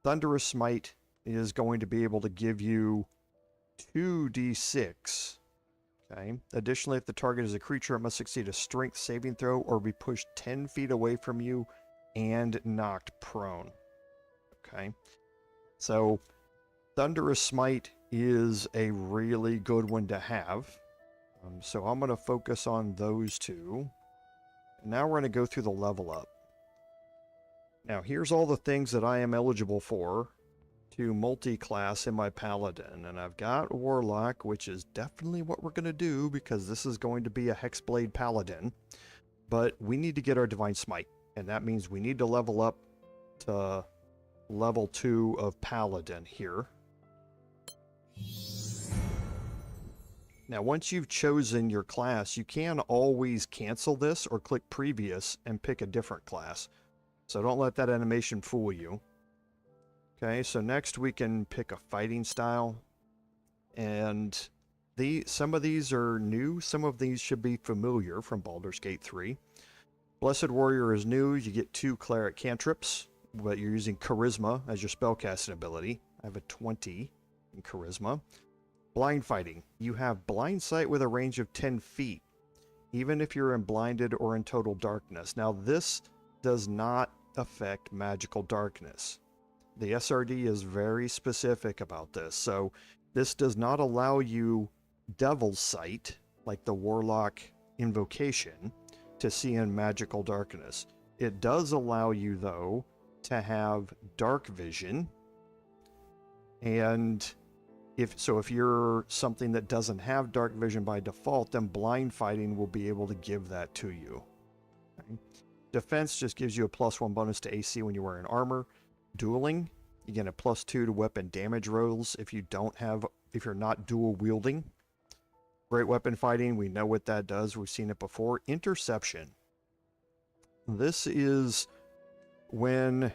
Thunderous Smite is going to be able to give you 2d6, Okay. Additionally, if the target is a creature, it must succeed a strength saving throw or be pushed 10 feet away from you and knocked prone. Okay. So, Thunderous Smite is a really good one to have. So I'm going to focus on those two. And now we're going to go through the level up. Now, here's all the things that I am eligible for to multi-class in my Paladin. And I've got Warlock, which is definitely what we're going to do because this is going to be a Hexblade Paladin. But we need to get our Divine Smite. And that means we need to level up to level 2 of Paladin here. Now, once you've chosen your class, you can always cancel this or click Previous and pick a different class. So don't let that animation fool you. Okay, so next we can pick a fighting style. And some of these are new, some of these should be familiar from Baldur's Gate 3. Blessed Warrior is new, you get 2 Cleric cantrips, but you're using Charisma as your spellcasting ability. I have a 20 in Charisma. Blind Fighting. You have Blind Sight with a range of 10 feet, even if you're in blinded or in total darkness. Now, this does not affect magical darkness. The SRD is very specific about this, so this does not allow you Devil's Sight, like the Warlock Invocation, to see in magical darkness. It does allow you, though, to have Dark Vision, and if you're something that doesn't have Dark Vision by default, then Blind Fighting will be able to give that to you. Okay. Defense just gives you a +1 bonus to AC when you're wearing armor. Dueling, you get a +2 to weapon damage rolls if you're not dual wielding. Great Weapon Fighting, we know what that does. We've seen it before. Interception. This is when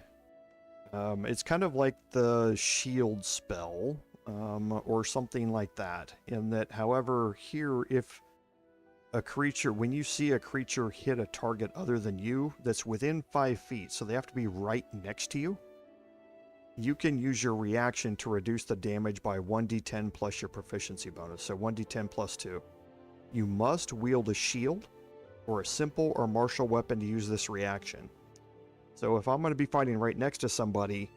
it's kind of like the shield spell, or something like that. In that, however, here, if a creature, when you see a creature hit a target other than you that's within 5 feet, so they have to be right next to you, you can use your reaction to reduce the damage by 1d10 plus your proficiency bonus, so 1d10 plus 2. You must wield a shield or a simple or martial weapon to use this reaction. So if I'm going to be fighting right next to somebody,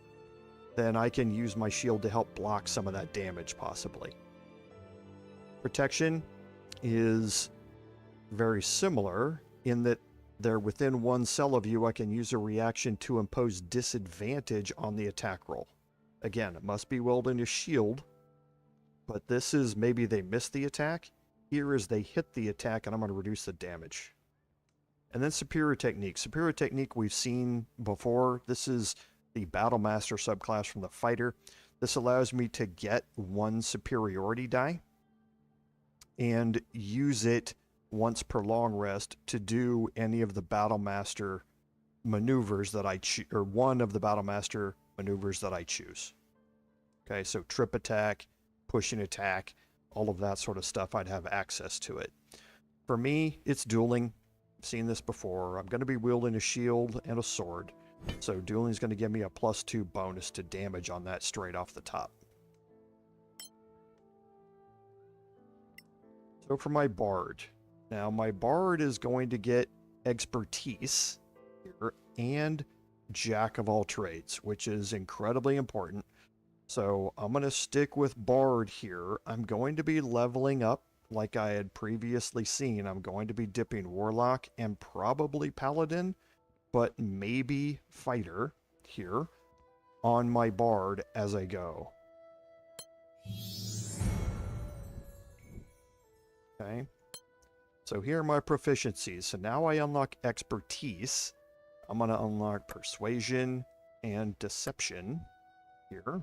then I can use my shield to help block some of that damage, possibly. Protection is very similar in that they're within 1 cell of you. I can use a reaction to impose disadvantage on the attack roll. Again, it must be wielding a shield, but this is maybe they missed the attack. Here is they hit the attack, and I'm going to reduce the damage. And then Superior Technique. Superior Technique we've seen before. This is the Battle Master subclass from the Fighter. This allows me to get 1 superiority die and use it once per long rest to do any of the Battle Master maneuvers that I choose, or one of the Battle Master maneuvers that I choose. Okay, so trip attack, pushing attack, all of that sort of stuff, I'd have access to it. For me, it's dueling. I've seen this before. I'm going to be wielding a shield and a sword. So dueling is going to give me a +2 bonus to damage on that straight off the top. So for my Bard. Now my Bard is going to get Expertise here and Jack of all trades, which is incredibly important. So I'm going to stick with Bard here. I'm going to be leveling up like I had previously seen. I'm going to be dipping Warlock and probably Paladin, but maybe Fighter here on my Bard as I go. Okay. So here are my proficiencies. So now I unlock Expertise. I'm going to unlock Persuasion and Deception here.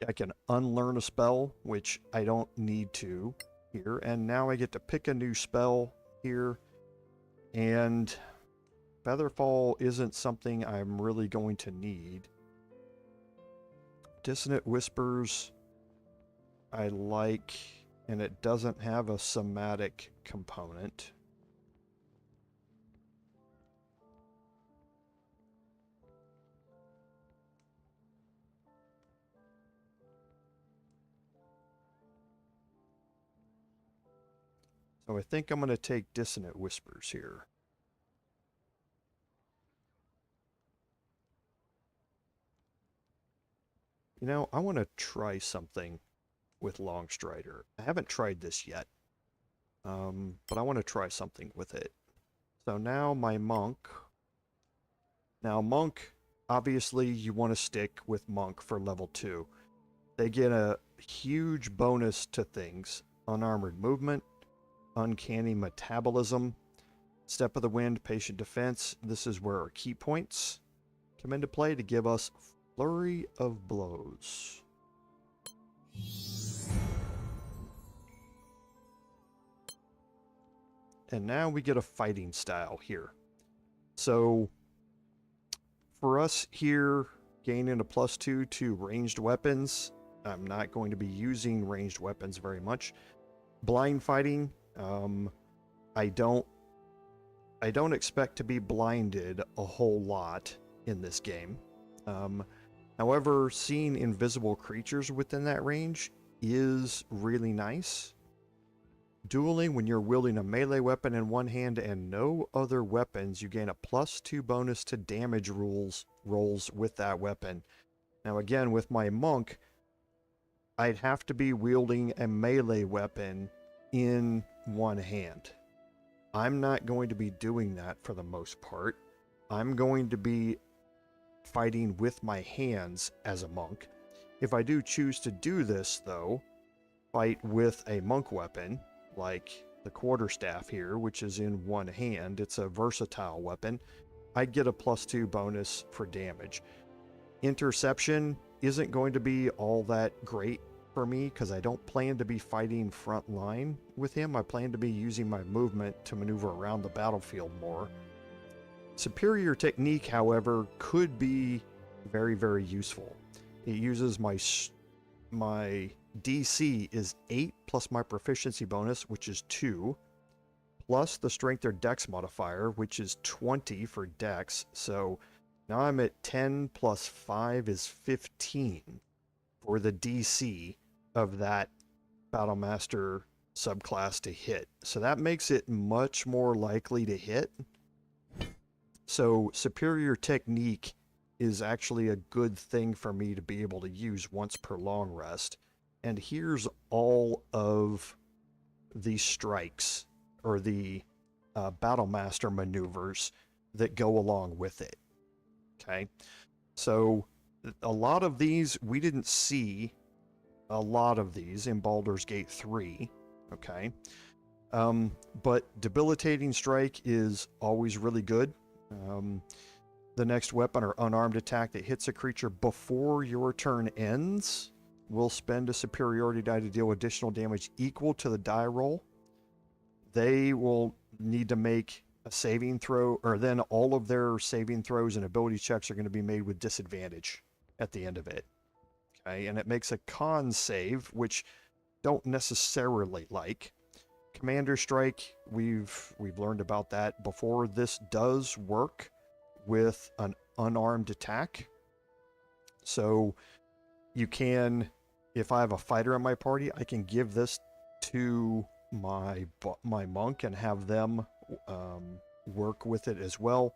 I can unlearn a spell, which I don't need to here. And now I get to pick a new spell here. And Featherfall isn't something I'm really going to need. Dissonant Whispers I like, and it doesn't have a somatic component. So I think I'm going to take Dissonant Whispers here. You know, I want to try something with Longstrider. I haven't tried this yet, but I want to try something with it. So now my Monk. Now Monk, obviously you want to stick with Monk for level 2. They get a huge bonus to things. Unarmored movement, uncanny metabolism, step of the wind, patient defense. This is where our key points come into play to give us flurry of blows. And now we get a fighting style here. So for us here, gaining a +2 to ranged weapons. I'm not going to be using ranged weapons very much. Blind fighting, I don't expect to be blinded a whole lot in this game. However, seeing invisible creatures within that range is really nice. Dueling, when you're wielding a melee weapon in one hand and no other weapons, you gain a +2 bonus to damage rolls with that weapon. Now again, with my Monk, I'd have to be wielding a melee weapon in one hand. I'm not going to be doing that for the most part. I'm going to be fighting with my hands as a Monk. If I do choose to do this, though, fight with a Monk weapon, like the quarterstaff here, which is in one hand, it's a versatile weapon, I get a +2 bonus for damage. Interception isn't going to be all that great for me because I don't plan to be fighting front line with him. I plan to be using my movement to maneuver around the battlefield more. Superior technique, however, could be very, very useful. It uses my DC is 8 plus my proficiency bonus, which is 2, plus the strength or dex modifier, which is 20 for dex. So now I'm at 10 plus 5 is 15 for the DC of that Battlemaster subclass to hit. So that makes it much more likely to hit. So superior technique is actually a good thing for me to be able to use once per long rest. And here's all of the strikes or the Battlemaster maneuvers that go along with it. Okay, so a lot of these, we didn't see a lot of these in Baldur's Gate 3, okay? But Debilitating Strike is always really good. The next weapon or unarmed attack that hits a creature before your turn ends will spend a superiority die to deal additional damage equal to the die roll. They will need to make a saving throw, or then all of their saving throws and ability checks are going to be made with disadvantage at the end of it. Okay, and it makes a con save, which don't necessarily like. Commander Strike, we've learned about that before. This does work with an unarmed attack. So you can, if I have a fighter in my party, I can give this to my Monk and have them work with it as well.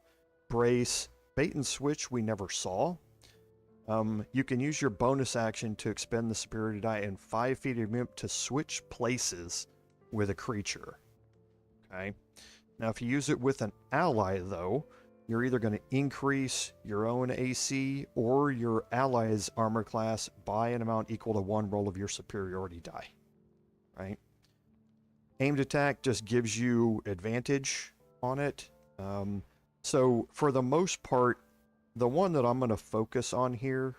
Brace, bait and switch we never saw. You can use your bonus action to expend the superiority die and 5 feet of movement to switch places with a creature. Okay. Now if you use it with an ally though, you're either going to increase your own AC or your ally's armor class by an amount equal to 1 roll of your superiority die. Right? Aimed attack just gives you advantage on it. So for the most part, the one that I'm going to focus on here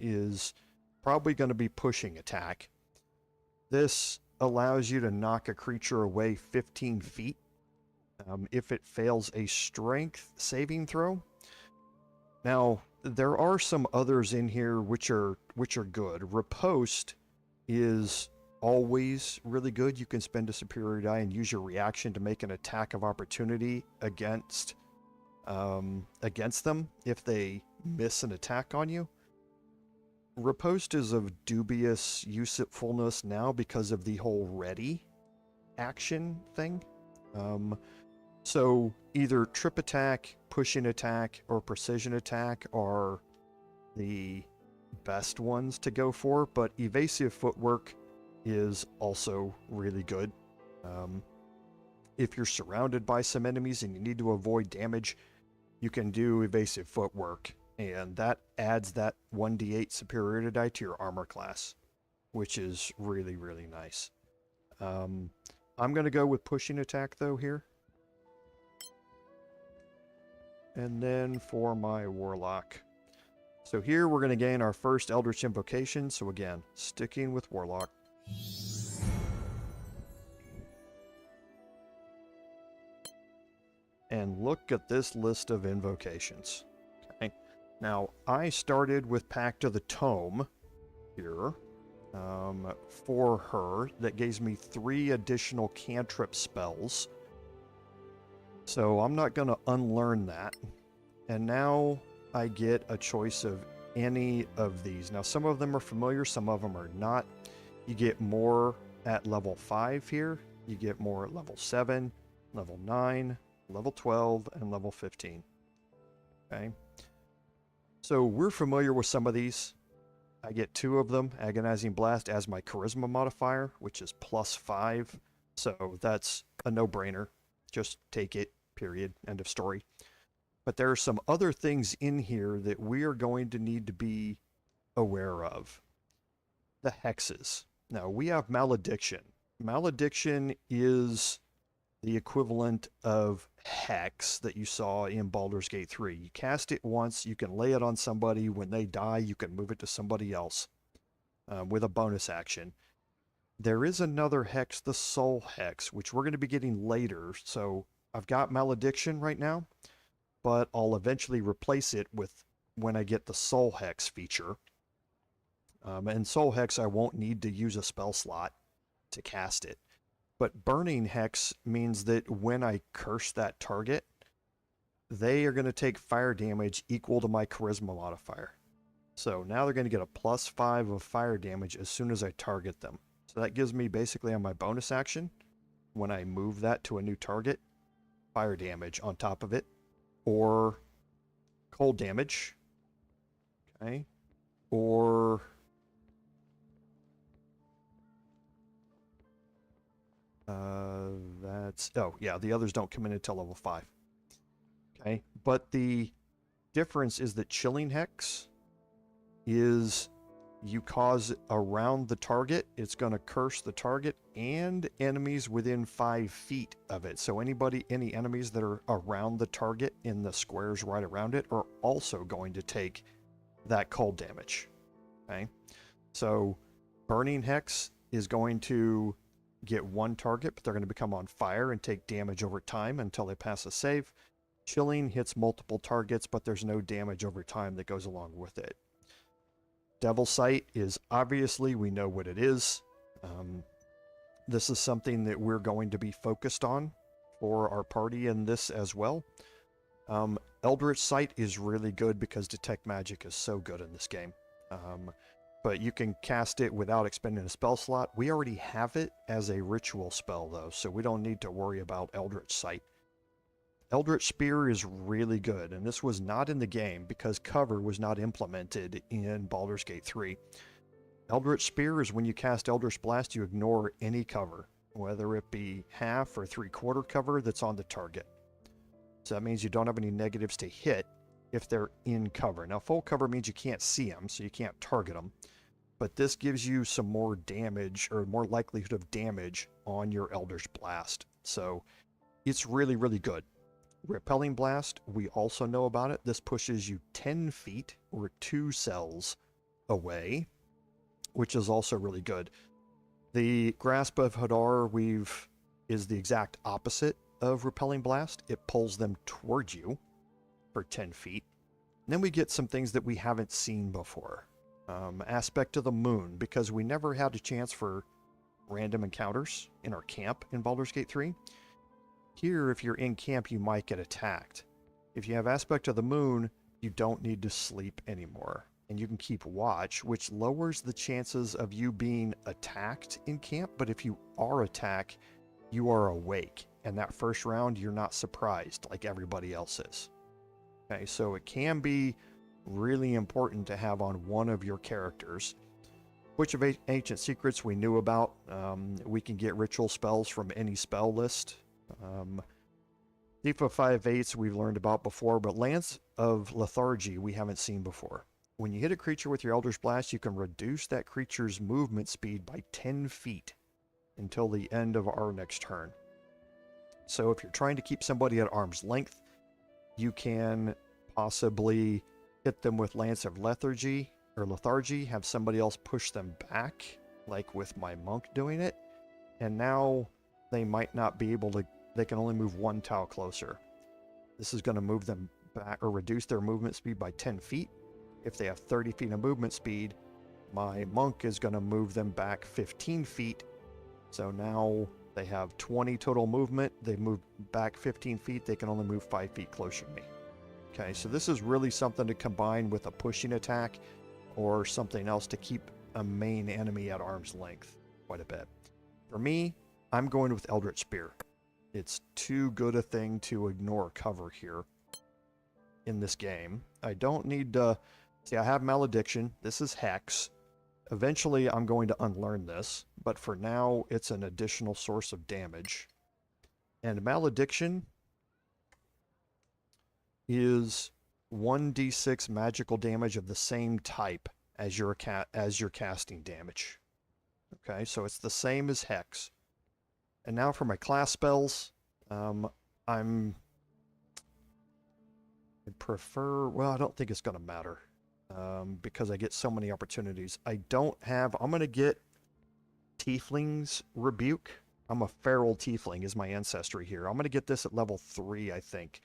is probably going to be pushing attack. This allows you to knock a creature away 15 feet if it fails a strength saving throw. Now, there are some others in here which are good. Riposte is always really good. You can spend a superior die and use your reaction to make an attack of opportunity against them if they miss an attack on you. Riposte is of dubious usefulness now because of the whole ready action thing. So either trip attack, pushing attack, or precision attack are the best ones to go for, but evasive footwork is also really good. If you're surrounded by some enemies and you need to avoid damage, you can do evasive footwork, and that adds that 1d8 superiority die to your armor class, which is really, really nice. I'm going to go with pushing attack, though, here. And then for my Warlock. So here we're going to gain our first Eldritch Invocation, so again, sticking with Warlock. And look at this list of invocations. Okay. Now, I started with Pact of the Tome here for her. That gives me 3 additional cantrip spells. So I'm not going to unlearn that. And now I get a choice of any of these. Now, some of them are familiar, some of them are not. You get more at level 5 here. You get more at level 7, level 9, level 12, and level 15. Okay. So we're familiar with some of these. I get 2 of them. Agonizing Blast as my charisma modifier, which is +5. So that's a no-brainer. Just take it, period. End of story. But there are some other things in here that we are going to need to be aware of. The hexes. Now, we have Malediction. Malediction is the equivalent of Hex that you saw in Baldur's Gate 3. You cast it once, you can lay it on somebody. When they die, you can move it to somebody else with a bonus action. There is another hex, the Soul Hex, which we're going to be getting later. So I've got Malediction right now, but I'll eventually replace it with when I get the Soul Hex feature. And Soul Hex, I won't need to use a spell slot to cast it. But Burning Hex means that when I curse that target, they are going to take fire damage equal to my charisma modifier. So now they're going to get a +5 of fire damage as soon as I target them. So that gives me basically on my bonus action, when I move that to a new target, fire damage on top of it, or cold damage, okay, or the others don't come in until level 5. Okay, but the difference is that Chilling Hex is you cause around the target, it's going to curse the target and enemies within 5 feet of it. So any enemies that are around the target in the squares right around it are also going to take that cold damage. Okay, so Burning Hex is going to get 1 target, but they're going to become on fire and take damage over time until they pass a save. Chilling hits multiple targets, but there's no damage over time that goes along with it. Devil Sight is obviously, we know what it is. This is something that we're going to be focused on for our party in this as well. Eldritch Sight is really good because Detect Magic is so good in this game. But you can cast it without expending a spell slot. We already have it as a ritual spell, though, so we don't need to worry about Eldritch Sight. Eldritch Spear is really good, and this was not in the game because cover was not implemented in Baldur's Gate 3. Eldritch Spear is when you cast Eldritch Blast, you ignore any cover, whether it be half or 3/4 cover that's on the target. So that means you don't have any negatives to hit if they're in cover. Now, full cover means you can't see them, so you can't target them. But this gives you some more damage, or more likelihood of damage on your Eldritch Blast. So it's really, really good. Repelling Blast, we also know about it. This pushes you 10 feet, or 2 cells away, which is also really good. The Grasp of Hadar is the exact opposite of Repelling Blast. It pulls them towards you for 10 feet. And then we get some things that we haven't seen before. Aspect of the Moon, because we never had a chance for random encounters in our camp in Baldur's Gate 3. Here, if you're in camp, you might get attacked. If you have Aspect of the Moon, you don't need to sleep anymore. And you can keep watch, which lowers the chances of you being attacked in camp. But if you are attacked, you are awake. And that first round, you're not surprised like everybody else is. Okay, so it can be really important to have on one of your characters. Which of Ancient Secrets we knew about. We can get ritual spells from any spell list. Thief of 5/8 we've learned about before, but Lance of Lethargy we haven't seen before. When you hit a creature with your Eldritch Blast, you can reduce that creature's movement speed by 10 feet until the end of our next turn. So if you're trying to keep somebody at arm's length, you can possibly hit them with Lance of Lethargy, have somebody else push them back, like with my monk doing it, and now they might not be able to, they can only move 1 tile closer. This is going to move them back, or reduce their movement speed by 10 feet. If they have 30 feet of movement speed, my monk is going to move them back 15 feet. So now they have 20 total movement. They move back 15 feet. They can only move 5 feet closer to me. Okay, so this is really something to combine with a pushing attack or something else to keep a main enemy at arm's length quite a bit. For me, I'm going with Eldritch Spear. It's too good a thing to ignore cover here in this game. I don't need to... See, I have Malediction. This is Hex. Eventually, I'm going to unlearn this, but for now, it's an additional source of damage. And Malediction is 1d6 magical damage of the same type as your casting damage. Okay, so it's the same as Hex. And now for my class spells, I prefer... Well, I don't think it's going to matter. Because I get so many opportunities. I'm going to get Tiefling's Rebuke. I'm a feral Tiefling is my ancestry here. I'm going to get this at level 3, I think.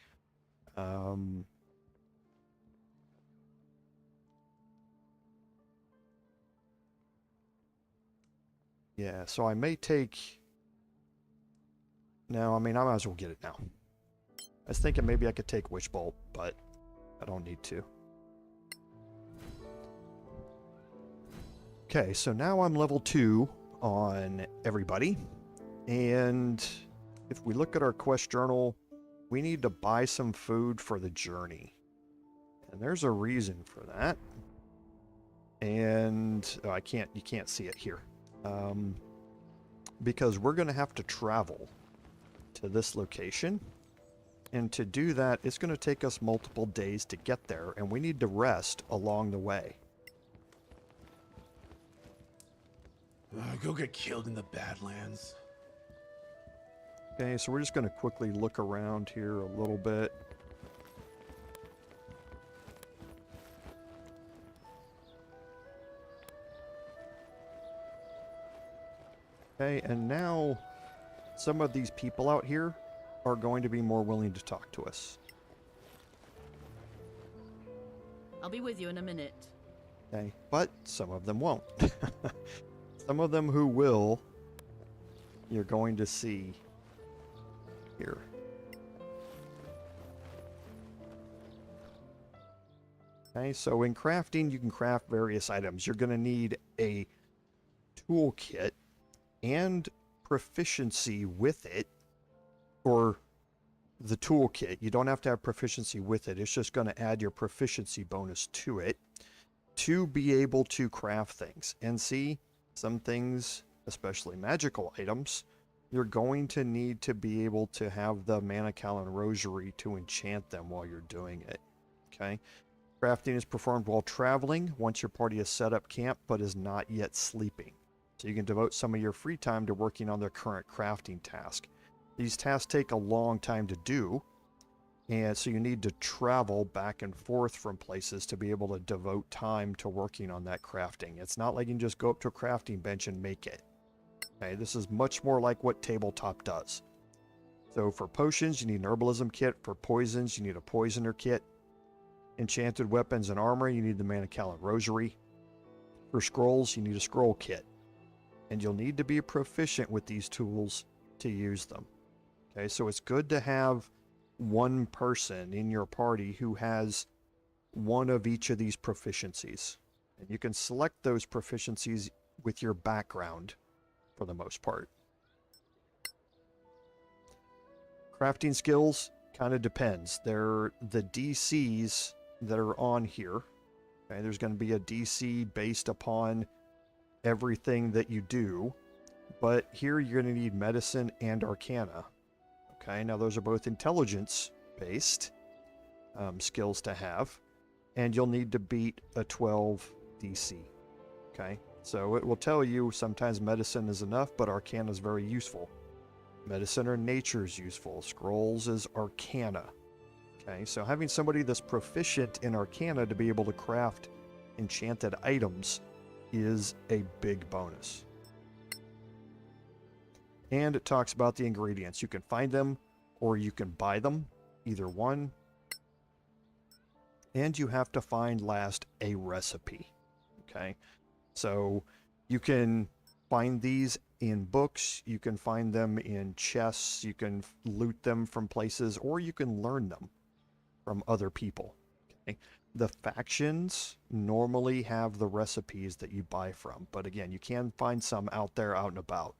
Yeah, so I may take... No, I mean, I might as well get it now. I was thinking maybe I could take Witch Bolt, but I don't need to. Okay, so now I'm level 2 on everybody, and if we look at our quest journal, we need to buy some food for the journey. And there's a reason for that. And oh, you can't see it here. Because we're going to have to travel to this location. And to do that, it's going to take us multiple days to get there, and we need to rest along the way. Go get killed in the Badlands. Okay, so we're just going to quickly look around here a little bit. Okay, and now some of these people out here are going to be more willing to talk to us. I'll be with you in a minute. Okay, but some of them won't. Some of them who will, you're going to see here. Okay, so in crafting, you can craft various items. You're going to need a toolkit and proficiency with it, or the toolkit. You don't have to have proficiency with it. It's just going to add your proficiency bonus to it to be able to craft things. And see, some things, especially magical items, you're going to need to be able to have the Manacalon Rosary to enchant them while you're doing it. Okay? Crafting is performed while traveling once your party is set up camp but is not yet sleeping. So you can devote some of your free time to working on their current crafting task. These tasks take a long time to do, and so you need to travel back and forth from places to be able to devote time to working on that crafting. It's not like you can just go up to a crafting bench and make it. Okay, this is much more like what tabletop does. So for potions, you need an herbalism kit. For poisons, you need a poisoner kit. Enchanted weapons and armor, you need the Manacalon Rosary. For scrolls, you need a scroll kit. And you'll need to be proficient with these tools to use them. Okay, so it's good to have one person in your party who has one of each of these proficiencies. And you can select those proficiencies with your background for the most part. Crafting skills kind of depends. They're the DCs that are on here. Okay, there's going to be a DC based upon everything that you do. But here you're going to need medicine and arcana. Okay, now those are both intelligence-based skills to have. And you'll need to beat a 12 DC. Okay, so it will tell you sometimes medicine is enough, but arcana is very useful. Medicine or nature is useful. Scrolls is arcana. Okay, so having somebody that's proficient in arcana to be able to craft enchanted items is a big bonus. And it talks about the ingredients. You can find them or you can buy them, either one. And you have to find last a recipe. Okay, so you can find these in books, you can find them in chests, you can loot them from places, or you can learn them from other people. Okay? The factions normally have the recipes that you buy from, but again, you can find some out there out and about.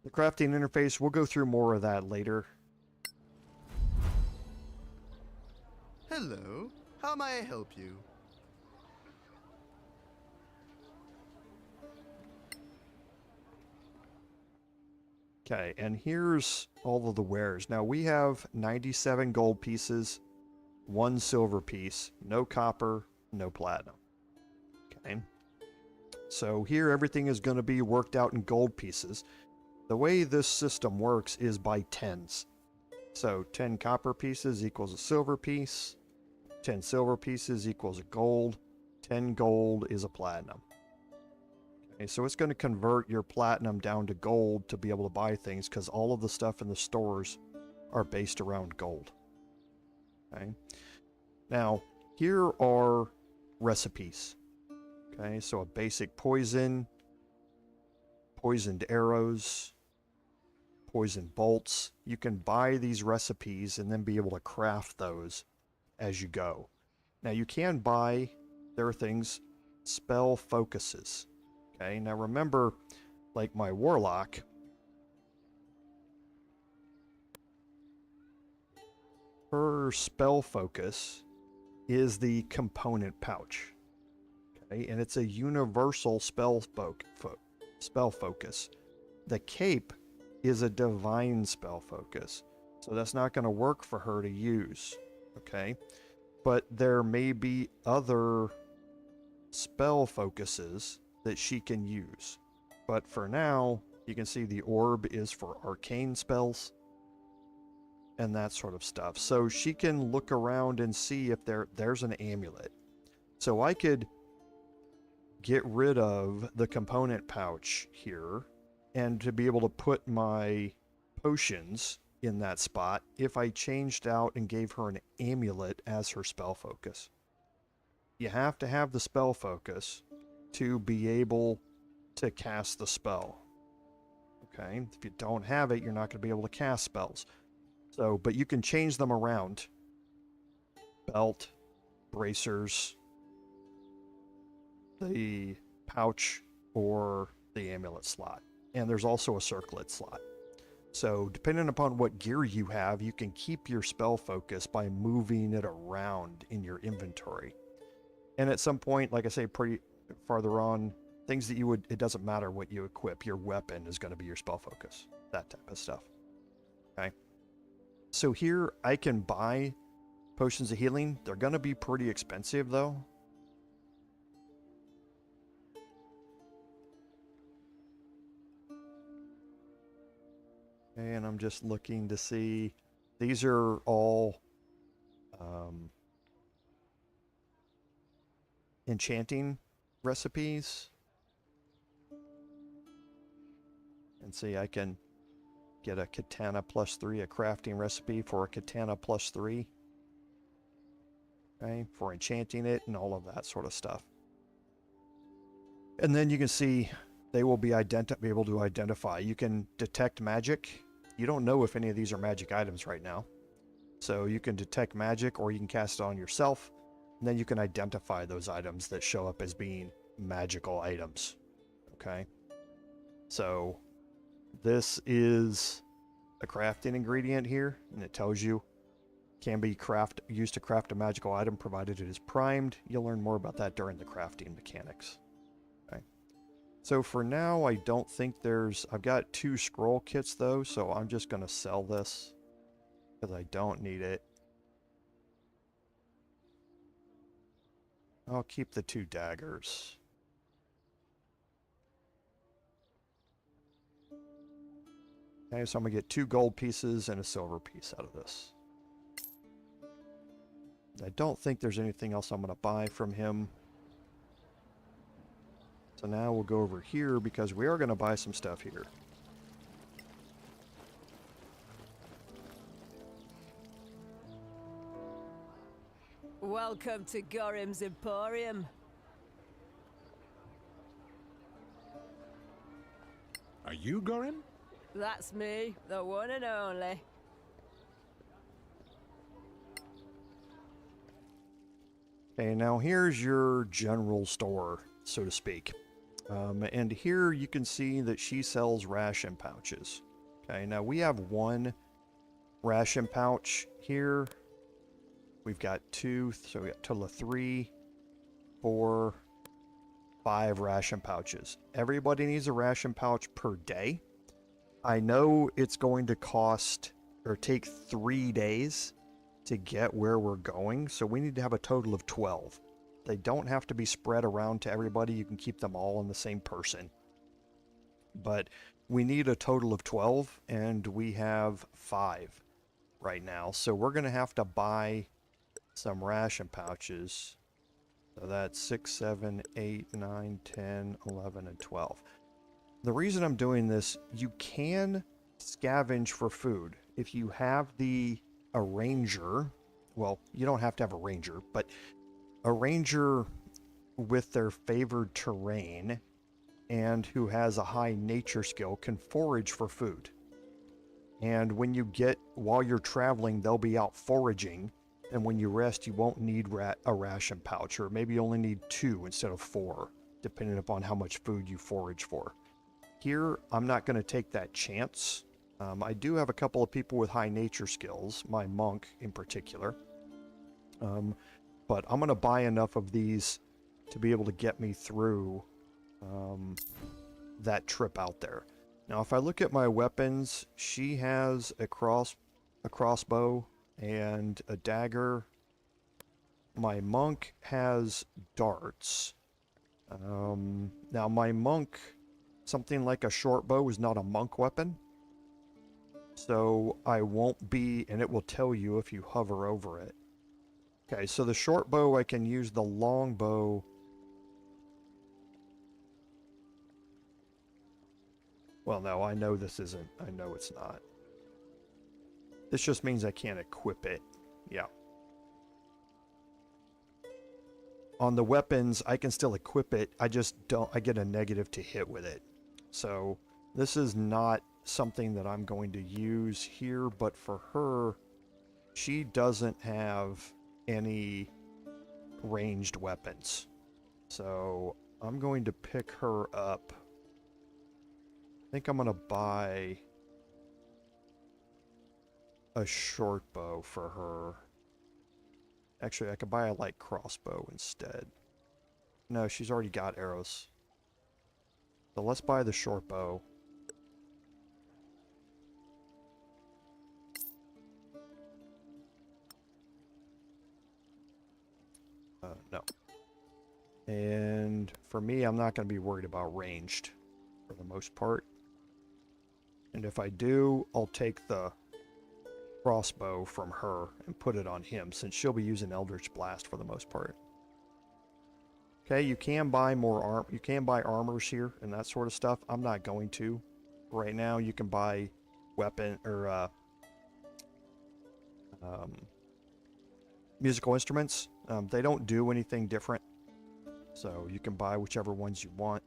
The crafting interface, we'll go through more of that later. Hello, how may I help you? Okay, and here's all of the wares. Now we have 97 gold pieces, 1 silver piece, no copper, no platinum. Okay, so here everything is going to be worked out in gold pieces. The way this system works is by tens. So 10 copper pieces equals a silver piece, 10 silver pieces equals a gold, 10 gold is a platinum. Okay, so it's going to convert your platinum down to gold to be able to buy things because all of the stuff in the stores are based around gold. Okay. Now, here are recipes. Okay, so a basic poison, poisoned arrows, poisoned bolts. You can buy these recipes and then be able to craft those as you go. Now, you can buy, there are things, spell focuses. Okay, now remember, like my warlock, her spell focus is the component pouch. Okay, and it's a universal spell focus. The cape is a divine spell focus, so that's not going to work for her to use. Okay, but there may be other spell focuses that she can use. But for now, you can see the orb is for arcane spells and that sort of stuff. So she can look around and see if there's an amulet. So I could get rid of the component pouch here and to be able to put my potions in that spot if I changed out and gave her an amulet as her spell focus. You have to have the spell focus to be able to cast the spell. Okay, if you don't have it, you're not going to be able to cast spells. So, but you can change them around. Belt, bracers, the pouch, or the amulet slot. And there's also a circlet slot. So, depending upon what gear you have, you can keep your spell focus by moving it around in your inventory. And at some point, like I say, pretty farther on, things that you would, it doesn't matter what you equip, your weapon is going to be your spell focus, that type of stuff. Okay, so here I can buy potions of healing. They're going to be pretty expensive though. And I'm just looking to see, these are all enchanting recipes. And see, I can get a katana +3, a crafting recipe for a katana +3. Okay, for enchanting it and all of that sort of stuff. And then you can see they will be able to identify. You can detect magic. You don't know if any of these are magic items right now. So you can detect magic or you can cast it on yourself. And then you can identify those items that show up as being magical items. Okay. So this is a crafting ingredient here, and it tells you can be used to craft a magical item provided it is primed. You'll learn more about that during the crafting mechanics. Okay. So for now, I don't think I've got 2 scroll kits though, so I'm just going to sell this because I don't need it. I'll keep the 2 daggers. Okay, so I'm going to get 2 gold pieces and a silver piece out of this. I don't think there's anything else I'm going to buy from him. So now we'll go over here because we are going to buy some stuff here. Welcome to Gorim's Emporium. Are you Gorim? That's me, the one and only. Okay, now here's your general store, so to speak. And here you can see that she sells ration pouches. Okay, now we have 1 ration pouch here. We've got 2, so we got a total of 3, 4, 5 ration pouches. Everybody needs a ration pouch per day. I know it's going to cost or take 3 days to get where we're going, so we need to have a total of 12. They don't have to be spread around to everybody. You can keep them all on the same person. But we need a total of 12, and we have 5 right now. So we're going to have to buy some ration pouches. So that's 6, 7, 8, 9, 10, 11, and 12. The reason I'm doing this, you can scavenge for food. If you have a ranger, well, you don't have to have a ranger, but a ranger with their favored terrain and who has a high nature skill can forage for food. And while you're traveling, they'll be out foraging, and when you rest, you won't need a ration pouch, or maybe you only need 2 instead of 4, depending upon how much food you forage for. Here, I'm not going to take that chance. I do have a couple of people with high nature skills, my monk in particular. But I'm going to buy enough of these to be able to get me through that trip out there. Now, if I look at my weapons, she has a crossbow and a dagger. My monk has darts. Now, my monk, something like a short bow is not a monk weapon. So I won't be, and it will tell you if you hover over it. Okay, so the short bow, I can use the long bow. Well, no, I know this isn't. I know it's not. This just means I can't equip it. Yeah. On the weapons, I can still equip it. I just don't. I get a negative to hit with it. So this is not something that I'm going to use here, but for her, she doesn't have any ranged weapons. So I'm going to pick her up. I think I'm going to buy a short bow for her. Actually, I could buy a light crossbow instead. No, she's already got arrows. So let's buy the short bow. No. And for me, I'm not going to be worried about ranged for the most part. And if I do, I'll take the crossbow from her and put it on him, since she'll be using Eldritch Blast for the most part. Okay, you can buy more you can buy armors here and that sort of stuff. I'm not going to. Right now, you can buy weapon or musical instruments. They don't do anything different, so you can buy whichever ones you want.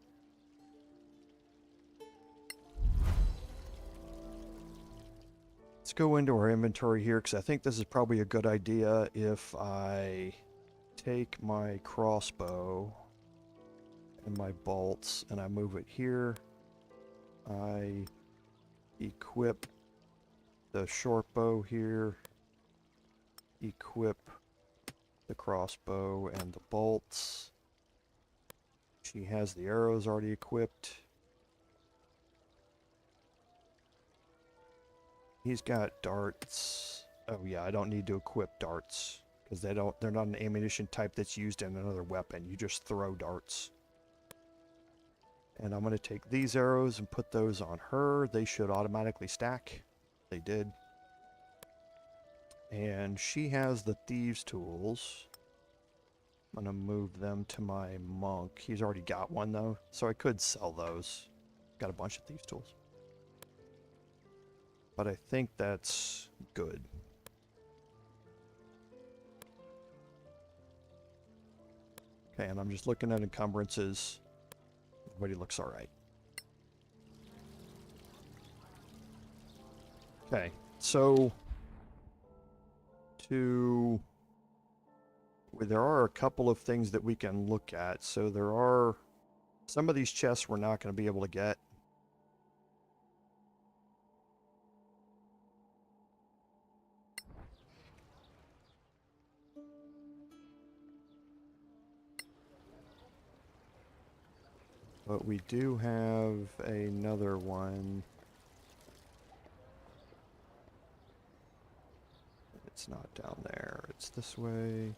Let's go into our inventory here, because I think this is probably a good idea if I take my crossbow and my bolts and I move it here. I equip the short bow here. Equip the crossbow and the bolts. She has the arrows already equipped. He's got darts. Oh yeah, I don't need to equip darts because they're not an ammunition type that's used in another weapon. You just throw darts. And I'm going to take these arrows and put those on her. They should automatically stack. They did. And she has the thieves' tools. I'm going to move them to my monk. He's already got one though, so I could sell those. Got a bunch of thieves' tools. But I think that's good. Okay, and I'm just looking at encumbrances. Everybody looks alright. Okay, so there are a couple of things that we can look at. So there are some of these chests we're not going to be able to get. But we do have another one. It's not down there. It's this way.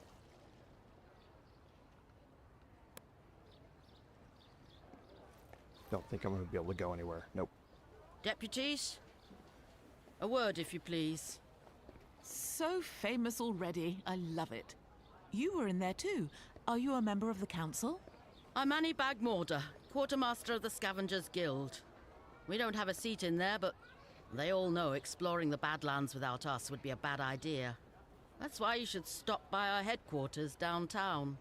Don't think I'm going to be able to go anywhere. Nope. Deputies? A word, if you please. So famous already. I love it. You were in there too. Are you a member of the council? I'm Annie Bagmorder, quartermaster of the Scavengers Guild. We don't have a seat in there, but they all know exploring the Badlands without us would be a bad idea. That's why you should stop by our headquarters downtown.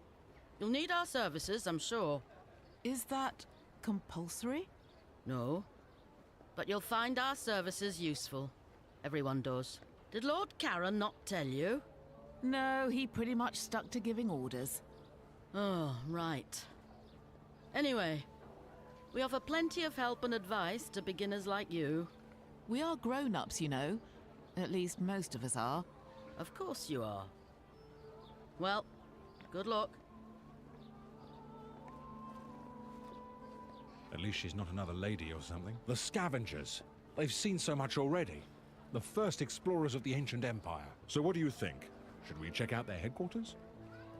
You'll need our services, I'm sure. Is that compulsory? No. But you'll find our services useful. Everyone does. Did Lord Caer not tell you? No, he pretty much stuck to giving orders. Oh, right. Anyway, we offer plenty of help and advice to beginners like you. We are grown-ups, you know. At least most of us are. Of course you are. Well, good luck. At least she's not another lady or something. The Scavengers. They've seen so much already. The first explorers of the ancient empire. So what do you think? Should we check out their headquarters?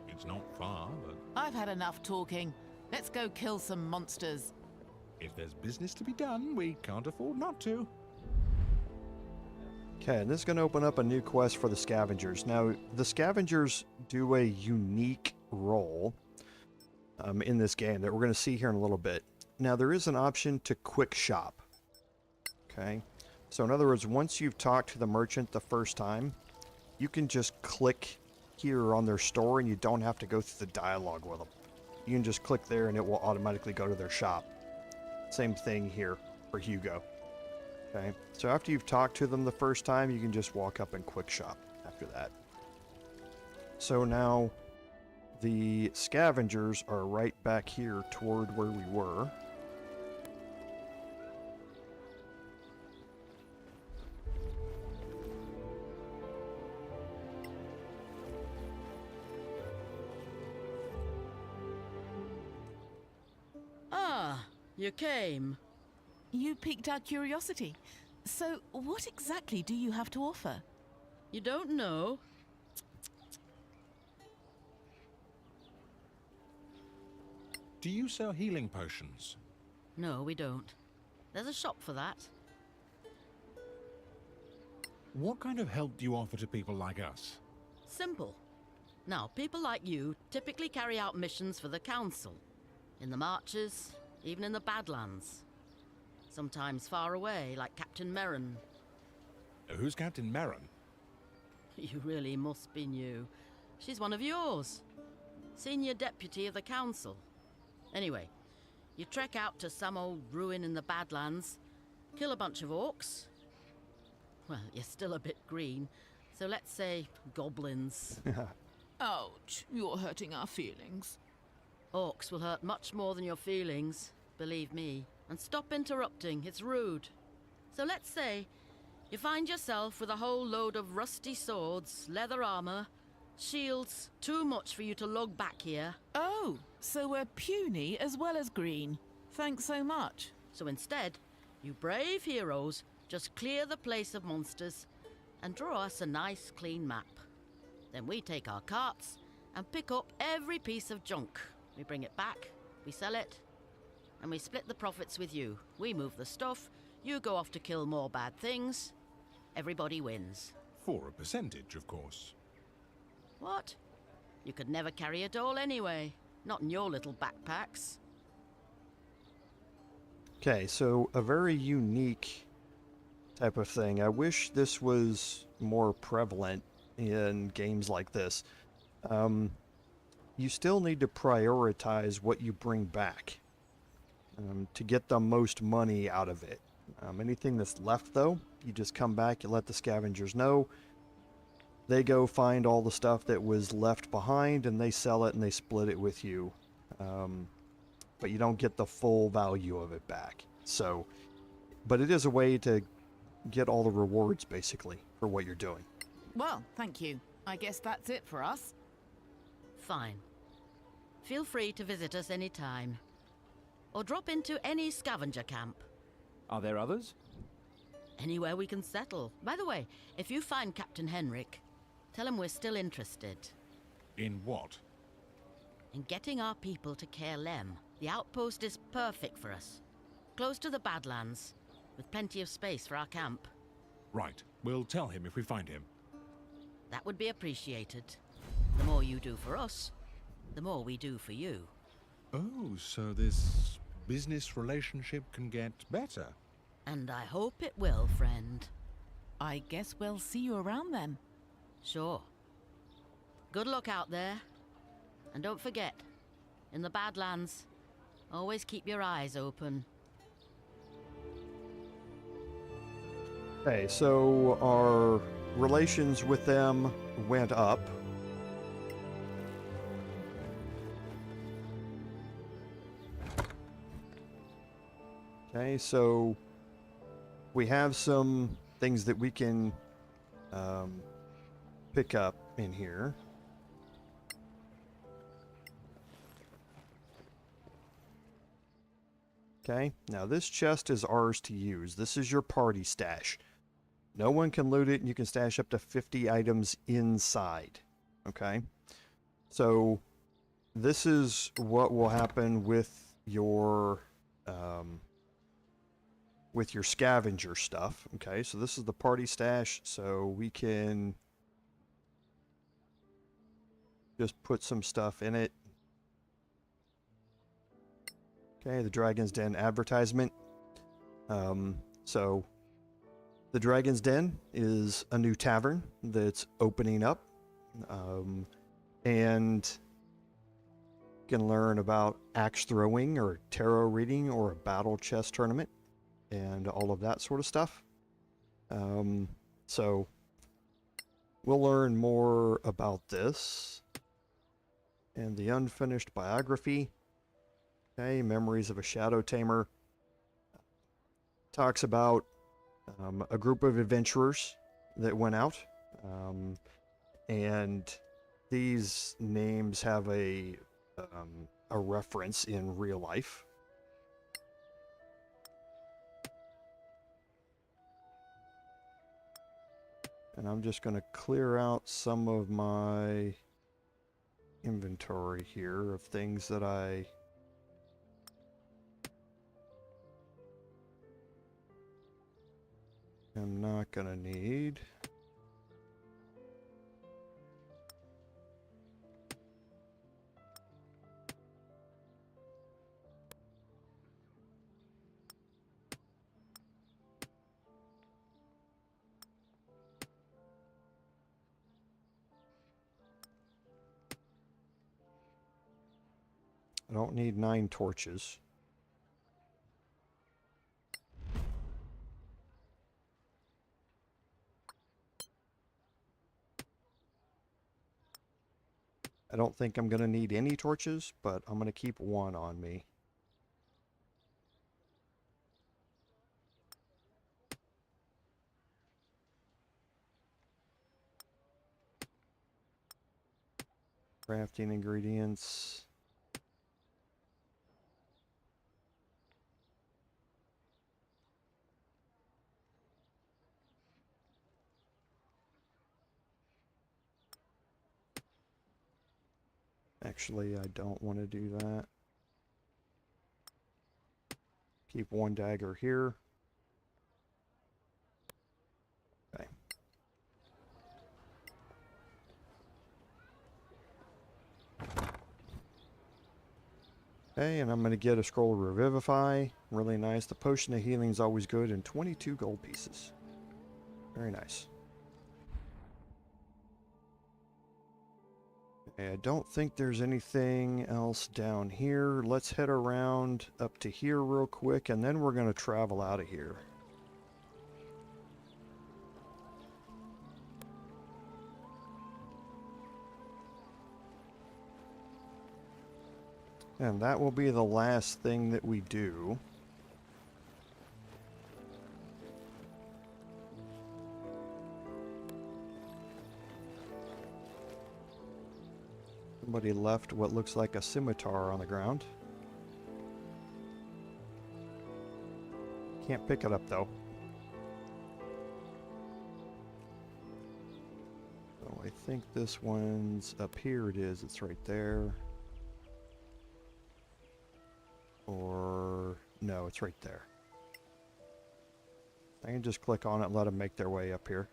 It's not far, but... I've had enough talking. Let's go kill some monsters. if there's business to be done, we can't afford not to. Okay, and this is going to open up a new quest for the Scavengers. Now, the Scavengers do a unique role in this game that we're going to see here in a little bit. Now, there is an option to quick shop. Okay, so in other words, once you've talked to the merchant the first time, you can just click here on their store and you don't have to go through the dialogue with them. You can just click there and it will automatically go to their shop. Same thing here for Hugo. Okay, so after you've talked to them the first time, you can just walk up and quick shop after that. So now the Scavengers are right back here toward where we were. Ah, you came. You piqued our curiosity. So, what exactly do you have to offer? You don't know? Do you sell healing potions? No, we don't. There's a shop for that. What kind of help do you offer to people like us? Simple. Now, people like you typically carry out missions for the Council. In the Marches, even in the Badlands. Sometimes far away, like Captain Merrin. Who's Captain Merrin? You really must be new. She's one of yours. Senior Deputy of the Council. Anyway, you trek out to some old ruin in the Badlands, kill a bunch of orcs. Well, you're still a bit green, so let's say goblins. Ouch, you're hurting our feelings. Orcs will hurt much more than your feelings, believe me. And stop interrupting, it's rude. So let's say You find yourself with a whole load of rusty swords, leather armor, shields, too much for you to lug back here. Oh, so we're puny as well as green. Thanks so much. So instead, you brave heroes just clear the place of monsters and draw us a nice clean map. Then we take our carts and pick up every piece of junk. We bring it back, we sell it, and we split the profits with you. We move the stuff, you go off to kill more bad things. Everybody wins. For a percentage, of course. What? You could never carry it all anyway. Not in your little backpacks. Okay, so a very unique type of thing. I wish this was more prevalent in games like this. You still need to prioritize what you bring back to get the most money out of it. Anything that's left, though, you just come back, you let the scavengers know. They go find all the stuff that was left behind, and they sell it, and they split it with you. But you don't get the full value of it back. So, but it is a way to get all the rewards, basically, for what you're doing. Well, thank you. I guess that's it for us. Fine. Feel free to visit us anytime. Or drop into any scavenger camp. Are there others? Anywhere we can settle. By the way, if you find Captain Henrik, tell him we're still interested. In what? In getting our people to Caer. The outpost is perfect for us. Close to the Badlands, with plenty of space for our camp. Right. We'll tell him if we find him. That would be appreciated. The more you do for us, the more we do for you. Oh, so this business relationship can get better. And I hope it will, friend. I guess we'll see you around then. Sure. Good luck out there. And don't forget, in the Badlands, always keep your eyes open. Okay, so our relations with them went up. Okay, so we have some things that we can pick up in here. Okay, now this chest is ours to use. This is your party stash. No one can loot it, and you can stash up to 50 items inside. Okay, so this is what will happen with your scavenger stuff. Okay, so this is the party stash, so we can just put some stuff in it. Okay, the Dragon's Den advertisement. So the Dragon's Den is a new tavern that's opening up, and you can learn about axe throwing or tarot reading or a battle chess tournament and all of that sort of stuff. So we'll learn more about this and the unfinished biography. Okay, Memories of a Shadow Tamer. Talks about a group of adventurers that went out, and these names have a reference in real life. And I'm just going to clear out some of my inventory here of things that I am not going to need. I don't need 9 torches. I don't think I'm going to need any torches, but I'm going to keep 1 on me. Crafting ingredients. Actually, I don't want to do that. Keep one dagger here. Okay. Okay, and I'm going to get a scroll of Revivify. Really nice. The potion of healing is always good, and 22 gold pieces. Very nice. Okay, I don't think there's anything else down here. Let's head around up to here real quick, and then we're going to travel out of here. And that will be the last thing that we do. Somebody left what looks like a scimitar on the ground. Can't pick it up though. So I think this one's up here. It is. It's right there. Or no, it's right there. I can just click on it and let them make their way up here.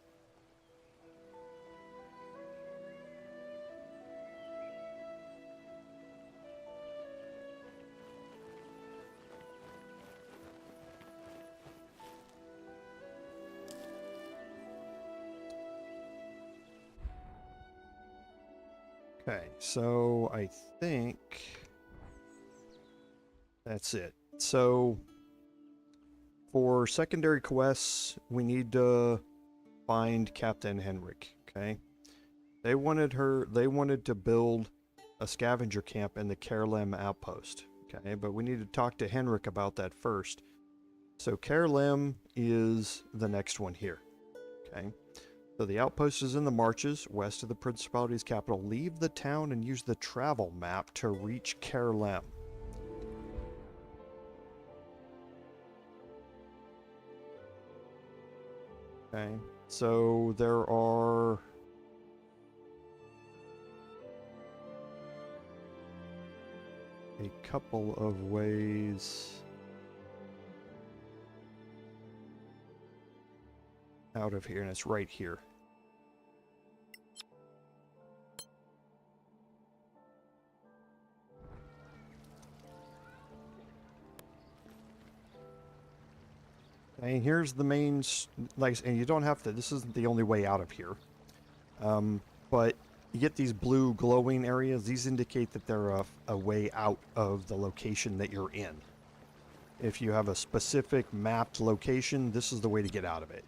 Okay, so I think that's it. So for secondary quests, we need to find Captain Henrik, okay? They wanted to build a scavenger camp in the Caer outpost, okay? But we need to talk to Henrik about that first. So Caer is the next one here, okay? So the outpost is in the marches west of the Principality's capital. Leave the town and use the travel map to reach Caer. Okay, so there are a couple of ways out of here, and it's right here. And here's the main, and you don't have to, this isn't the only way out of here. But you get these blue glowing areas. These indicate that they're a way out of the location that you're in. If you have a specific mapped location, this is the way to get out of it.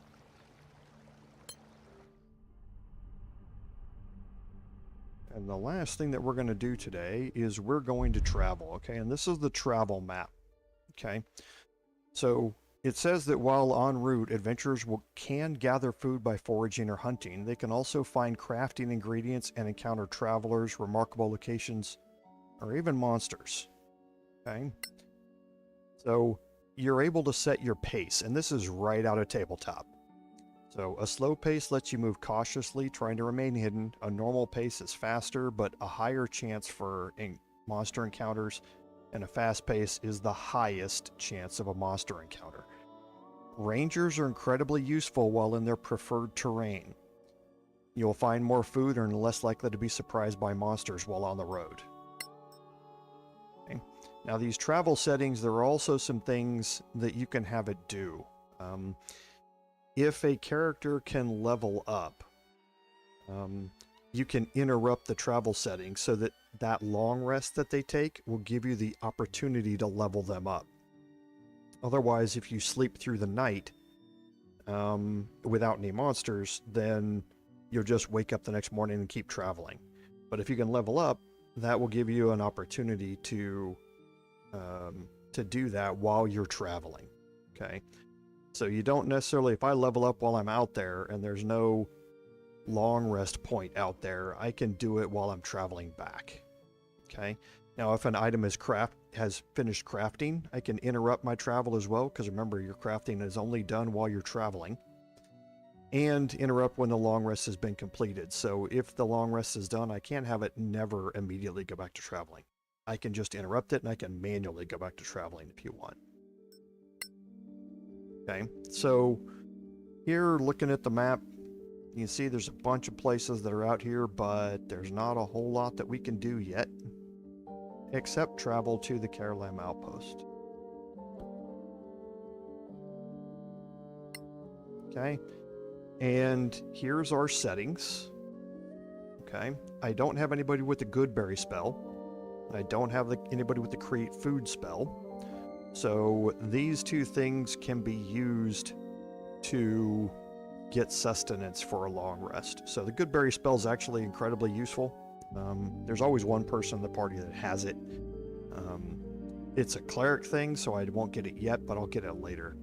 And the last thing that we're going to do today is we're going to travel, okay? And this is the travel map, okay? So it says that while en route, adventurers can gather food by foraging or hunting. They can also find crafting ingredients and encounter travelers, remarkable locations, or even monsters, okay? So you're able to set your pace, and this is right out of tabletop. So a slow pace lets you move cautiously, trying to remain hidden. A normal pace is faster, but a higher chance for monster encounters, and a fast pace is the highest chance of a monster encounter. Rangers are incredibly useful while in their preferred terrain. You'll find more food and are less likely to be surprised by monsters while on the road. Okay. Now these travel settings, there are also some things that you can have it do. If a character can level up, you can interrupt the travel settings so that that long rest that they take will give you the opportunity to level them up. Otherwise, if you sleep through the night without any monsters, then you'll just wake up the next morning and keep traveling. But if you can level up, that will give you an opportunity to do that while you're traveling, okay? So you don't necessarily, if I level up while I'm out there and there's no long rest point out there, I can do it while I'm traveling back. Okay. Now, if an item has finished crafting, I can interrupt my travel as well, because remember, your crafting is only done while you're traveling. And interrupt when the long rest has been completed. So if the long rest is done, I can't have it never immediately go back to traveling. I can just interrupt it, and I can manually go back to traveling if you want. Okay, so here, looking at the map, you can see there's a bunch of places that are out here, but there's not a whole lot that we can do yet, except travel to the Caer outpost. Okay, and here's our settings. Okay, I don't have anybody with the Goodberry spell. I don't have anybody with the Create Food spell. So these two things can be used to get sustenance for a long rest. So the Goodberry spell is actually incredibly useful. There's always one person in the party that has it. It's a cleric thing, so I won't get it yet, but I'll get it later.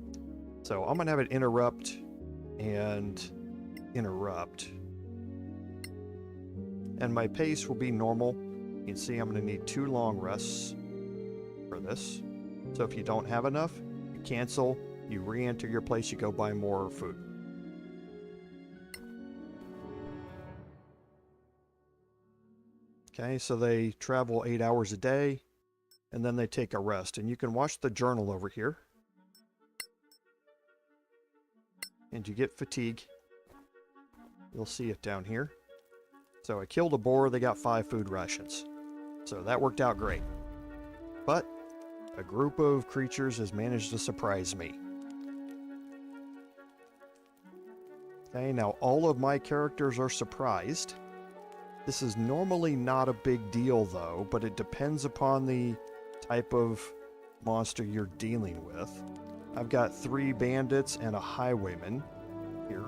So I'm going to have it interrupt and interrupt. And my pace will be normal. You can see I'm going to need 2 long rests for this. So if you don't have enough, you cancel, you re-enter your place, you go buy more food. Okay, so they travel 8 hours a day, and then they take a rest. And you can watch the journal over here. And you get fatigue. You'll see it down here. So I killed a boar, they got 5 food rations. So that worked out great. But a group of creatures has managed to surprise me. Okay, now all of my characters are surprised. This is normally not a big deal though, but it depends upon the type of monster you're dealing with. I've got 3 bandits and a highwayman here.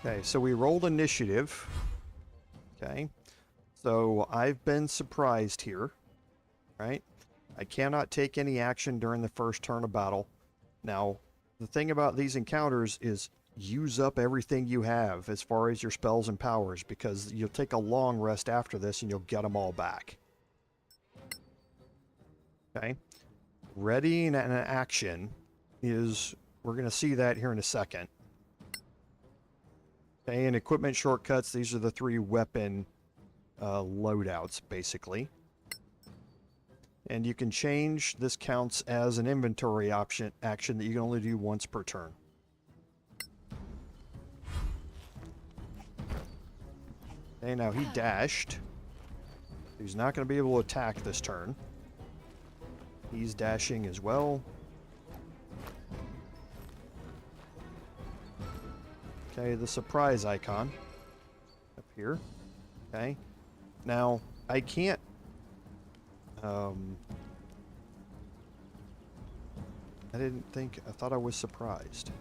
Okay, so we rolled initiative. Okay, so I've been surprised here, right? I cannot take any action during the first turn of battle. Now, the thing about these encounters is use up everything you have as far as your spells and powers, because you'll take a long rest after this and you'll get them all back. Okay, readying an action is, we're going to see that here in a second. Okay, and equipment shortcuts, these are the 3 weapon loadouts, basically. And you can change, this counts as an inventory action that you can only do once per turn. Okay, now he dashed. He's not going to be able to attack this turn. He's dashing as well. Okay, the surprise icon up here. Okay, now I can't I thought I was surprised.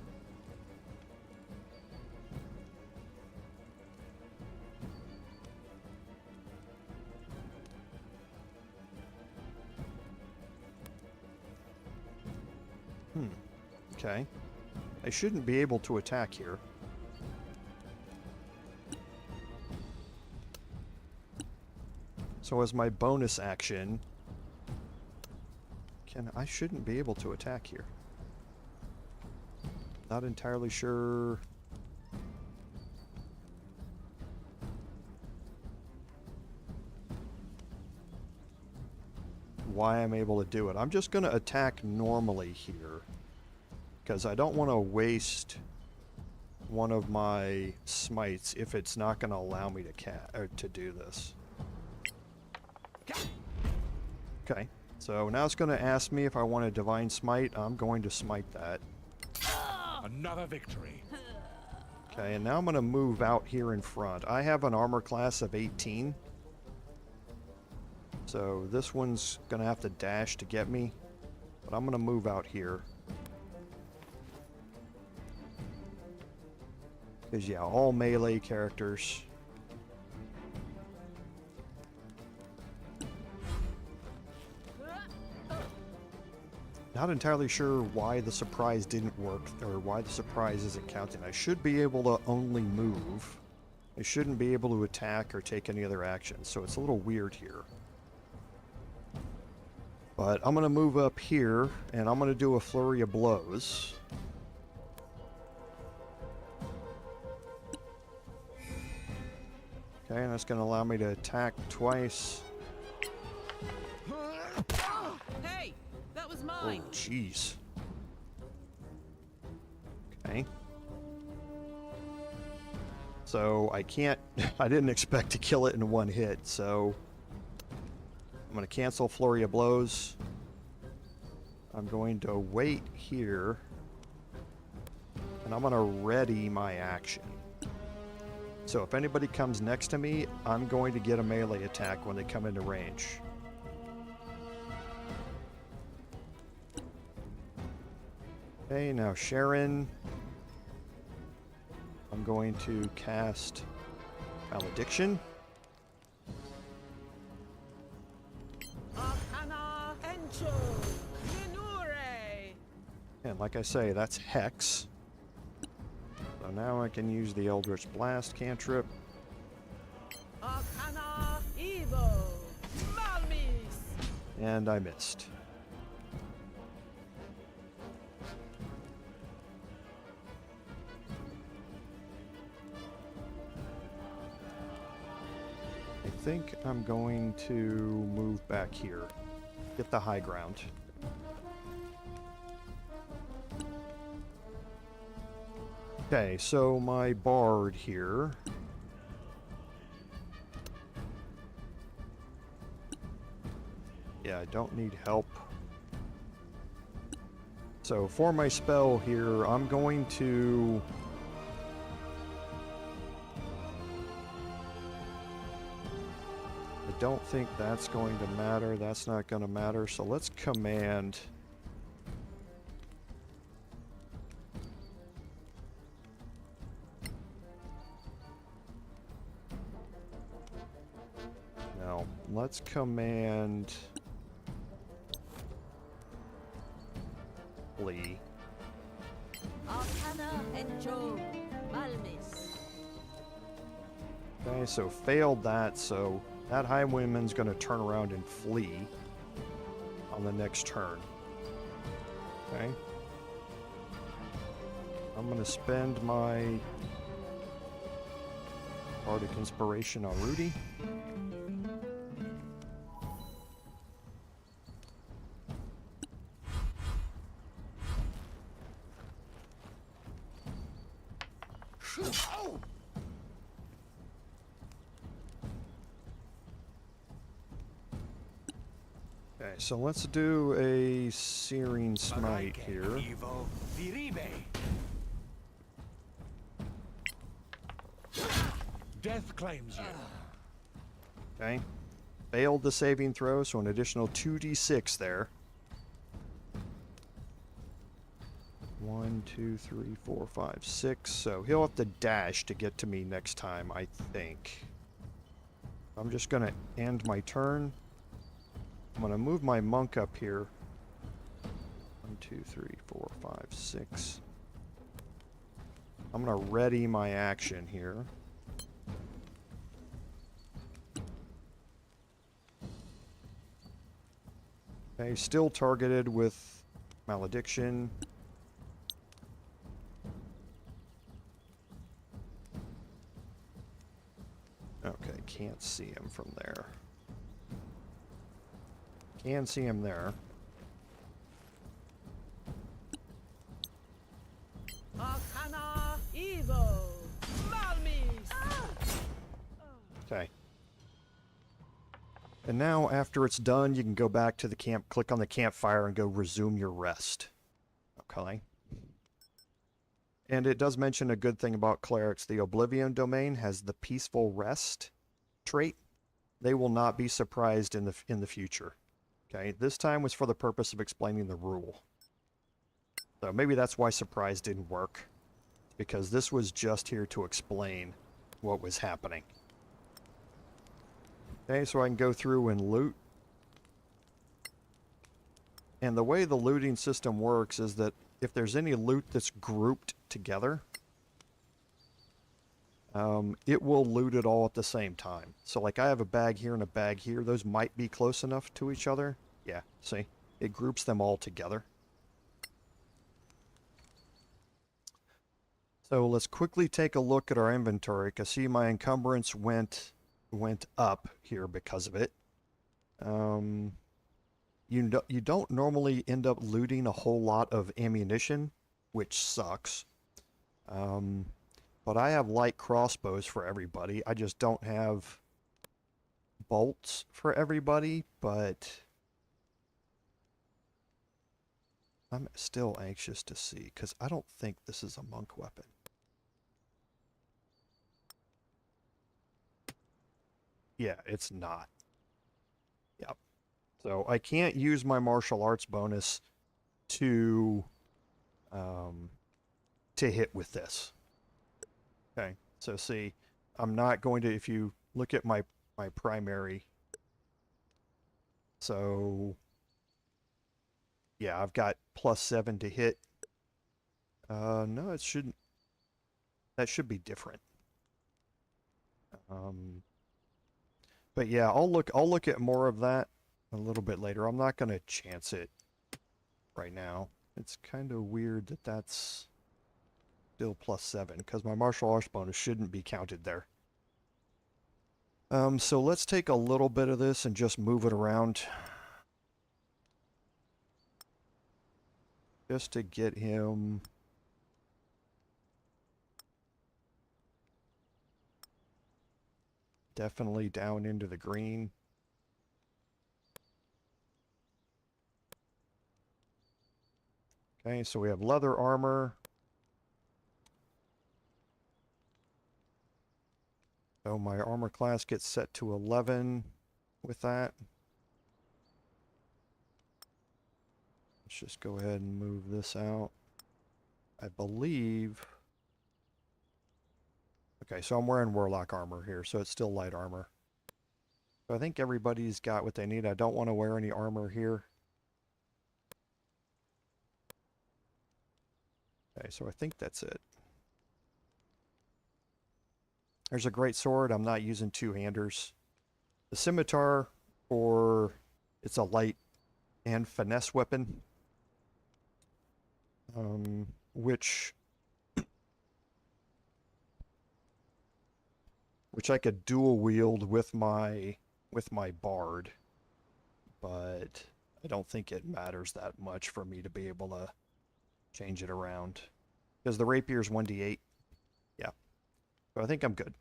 Okay, I shouldn't be able to attack here. So as my bonus action, I shouldn't be able to attack here. Not entirely sure. Why I'm able to do it. I'm just going to attack normally here, because I don't want to waste one of my smites if it's not going to allow me to do this. Okay, so now it's going to ask me if I want a divine smite. I'm going to smite that. Another victory. Okay, and now I'm going to move out here in front. I have an armor class of 18. So this one's going to have to dash to get me. But I'm going to move out here. Because, yeah, all melee characters. Not entirely sure why the surprise didn't work, or why the surprise isn't counting. I should be able to only move. I shouldn't be able to attack or take any other actions, so it's a little weird here. But I'm going to move up here, and I'm going to do a flurry of blows. Okay, and that's going to allow me to attack twice. Hey, that was Oh, mine. jeez. Okay. So I can't, I didn't expect to kill it in one hit, so I'm going to cancel Flurry of Blows. I'm going to wait here, and I'm going to ready my action. So if anybody comes next to me, I'm going to get a melee attack when they come into range. Okay, now Sharon. I'm going to cast Malediction. And like I say, that's Hex. So now I can use the Eldritch Blast cantrip. And I missed. I think I'm going to move back here. Get the high ground. Okay, so my bard here. Yeah, I don't need help. So for my spell here, I'm going to... I don't think that's going to matter. That's not going to matter. So let's command... Now, let's command... Lee. Okay, so failed that, so that highwayman's going to turn around and flee on the next turn. Okay. I'm going to spend my Bardic Inspiration on Rudi. Okay, so let's do a Searing Smite here. Death claims you. Okay. Failed the saving throw, so an additional 2d6 there. 1, 2, 3, 4, 5, 6. So he'll have to dash to get to me next time, I think. I'm just going to end my turn. I'm going to move my monk up here. 1, 2, 3, 4, 5, 6. I'm going to ready my action here. Okay, still targeted with Malediction. Okay, can't see him from there. Can see him there. Okay. And now, after it's done, you can go back to the camp, click on the campfire, and go resume your rest. Okay. And it does mention a good thing about Caer. It's the Oblivion domain has the Peaceful Rest trait. They will not be surprised in the future. Okay, this time was for the purpose of explaining the rule. So maybe that's why surprise didn't work. because this was just here to explain what was happening. Okay, so I can go through and loot. And the way the looting system works is that if there's any loot that's grouped together, it will loot it all at the same time. So like I have a bag here and a bag here. Those might be close enough to each other. Yeah, see? It groups them all together. So let's quickly take a look at our inventory, because see my encumbrance went up here because of it. You don't normally end up looting a whole lot of ammunition, which sucks. But I have light crossbows for everybody. I just don't have bolts for everybody, but I'm still anxious to see, because I don't think this is a monk weapon. Yeah, it's not. Yep. So I can't use my martial arts bonus to hit with this. Okay, so see, I'm not going to, if you look at my primary, so yeah, I've got +7 to hit. No, it shouldn't. That should be different. But yeah, I'll look at more of that a little bit later. I'm not going to chance it right now. It's kind of weird that that's still +7, because my martial arts bonus shouldn't be counted there. So let's take a little bit of this and just move it around. Just to get him... definitely down into the green. Okay, so we have leather armor. So my armor class gets set to 11 with that. Let's just go ahead and move this out. I believe... Okay, so I'm wearing warlock armor here, so it's still light armor. So I think everybody's got what they need. I don't want to wear any armor here. Okay, so I think that's it. There's a great sword. I'm not using two-handers. The scimitar, it's a light and finesse weapon, which I could dual wield with my bard, but I don't think it matters that much for me to be able to change it around, because the rapier's 1d8. Yeah, so I think I'm good.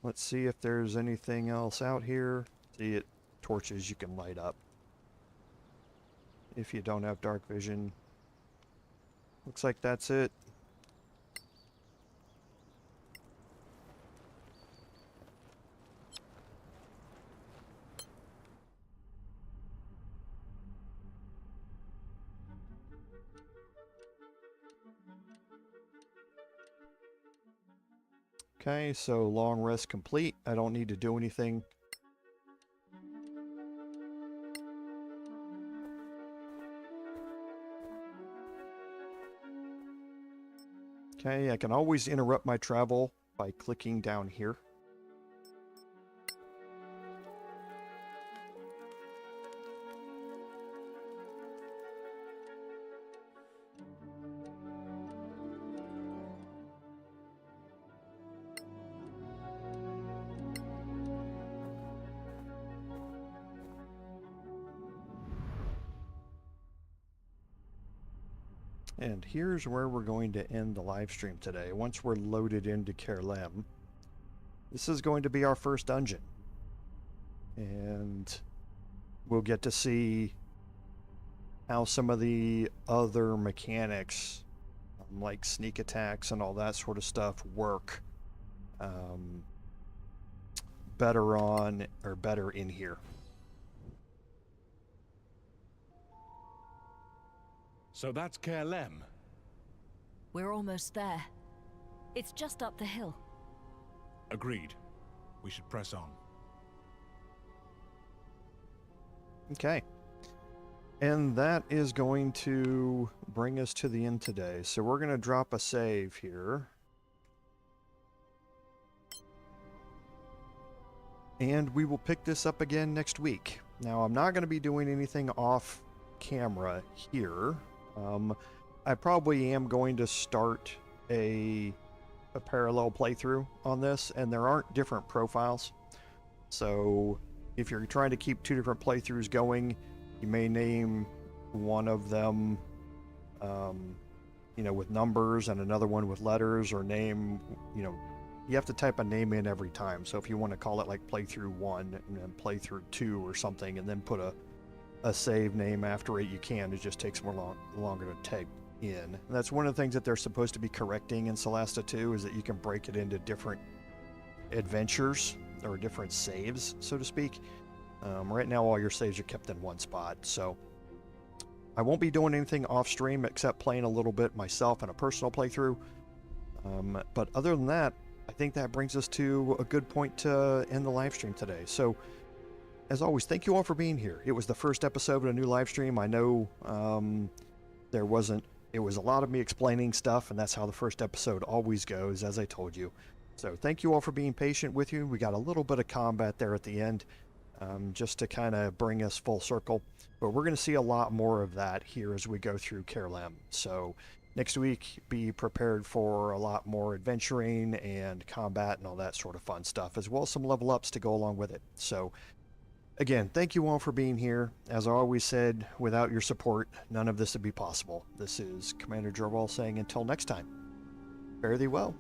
Let's see if there's anything else out here. See, it torches you can light up if you don't have dark vision. Looks like that's it. Okay, so long rest complete. I don't need to do anything. Okay, I can always interrupt my travel by clicking down here. And here's where we're going to end the live stream today. Once we're loaded into Caer, this is going to be our first dungeon. And we'll get to see how some of the other mechanics, like sneak attacks and all that sort of stuff, work better in here. So that's Caer. We're almost there. It's just up the hill. Agreed. We should press on. Okay. And that is going to bring us to the end today. So we're going to drop a save here. And we will pick this up again next week. Now, I'm not going to be doing anything off camera here. I probably am going to start a parallel playthrough on this, and there aren't different profiles. So if you're trying to keep two different playthroughs going, you may name one of them, with numbers and another one with letters, or name, you have to type a name in every time. So if you want to call it like playthrough 1 and then playthrough 2 or something, and then put a save name after it, you can. It just takes longer to type in. And that's one of the things that they're supposed to be correcting in Solasta 2, is that you can break it into different adventures or different saves, so to speak. Right now, all your saves are kept in one spot. So I won't be doing anything off stream except playing a little bit myself in a personal playthrough. But other than that, I think that brings us to a good point to end the live stream today. So, as always, thank you all for being here. It was the first episode of a new live stream. I know it was a lot of me explaining stuff, and that's how the first episode always goes, as I told you. So thank you all for being patient with you. We got a little bit of combat there at the end, just to kind of bring us full circle. But we're going to see a lot more of that here as we go through Caer. So next week, be prepared for a lot more adventuring and combat and all that sort of fun stuff, as well as some level ups to go along with it. So again, thank you all for being here. As I always said, without your support, none of this would be possible. This is Commander Jorval saying until next time, fare thee well.